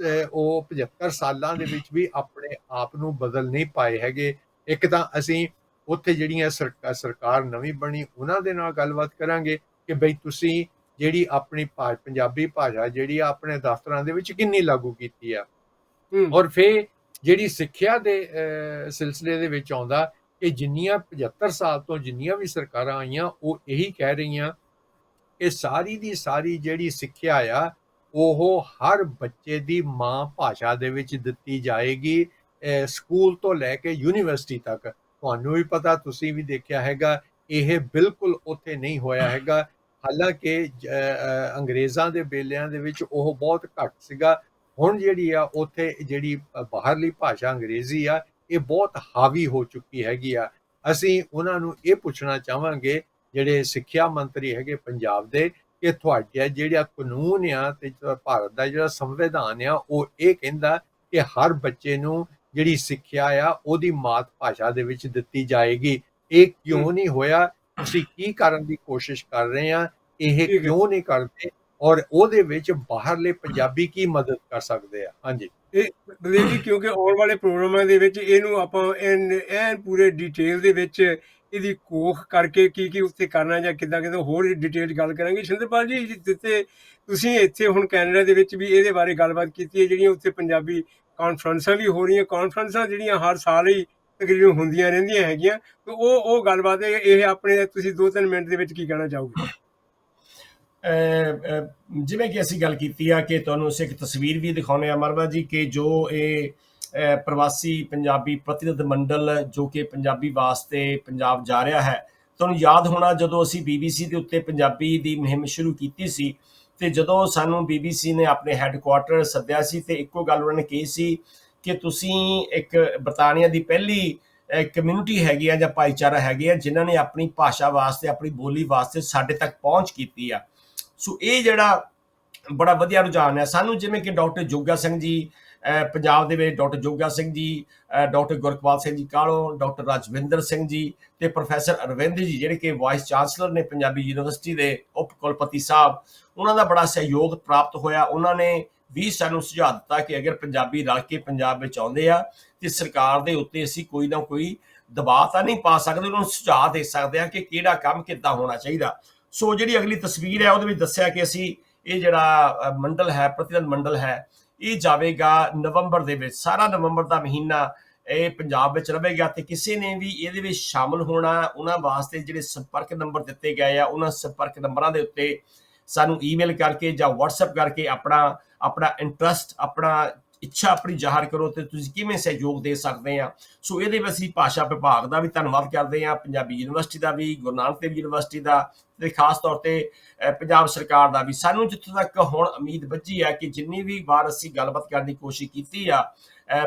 ਉਹ 75 ਸਾਲਾਂ ਦੇ ਵਿੱਚ ਵੀ ਆਪਣੇ ਆਪ ਨੂੰ ਬਦਲ ਨਹੀਂ ਪਾਏ ਹੈਗੇ। ਇੱਕ ਤਾਂ ਅਸੀਂ ਉੱਥੇ ਜਿਹੜੀਆਂ ਸਰਕਾਰ ਨਵੀਂ ਬਣੀ ਉਹਨਾਂ ਦੇ ਨਾਲ ਗੱਲਬਾਤ ਕਰਾਂਗੇ ਕਿ ਬਈ ਤੁਸੀਂ ਜਿਹੜੀ ਆਪਣੀ ਪੰਜਾਬੀ ਭਾਸ਼ਾ ਜਿਹੜੀ ਆ ਆਪਣੇ ਦਫ਼ਤਰਾਂ ਦੇ ਵਿੱਚ ਕਿੰਨੀ ਲਾਗੂ ਕੀਤੀ ਆ। ਔਰ ਫਿਰ ਜਿਹੜੀ ਸਿੱਖਿਆ ਦੇ ਸਿਲਸਿਲੇ ਦੇ ਵਿੱਚ ਆਉਂਦਾ ਕਿ ਜਿੰਨੀਆਂ 75 ਸਾਲ ਤੋਂ ਜਿੰਨੀਆਂ ਵੀ ਸਰਕਾਰਾਂ ਆਈਆਂ ਉਹ ਇਹੀ ਕਹਿ ਰਹੀਆਂ ਕਿ ਸਾਰੀ ਦੀ ਸਾਰੀ ਜਿਹੜੀ ਸਿੱਖਿਆ ਆ ਉਹ ਹਰ ਬੱਚੇ ਦੀ ਮਾਂ ਭਾਸ਼ਾ ਦੇ ਵਿੱਚ ਦਿੱਤੀ ਜਾਏਗੀ, ਸਕੂਲ ਤੋਂ ਲੈ ਕੇ ਯੂਨੀਵਰਸਿਟੀ ਤੱਕ। ਤੁਹਾਨੂੰ ਵੀ ਪਤਾ, ਤੁਸੀਂ ਵੀ ਦੇਖਿਆ ਹੈਗਾ, ਇਹ ਬਿਲਕੁਲ ਉੱਥੇ ਨਹੀਂ ਹੋਇਆ ਹੈਗਾ। ਹਾਲਾਂਕਿ ਅੰਗਰੇਜ਼ਾਂ ਦੇ ਵੇਲਿਆਂ ਦੇ ਵਿੱਚ ਉਹ ਬਹੁਤ ਘੱਟ ਸੀਗਾ। ਹੁਣ ਜਿਹੜੀ ਆ ਉੱਥੇ ਜਿਹੜੀ ਬਾਹਰਲੀ ਭਾਸ਼ਾ ਅੰਗਰੇਜ਼ੀ ਆ ਇਹ ਬਹੁਤ ਹਾਵੀ ਹੋ ਚੁੱਕੀ ਹੈਗੀ ਆ। ਅਸੀਂ ਉਹਨਾਂ ਨੂੰ ਇਹ ਪੁੱਛਣਾ ਚਾਹਾਂਗੇ, ਜਿਹੜੇ ਸਿੱਖਿਆ ਮੰਤਰੀ ਹੈਗੇ ਪੰਜਾਬ ਦੇ, ਕਿ ਤੁਹਾਡੇ ਜਿਹੜਾ ਕਾਨੂੰਨ ਆ ਤੇ ਭਾਰਤ ਦਾ ਜਿਹੜਾ ਸੰਵਿਧਾਨ ਆ ਉਹ ਇਹ ਕਹਿੰਦਾ ਕਿ ਹਰ ਬੱਚੇ ਨੂੰ ਜਿਹੜੀ ਸਿੱਖਿਆ ਆ ਉਹਦੀ ਮਾਤ ਭਾਸ਼ਾ ਦੇ ਵਿੱਚ ਦਿੱਤੀ ਜਾਏਗੀ। ਇਹ ਕਿਉਂ ਨਹੀਂ ਹੋਇਆ? ਤੁਸੀਂ ਕੀ ਕਰਨ ਦੀ ਕੋਸ਼ਿਸ਼ ਕਰ ਰਹੇ ਆ? ਇਹ ਕਿਉਂ ਨਹੀਂ ਕਰਦੇ? ਔਰ ਉਹਦੇ ਵਿੱਚ ਬਾਹਰਲੇ ਪੰਜਾਬੀ ਕੀ ਮਦਦ ਕਰ ਸਕਦੇ ਆ? ਹਾਂਜੀ ਬਲਦੇਵ ਜੀ, ਕਿਉਂਕਿ ਆਉਣ ਵਾਲੇ ਪ੍ਰੋਗਰਾਮਾਂ ਦੇ ਵਿੱਚ ਇਹਨੂੰ ਆਪਾਂ ਐਨ ਪੂਰੇ ਡਿਟੇਲ ਦੇ ਵਿੱਚ ਇਹਦੀ ਕੋਖ ਕਰਕੇ ਕੀ ਉੱਥੇ ਕਰਨਾ ਜਾਂ ਕਿੱਦਾਂ ਹੋਰ ਡਿਟੇਲ ਗੱਲ ਕਰਾਂਗੇ। ਸ਼ਿੰਦਰਪਾਲ ਜੀ, ਜਿੱਥੇ ਤੁਸੀਂ ਇੱਥੇ ਹੁਣ ਕੈਨੇਡਾ ਦੇ ਵਿੱਚ ਵੀ ਇਹਦੇ ਬਾਰੇ ਗੱਲਬਾਤ ਕੀਤੀ ਹੈ, ਜਿਹੜੀਆਂ ਉੱਥੇ ਪੰਜਾਬੀ ਕਾਨਫਰੰਸਾਂ ਵੀ ਹੋ ਰਹੀਆਂ, ਕਾਨਫਰੰਸਾਂ ਜਿਹੜੀਆਂ ਹਰ ਸਾਲ ਹੀ ਤਕਰੀਬਨ ਹੁੰਦੀਆਂ ਰਹਿੰਦੀਆਂ ਹੈਗੀਆਂ, ਤੇ ਉਹ ਗੱਲਬਾਤ ਇਹ ਆਪਣੇ ਤੁਸੀਂ 2-3 ਮਿੰਟ ਦੇ ਵਿੱਚ ਕੀ ਕਹਿਣਾ ਚਾਹੋਗੇ? ਜਿਵੇਂ ਕਿ ਅਸੀਂ ਗੱਲ ਕੀਤੀ ਆ ਕਿ ਤੁਹਾਨੂੰ ਅਸੀਂ ਇੱਕ ਤਸਵੀਰ ਵੀ ਦਿਖਾਉਂਦੇ ਆ ਮਰਵਾ ਜੀ, ਕਿ ਜੋ ਇਹ ਪ੍ਰਵਾਸੀ ਪੰਜਾਬੀ ਪ੍ਰਤੀਨਿਧ ਮੰਡਲ ਜੋ ਕਿ ਪੰਜਾਬੀ ਵਾਸਤੇ ਪੰਜਾਬ ਜਾ ਰਿਹਾ ਹੈ। ਤੁਹਾਨੂੰ ਯਾਦ ਹੋਣਾ, ਜਦੋਂ ਅਸੀਂ BBC ਦੇ ਉੱਤੇ ਪੰਜਾਬੀ ਦੀ ਮੁਹਿੰਮ ਸ਼ੁਰੂ ਕੀਤੀ ਸੀ ਤੇ ਜਦੋਂ ਸਾਨੂੰ BBC ਨੇ ਆਪਣੇ ਹੈੱਡਕੁਆਰਟਰ ਸੱਦਿਆ ਸੀ ਤੇ ਇੱਕੋ ਗੱਲ ਉਹਨਾਂ ਨੇ ਕਹੀ ਸੀ ਕਿ ਤੁਸੀਂ ਇੱਕ ਬਰਤਾਨੀਆ ਦੀ ਪਹਿਲੀ ਕਮਿਊਨਿਟੀ ਹੈਗੀ ਆ ਜਾਂ ਭਾਈਚਾਰਾ ਹੈਗੇ ਆ ਜਿਨ੍ਹਾਂ ਨੇ ਆਪਣੀ ਭਾਸ਼ਾ ਵਾਸਤੇ, ਆਪਣੀ ਬੋਲੀ ਵਾਸਤੇ ਸਾਡੇ ਤੱਕ ਪਹੁੰਚ ਕੀਤੀ ਆ। ਸੋ ਇਹ ਜਿਹੜਾ ਬੜਾ ਵਧੀਆ ਰੁਝਾਨ ਹੈ ਸਾਨੂੰ, ਜਿਵੇਂ ਕਿ ਡਾਕਟਰ ਜੋਗਾ ਸਿੰਘ ਜੀ ਪੰਜਾਬ ਦੇ ਵਿੱਚ, doctor Joga Singh ji, doctor ਗੁਰਕਵਾਲ Singh ji Kahlon, doctor Rajwinder Singh ji ਤੇ ਪ੍ਰੋਫੈਸਰ ਅਰਵਿੰਦ ਜੀ, ਜਿਹੜੇ ਕਿ ਵਾਈਸ ਚਾਂਸਲਰ ਨੇ ਪੰਜਾਬੀ ਯੂਨੀਵਰਸਿਟੀ ਦੇ, ਉਪ ਕੁਲਪਤੀ ਸਾਹਿਬ, ਉਹਨਾਂ ਦਾ ਬੜਾ ਸਹਿਯੋਗ ਪ੍ਰਾਪਤ ਹੋਇਆ। ਉਹਨਾਂ ਨੇ ਵੀ ਸਾਨੂੰ ਸੁਝਾਅ ਦਿੱਤਾ ਕਿ ਅਗਰ ਪੰਜਾਬੀ ਰਲ ਕੇ ਪੰਜਾਬ ਵਿੱਚ ਆਉਂਦੇ ਆ ਤੇ ਸਰਕਾਰ ਦੇ ਉੱਤੇ ਅਸੀਂ ਕੋਈ ਨਾ ਕੋਈ ਦਬਾਅ ਤਾਂ ਨਹੀਂ ਪਾ ਸਕਦੇ, ਉਹਨਾਂ ਨੂੰ ਸੁਝਾਅ ਦੇ ਸਕਦੇ ਆ ਕਿ ਕਿਹੜਾ ਕੰਮ ਕਿੱਦਾਂ ਹੋਣਾ ਚਾਹੀਦਾ। ਸੋ ਜਿਹੜੀ ਅਗਲੀ ਤਸਵੀਰ ਹੈ ਉਹਦੇ ਵਿੱਚ ਦੱਸਿਆ ਕਿ ਅਸੀਂ ਇਹ ਜਿਹੜਾ ਮੰਡਲ ਹੈ, ਪ੍ਰਤੀਨਿਧ ਮੰਡਲ ਹੈ, ਇਹ ਜਾਵੇਗਾ ਨਵੰਬਰ ਦੇ ਵਿੱਚ। ਸਾਰਾ ਨਵੰਬਰ ਦਾ ਮਹੀਨਾ ਇਹ ਪੰਜਾਬ ਵਿੱਚ ਰਹੇਗਾ ਤੇ ਕਿਸੇ ਨੇ ਵੀ ਇਹਦੇ ਵਿੱਚ ਸ਼ਾਮਲ ਹੋਣਾ, ਉਹਨਾਂ ਵਾਸਤੇ ਜਿਹੜੇ ਸੰਪਰਕ ਨੰਬਰ ਦਿੱਤੇ ਗਏ ਆ, ਉਹਨਾਂ ਸੰਪਰਕ ਨੰਬਰਾਂ ਦੇ ਉੱਤੇ ਸਾਨੂੰ ਈਮੇਲ ਕਰਕੇ ਜਾਂ WhatsApp ਕਰਕੇ ਆਪਣਾ ਇੰਟਰਸਟ, ਆਪਣਾ ਇੱਛਾ ਆਪਣੀ ਜ਼ਾਹਰ ਕਰੋ ਤੇ ਤੁਸੀਂ ਕਿਵੇਂ ਸਹਿਯੋਗ ਦੇ ਸਕਦੇ ਆ। ਸੋ ਇਹਦੇ ਵਿੱਚ ਅਸੀਂ ਭਾਸ਼ਾ ਵਿਭਾਗ ਦਾ ਵੀ ਧੰਨਵਾਦ ਕਰਦੇ ਹਾਂ, ਪੰਜਾਬੀ ਯੂਨੀਵਰਸਿਟੀ ਦਾ ਵੀ, ਗੁਰੂ ਨਾਨਕ ਦੇਵ ਯੂਨੀਵਰਸਿਟੀ ਦਾ, ਤੇ ਖਾਸ ਤੌਰ ਤੇ ਪੰਜਾਬ ਸਰਕਾਰ ਦਾ ਵੀ। ਸਾਨੂੰ ਜਿੱਥੋਂ ਤੱਕ ਹੁਣ ਉਮੀਦ ਬੱਝੀ ਹੈ ਕਿ ਜਿੰਨੀ ਵੀ ਵਾਰ ਅਸੀਂ ਗੱਲਬਾਤ ਕਰਨ ਦੀ ਕੋਸ਼ਿਸ਼ ਕੀਤੀ ਆ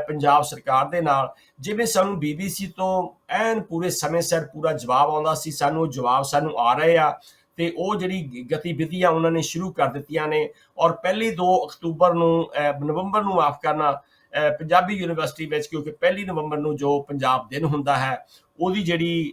ਪੰਜਾਬ ਸਰਕਾਰ ਦੇ ਨਾਲ, ਜਿਵੇਂ ਸਾਨੂੰ BBC ਤੋਂ ਐਨ ਪੂਰੇ ਸਮੇਂ ਸਿਰ ਪੂਰਾ ਜਵਾਬ ਆਉਂਦਾ ਸੀ, ਸਾਨੂੰ ਉਹ ਜਵਾਬ ਸਾਨੂੰ ਆ ਰਹੇ ਆ ਤੇ ਉਹ ਜਿਹੜੀ ਗਤੀਵਿਧੀਆਂ ਉਹਨਾਂ ਨੇ ਸ਼ੁਰੂ ਕਰ ਦਿੱਤੀਆਂ ਨੇ। ਔਰ ਪਹਿਲੀ 2 ਅਕਤੂਬਰ ਨੂੰ ਨਵੰਬਰ ਨੂੰ ਮਾਫ ਕਰਨਾ ਪੰਜਾਬੀ ਯੂਨੀਵਰਸਿਟੀ ਵਿੱਚ, ਕਿਉਂਕਿ 1 ਨਵੰਬਰ ਨੂੰ ਜੋ ਪੰਜਾਬ ਦਿਨ ਹੁੰਦਾ ਹੈ ਉਹਦੀ ਜਿਹੜੀ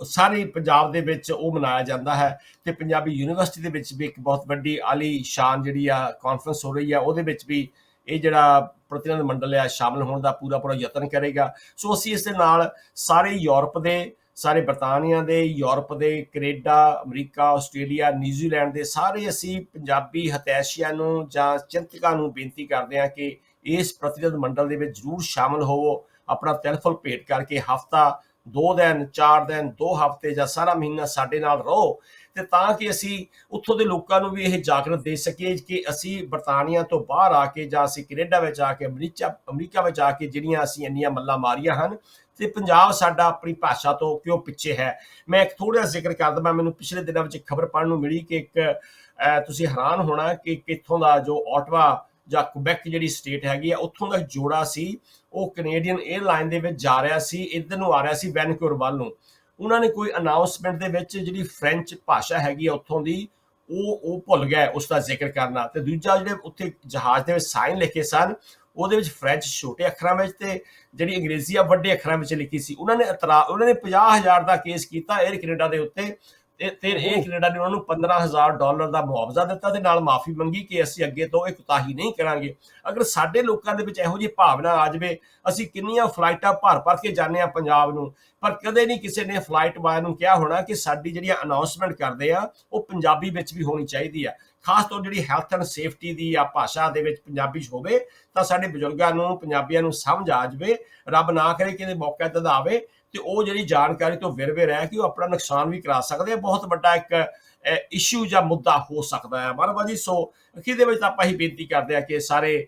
ਸਾਰੇ ਪੰਜਾਬ ਦੇ ਵਿੱਚ ਉਹ ਮਨਾਇਆ ਜਾਂਦਾ ਹੈ। ਤੇ ਪੰਜਾਬੀ ਯੂਨੀਵਰਸਿਟੀ ਦੇ ਵਿੱਚ ਵੀ ਇੱਕ ਬਹੁਤ ਵੱਡੀ ਆਲੀ ਸ਼ਾਨ ਜਿਹੜੀ ਆ ਕਾਨਫਰੰਸ ਹੋ ਰਹੀ ਆ, ਉਹਦੇ ਵਿੱਚ ਵੀ ਇਹ ਜਿਹੜਾ ਪ੍ਰਤੀਨਿਧ ਮੰਡਲ ਆ ਸ਼ਾਮਲ ਹੋਣ ਦਾ ਪੂਰਾ ਯਤਨ ਕਰੇਗਾ। ਸੋ ਅਸੀਂ ਇਸ ਦੇ ਨਾਲ ਸਾਰੇ ਯੂਰਪ ਦੇ, ਸਾਰੇ ਬਰਤਾਨੀਆ ਦੇ, ਯੂਰਪ ਦੇ, ਕੈਨੇਡਾ, ਅਮਰੀਕਾ, ਆਸਟ੍ਰੇਲੀਆ, ਨਿਊਜ਼ੀਲੈਂਡ ਦੇ ਸਾਰੇ ਅਸੀਂ ਪੰਜਾਬੀ ਹਤੈਸ਼ੀਆਂ ਨੂੰ ਜਾਂ ਚਿੰਤਕਾਂ ਨੂੰ ਬੇਨਤੀ ਕਰਦੇ ਹਾਂ ਕਿ ਇਸ ਪ੍ਰਤੀਨਿਧ ਮੰਡਲ ਦੇ ਵਿੱਚ ਜ਼ਰੂਰ ਸ਼ਾਮਲ ਹੋਵੋ। ਆਪਣਾ ਤਿਲਫੁਲ ਭੇਟ ਕਰਕੇ ਹਫ਼ਤਾ, 2 ਦਿਨ, 4 ਦਿਨ, 2 ਹਫ਼ਤੇ ਜਾਂ ਸਾਰਾ ਮਹੀਨਾ ਸਾਡੇ ਨਾਲ ਰਹੋ, ਤੇ ਤਾਂ ਕਿ ਅਸੀਂ ਉੱਥੋਂ ਦੇ ਲੋਕਾਂ ਨੂੰ ਵੀ ਇਹ ਜਾਗਰਤ ਦੇ ਸਕੀਏ ਕਿ ਅਸੀਂ ਬਰਤਾਨੀਆ ਤੋਂ ਬਾਹਰ ਆ ਕੇ, ਜਾਂ ਅਸੀਂ ਕੈਨੇਡਾ ਵਿੱਚ ਆ ਕੇ, ਅਮਰੀਕਾ ਵਿੱਚ ਆ ਕੇ ਜਿਹੜੀਆਂ ਅਸੀਂ ਇੰਨੀਆਂ ਮੱਲਾਂ ਮਾਰੀਆਂ ਹਨ, ਤੇ ਪੰਜਾਬ ਸਾਡਾ ਆਪਣੀ ਭਾਸ਼ਾ ਤੋਂ ਕਿਉਂ ਪਿੱਛੇ ਹੈ। ਮੈਂ ਇੱਕ ਥੋੜ੍ਹਾ ਜਿਹਾ ਜ਼ਿਕਰ ਕਰ ਦਵਾਂ, ਮੈਨੂੰ ਪਿਛਲੇ ਦਿਨਾਂ ਵਿੱਚ ਖਬਰ ਪੜ੍ਹਨ ਨੂੰ ਮਿਲੀ ਕਿ ਇੱਕ ਤੁਸੀਂ ਹੈਰਾਨ ਹੋਣਾ ਕਿ ਇੱਥੋਂ ਦਾ ਜੋ ਓਟਵਾ ਜਾਂ ਕੁਬੈਕ ਜਿਹੜੀ ਸਟੇਟ ਹੈਗੀ ਆ, ਉੱਥੋਂ ਦਾ ਜੋੜਾ ਸੀ, ਉਹ ਕੈਨੇਡੀਅਨ 에ਅਰਲਾਈਨ ਦੇ ਵਿੱਚ ਜਾ ਰਿਹਾ ਸੀ, ਇੱਧਰ ਨੂੰ ਆ ਰਿਹਾ ਸੀ ਵੈਨਕੂਵਰ ਵੱਲ ਨੂੰ। ਉਹਨਾਂ ਨੇ ਕੋਈ ਅਨਾਊਂਸਮੈਂਟ ਦੇ ਵਿੱਚ ਜਿਹੜੀ ਫ੍ਰੈਂਚ ਭਾਸ਼ਾ ਹੈਗੀ ਆ ਉੱਥੋਂ ਦੀ, ਉਹ ਭੁੱਲ ਗਏ ਉਸ ਦਾ ਜ਼ਿਕਰ ਕਰਨਾ। ਤੇ ਦੂਜਾ, ਜਿਹੜੇ ਉੱਥੇ ਜਹਾਜ਼ ਦੇ ਵਿੱਚ ਸਾਈਨ ਲਿਖੇ ਸਨ, ਉਹਦੇ ਵਿੱਚ ਫ੍ਰੈਂਚ ਛੋਟੇ ਅੱਖਰਾਂ ਵਿੱਚ ਤੇ ਜਿਹੜੀ ਅੰਗਰੇਜ਼ੀ ਆ ਵੱਡੇ ਅੱਖਰਾਂ ਵਿੱਚ ਲਿਖੀ ਸੀ। ਉਹਨਾਂ ਨੇ 50,000 ਦਾ ਕੇਸ ਕੀਤਾ 에ਅਰ ਕੈਨੇਡਾ ਦੇ ਉੱਤੇ, ਤੇ ਇਹ ਕੈਨੇਡਾ ਨੇ ਉਹਨਾਂ ਨੂੰ $15,000 ਦਾ ਮੁਆਵਜ਼ਾ ਦਿੱਤਾ ਤੇ ਨਾਲ ਮਾਫੀ ਮੰਗੀ ਕਿ ਅਸੀਂ ਅੱਗੇ ਤੋਂ ਇਹ ਕੁਤਾਹੀ ਨਹੀਂ ਕਰਾਂਗੇ। ਅਗਰ ਸਾਡੇ ਲੋਕਾਂ ਦੇ ਵਿੱਚ ਇਹੋ ਜਿਹੀ ਭਾਵਨਾ ਆ ਜਾਵੇ, ਅਸੀਂ ਕਿੰਨੀਆਂ ਫਲਾਈਟਾਂ ਭਰ ਕੇ ਜਾਂਦੇ ਆ ਪੰਜਾਬ ਨੂੰ, ਪਰ ਕਦੇ ਨਹੀਂ ਕਿਸੇ ਨੇ ਫਲਾਈਟ ਵਾਲਿਆਂ ਨੂੰ ਕਿਹਾ ਹੋਣਾ ਕਿ ਸਾਡੀ ਜਿਹੜੀਆਂ ਅਨਾਊਂਸਮੈਂਟ ਕਰਦੇ ਆ ਉਹ ਪੰਜਾਬੀ ਵਿੱਚ ਵੀ ਹੋਣੀ ਚਾਹੀਦੀ ਆ। ਖਾਸ ਤੌਰ ਜਿਹੜੀ ਹੈਲਥ ਐਂਡ ਸੇਫਟੀ ਦੀ ਆ ਭਾਸ਼ਾ ਦੇ ਵਿੱਚ ਪੰਜਾਬੀ 'ਚ ਹੋਵੇ, ਤਾਂ ਸਾਡੇ ਬਜ਼ੁਰਗਾਂ ਨੂੰ, ਪੰਜਾਬੀਆਂ ਨੂੰ ਸਮਝ ਆ ਜਾਵੇ। ਰੱਬ ਨਾ ਕਰੇ ਕਿ ਮੌਕਾ ਇੱਦਾਂ ਦਾ ਆਵੇ ਤੇ ਉਹ ਜਿਹੜੀ ਜਾਣਕਾਰੀ ਤੋਂ ਵਿਰਵੇ ਰਹਿ ਕੇ ਉਹ ਆਪਣਾ ਨੁਕਸਾਨ ਵੀ ਕਰਾ ਸਕਦੇ ਆ। ਬਹੁਤ ਵੱਡਾ ਇੱਕ ਇਸ਼ੂ ਜਾਂ ਮੁੱਦਾ ਹੋ ਸਕਦਾ ਹੈ ਮਹਾਰਾਜ ਜੀ। ਸੋ ਅਖੀਰ ਦੇ ਵਿੱਚ ਤਾਂ ਆਪਾਂ ਹੀ ਬੇਨਤੀ ਕਰਦੇ ਆ ਕਿ ਸਾਰੇ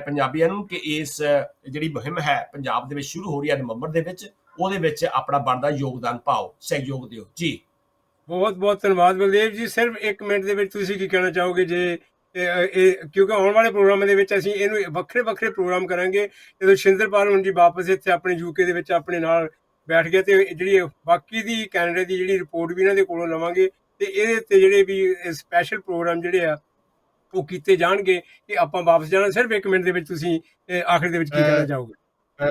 ਪੰਜਾਬੀਆਂ ਨੂੰ ਕਿ ਇਸ ਜਿਹੜੀ ਮੁਹਿੰਮ ਹੈ ਪੰਜਾਬ ਦੇ ਵਿੱਚ ਸ਼ੁਰੂ ਹੋ ਰਹੀ ਹੈ ਨਵੰਬਰ ਦੇ ਵਿੱਚ, ਉਹਦੇ ਵਿੱਚ ਆਪਣਾ ਬਣਦਾ ਯੋਗਦਾਨ ਪਾਓ, ਸਹਿਯੋਗ ਦਿਓ ਜੀ। ਬਹੁਤ ਧੰਨਵਾਦ ਬਲਦੇਵ ਜੀ। ਸਿਰਫ 1 ਮਿੰਟ ਦੇ ਵਿੱਚ ਤੁਸੀਂ ਕੀ ਕਹਿਣਾ ਚਾਹੋਗੇ ਜੇ ਕਿਉਂਕਿ ਆਉਣ ਵਾਲੇ ਪ੍ਰੋਗਰਾਮਾਂ ਦੇ ਵਿੱਚ ਅਸੀਂ ਇਹਨੂੰ ਵੱਖਰੇ ਪ੍ਰੋਗਰਾਮ ਕਰਾਂਗੇ। ਜਦੋਂ ਸ਼ਿੰਦਰਪਾਲ ਹੁਣ ਜੀ ਵਾਪਸ ਇੱਥੇ ਆਪਣੇ UK ਦੇ ਵਿੱਚ ਆਪਣੇ ਨਾਲ ਬੈਠ ਗਿਆ, ਤੇ ਜਿਹੜੀ ਬਾਕੀ ਦੀ ਕੈਨੇਡਾ ਦੀ ਜਿਹੜੀ ਰਿਪੋਰਟ ਵੀ ਇਹਨਾਂ ਦੇ ਕੋਲੋਂ ਲਵਾਂਗੇ, ਤੇ ਇਹਦੇ ਤੇ ਜਿਹੜੇ ਵੀ ਸਪੈਸ਼ਲ ਪ੍ਰੋਗਰਾਮ ਜਿਹੜੇ ਆ ਉਹ ਕੀਤੇ ਜਾਣਗੇ ਕਿ ਆਪਾਂ ਵਾਪਸ ਜਾਣਾ। ਸਿਰਫ 1 ਮਿੰਟ ਦੇ ਵਿੱਚ ਤੁਸੀਂ ਆਖਿਰ ਦੇ ਵਿੱਚ ਕੀ ਕਹਿਣਾ ਚਾਹੋਗੇ?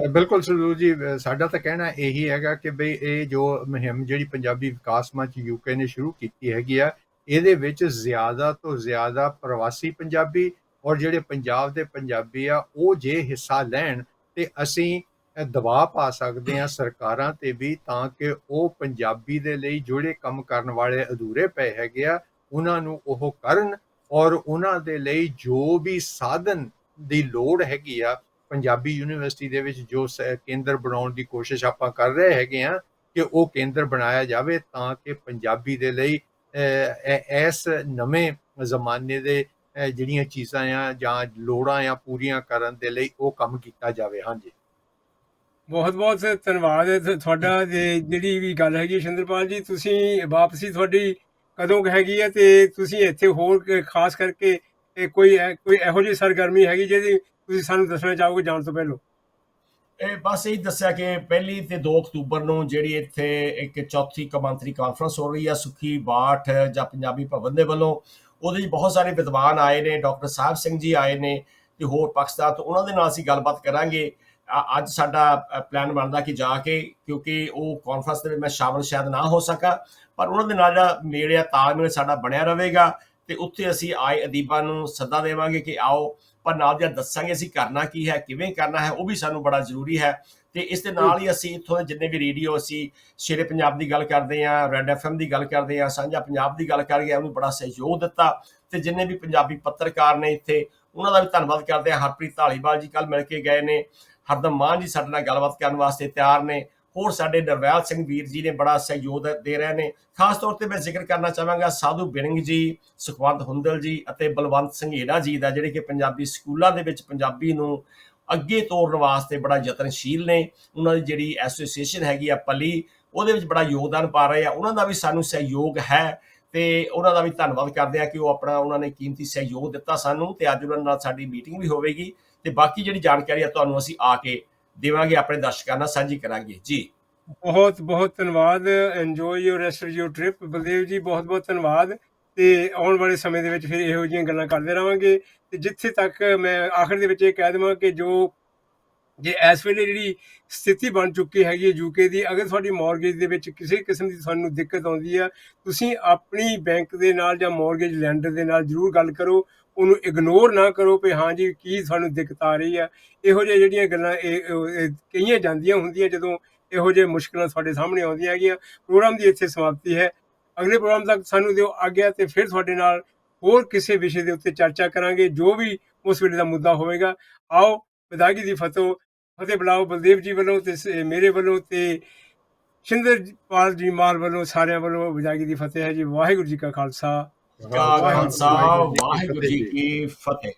ਬਿਲਕੁਲ ਸਰਦੂਲ ਜੀ, ਸਾਡਾ ਤਾਂ ਕਹਿਣਾ ਇਹੀ ਹੈਗਾ ਕਿ ਬਈ ਇਹ ਜੋ ਮੁਹਿੰਮ ਜਿਹੜੀ ਪੰਜਾਬੀ ਵਿਕਾਸ ਮੰਚ UK ਨੇ ਸ਼ੁਰੂ ਕੀਤੀ ਹੈਗੀ ਆ, ਇਹਦੇ ਵਿੱਚ ਜ਼ਿਆਦਾ ਤੋਂ ਜ਼ਿਆਦਾ ਪ੍ਰਵਾਸੀ ਪੰਜਾਬੀ ਔਰ ਜਿਹੜੇ ਪੰਜਾਬ ਦੇ ਪੰਜਾਬੀ ਆ ਉਹ ਜੇ ਹਿੱਸਾ ਲੈਣ ਤੇ ਅਸੀਂ ਦਬਾਅ ਪਾ ਸਕਦੇ ਹਾਂ ਸਰਕਾਰਾਂ ਤੇ ਵੀ, ਤਾਂ ਕਿ ਉਹ ਪੰਜਾਬੀ ਦੇ ਲਈ ਜਿਹੜੇ ਕੰਮ ਕਰਨ ਵਾਲੇ ਅਧੂਰੇ ਪਏ ਹੈਗੇ ਆ ਉਹਨਾਂ ਨੂੰ ਉਹ ਕਰਨ, ਔਰ ਉਹਨਾਂ ਦੇ ਲਈ ਜੋ ਵੀ ਸਾਧਨ ਦੀ ਲੋੜ ਹੈਗੀ ਆ ਪੰਜਾਬੀ ਯੂਨੀਵਰਸਿਟੀ ਦੇ ਵਿੱਚ ਜੋ ਕੇਂਦਰ ਬਣਾਉਣ ਦੀ ਕੋਸ਼ਿਸ਼ ਆਪਾਂ ਕਰ ਰਹੇ ਹੈਗੇ ਆ ਕਿ ਉਹ ਕੇਂਦਰ ਬਣਾਇਆ ਜਾਵੇ, ਤਾਂ ਕਿ ਪੰਜਾਬੀ ਦੇ ਲਈ ਇਸ ਨਵੇਂ ਜ਼ਮਾਨੇ ਦੇ ਜਿਹੜੀਆਂ ਚੀਜ਼ਾਂ ਆ ਜਾਂ ਲੋੜਾਂ ਆ ਪੂਰੀਆਂ ਕਰਨ ਦੇ ਲਈ ਉਹ ਕੰਮ ਕੀਤਾ ਜਾਵੇ। ਹਾਂਜੀ, ਬਹੁਤ ਧੰਨਵਾਦ ਤੁਹਾਡਾ। ਜਿਹੜੀ ਵੀ ਗੱਲ ਹੈਗੀ ਸ਼ਿੰਦਰਪਾਲ ਜੀ, ਤੁਸੀਂ ਵਾਪਸੀ ਤੁਹਾਡੀ ਕਦੋਂ ਹੈਗੀ ਹੈ, ਤੇ ਤੁਸੀਂ ਇੱਥੇ ਹੋਰ ਖਾਸ ਕਰਕੇ ਕੋਈ ਇਹੋ ਜਿਹੀ ਸਰਗਰਮੀ ਹੈਗੀ ਜਿਹਦੀ ਤੁਸੀਂ ਸਾਨੂੰ ਦੱਸਣਾ ਚਾਹੋਗੇ ਜਾਣ ਤੋਂ ਪਹਿਲਾਂ? ਇਹ ਬਸ ਇਹੀ ਦੱਸਿਆ ਕਿ 1 ਤੇ 2 ਅਕਤੂਬਰ ਨੂੰ ਜਿਹੜੀ ਇੱਥੇ ਇੱਕ ਚੌਥੀ ਕੌਮਾਂਤਰੀ ਕਾਨਫਰੰਸ ਹੋ ਰਹੀ ਆ ਸੁਖੀ ਬਾਠ ਜਾਂ ਪੰਜਾਬੀ ਭਵਨ ਦੇ ਵੱਲੋਂ। ਉਹਦੇ 'ਚ ਬਹੁਤ ਸਾਰੇ ਵਿਦਵਾਨ ਆਏ ਨੇ, ਡਾਕਟਰ ਸਾਹਿਬ ਸਿੰਘ ਜੀ ਆਏ ਨੇ ਤੇ ਹੋਰ ਪਾਕਿਸਤਾਨ ਤੋਂ, ਉਹਨਾਂ ਦੇ ਨਾਲ ਅਸੀਂ ਗੱਲਬਾਤ ਕਰਾਂਗੇ। ਅੱਜ ਸਾਡਾ ਪਲਾਨ ਬਣਦਾ ਕਿ ਜਾ ਕੇ, ਕਿਉਂਕਿ ਉਹ ਕਾਨਫਰੰਸ ਦੇ ਵਿੱਚ ਮੈਂ ਸ਼ਾਮਲ ਸ਼ਾਇਦ ਨਾ ਹੋ ਸਕਾਂ, ਪਰ ਉਹਨਾਂ ਦੇ ਨਾਲ ਜਿਹੜਾ ਮੇਲ ਆ ਤਾਲਮੇਲ ਸਾਡਾ ਬਣਿਆ ਰਹੇਗਾ। ਤੇ ਉੱਥੇ ਅਸੀਂ ਆਏ ਅਦੀਬਾਂ ਨੂੰ ਸੱਦਾ ਦੇਵਾਂਗੇ ਕਿ ਆਓ, ਪਰ ਨਾਲ ਜਿਹੜਾ ਦੱਸਾਂਗੇ ਅਸੀਂ ਕਰਨਾ ਕੀ ਹੈ, ਕਿਵੇਂ ਕਰਨਾ ਹੈ, ਉਹ ਵੀ ਸਾਨੂੰ ਬੜਾ ਜ਼ਰੂਰੀ ਹੈ। ਤੇ ਇਸ ਦੇ ਨਾਲ ਹੀ ਅਸੀਂ ਇੱਥੋਂ ਦੇ ਜਿੰਨੇ ਵੀ ਰੇਡੀਓ, ਅਸੀਂ ਸ਼ੇਰੇ ਪੰਜਾਬ ਦੀ ਗੱਲ ਕਰਦੇ ਹਾਂ, ਰੈਡ FM ਦੀ ਗੱਲ ਕਰਦੇ ਹਾਂ, ਸਾਂਝਾ ਪੰਜਾਬ ਦੀ ਗੱਲ ਕਰਕੇ ਉਹਨੂੰ ਬੜਾ ਸਹਿਯੋਗ ਦਿੱਤਾ। ਤੇ ਜਿੰਨੇ ਵੀ ਪੰਜਾਬੀ ਪੱਤਰਕਾਰ ਨੇ ਇੱਥੇ, ਉਹਨਾਂ ਦਾ ਵੀ ਧੰਨਵਾਦ ਕਰਦੇ ਹਾਂ। ਹਰਪ੍ਰੀਤ ਧਾਲੀਵਾਲ ਜੀ ਕੱਲ੍ਹ ਮਿਲ ਕੇ ਗਏ ਨੇ, ਹਰਦਮ ਮਾਨ ਜੀ ਸਾਡੇ ਨਾਲ ਗੱਲਬਾਤ ਕਰਨ ਵਾਸਤੇ ਤਿਆਰ ਨੇ, ਹੋਰ ਸਾਡੇ ਨਰਵੈਲ ਸਿੰਘ ਵੀਰ ਜੀ ਨੇ ਬੜਾ ਸਹਿਯੋਗ ਦੇ ਰਹੇ ਨੇ। ਖਾਸ ਤੌਰ ਤੇ ਮੈਂ ਜ਼ਿਕਰ ਕਰਨਾ ਚਾਹਾਂਗਾ ਸਾਧੂ ਬਿਰੰਗ ਜੀ, ਸੁਖਵੰਤ ਹੁੰਦਲ ਜੀ ਅਤੇ ਬਲਵੰਤ ਸੰਘੇੜਾ ਜੀ ਦਾ, ਜਿਹੜੇ ਕਿ ਪੰਜਾਬੀ ਸਕੂਲਾਂ ਦੇ ਵਿੱਚ ਪੰਜਾਬੀ ਨੂੰ ਅੱਗੇ ਤੋਰਨ ਵਾਸਤੇ ਬੜਾ ਯਤਨਸ਼ੀਲ ਨੇ। ਉਹਨਾਂ ਦੀ ਜਿਹੜੀ ਐਸੋਸੀਏਸ਼ਨ ਹੈਗੀ ਆ ਪਲੀ, ਉਹਦੇ ਵਿੱਚ ਬੜਾ ਯੋਗਦਾਨ ਪਾ ਰਹੇ ਆ। ਉਹਨਾਂ ਦਾ ਵੀ ਸਾਨੂੰ ਸਹਿਯੋਗ ਹੈ ਤੇ ਉਹਨਾਂ ਦਾ ਵੀ ਧੰਨਵਾਦ ਕਰਦੇ ਆ ਕਿ ਉਹ ਆਪਣਾ ਉਹਨਾਂ ਨੇ ਕੀਮਤੀ ਸਹਿਯੋਗ ਦਿੱਤਾ ਸਾਨੂੰ, ਤੇ ਅੱਜ ਉਹਨਾਂ ਨਾਲ ਸਾਡੀ ਮੀਟਿੰਗ ਵੀ ਹੋਵੇਗੀ ਤੇ ਬਾਕੀ ਜਿਹੜੀ ਜਾਣਕਾਰੀ ਆ ਤੁਹਾਨੂੰ ਅਸੀਂ ਆ ਕੇ ਦੇਵਾਂਗੇ, ਆਪਣੇ ਦਰਸ਼ਕਾਂ ਨਾਲ ਸਾਂਝੀ ਕਰਾਂਗੇ ਜੀ। ਬਹੁਤ ਬਹੁਤ ਧੰਨਵਾਦ। Enjoy your rest of your trip Baldev ਜੀ, ਬਹੁਤ ਬਹੁਤ ਧੰਨਵਾਦ। ਤੇ ਆਉਣ ਵਾਲੇ ਸਮੇਂ ਦੇ ਵਿੱਚ ਫਿਰ ਇਹੋ ਜਿਹੀਆਂ ਗੱਲਾਂ ਕਰਦੇ ਰਹਾਂਗੇ। ਤੇ ਜਿੱਥੇ ਤੱਕ ਮੈਂ ਆਖਰ ਦੇ ਵਿੱਚ ਇਹ ਕਹਿ ਦੇਵਾਂ ਕਿ ਜੇ ਇਸ ਵੇਲੇ ਜਿਹੜੀ ਸਥਿਤੀ ਬਣ ਚੁੱਕੀ ਹੈਗੀ ਹੈ ਯੂਕੇ ਦੀ, ਅਗਰ ਤੁਹਾਡੀ ਮੌਰਗੇਜ ਦੇ ਵਿੱਚ ਕਿਸੇ ਕਿਸਮ ਦੀ ਤੁਹਾਨੂੰ ਦਿੱਕਤ ਆਉਂਦੀ ਆ, ਤੁਸੀਂ ਆਪਣੀ ਬੈਂਕ ਦੇ ਨਾਲ ਜਾਂ ਮੌਰਗੇਜ ਲੈਂਡਰ ਦੇ ਨਾਲ ਜ਼ਰੂਰ ਗੱਲ ਕਰੋ। ਉਹਨੂੰ ਇਗਨੋਰ ਨਾ ਕਰੋ ਕਿ ਹਾਂ ਜੀ ਕੀ ਤੁਹਾਨੂੰ ਦਿੱਕਤ ਆ ਰਹੀ ਆ। ਇਹੋ ਜਿਹੀਆਂ ਜਿਹੜੀਆਂ ਗੱਲਾਂ ਇਹ ਕਹੀਆਂ ਜਾਂਦੀਆਂ ਹੁੰਦੀਆਂ ਜਦੋਂ ਇਹੋ ਜਿਹੇ ਮੁਸ਼ਕਲਾਂ ਤੁਹਾਡੇ ਸਾਹਮਣੇ ਆਉਂਦੀਆਂ ਹੈਗੀਆਂ। ਪ੍ਰੋਗਰਾਮ ਦੀ ਇੱਥੇ ਸਮਾਪਤੀ ਹੈ। ਅਗਲੇ ਪ੍ਰੋਗਰਾਮ ਤੱਕ ਸਾਨੂੰ ਦਿਓ ਆਗਿਆ ਤੇ ਫਿਰ ਤੁਹਾਡੇ ਨਾਲ ਹੋਰ ਕਿਸੇ ਵਿਸ਼ੇ ਦੇ ਉੱਤੇ ਚਰਚਾ ਕਰਾਂਗੇ, ਜੋ ਵੀ ਉਸ ਵੇਲੇ ਦਾ ਮੁੱਦਾ ਹੋਵੇਗਾ। ਆਓ ਵਿਦਾਇਗੀ ਦੀ ਫਤਿਹ ਬੁਲਾਓ ਬਲਦੇਵ ਜੀ ਵੱਲੋਂ ਤੇ ਮੇਰੇ ਵੱਲੋਂ ਤੇ ਸ਼ਿੰਦਰਪਾਲ ਜੀ ਮਾਲ ਵੱਲੋਂ, ਸਾਰਿਆਂ ਵੱਲੋਂ ਵਿਦਾਇਗੀ ਦੀ ਫਤਿਹ ਹੈ ਜੀ। ਵਾਹਿਗੁਰੂ ਜੀ ਕਾ ਖਾਲਸਾ, ਵਾਹਿਗੁਰੂ ਜੀ ਕੀ ਫਤਿਹ।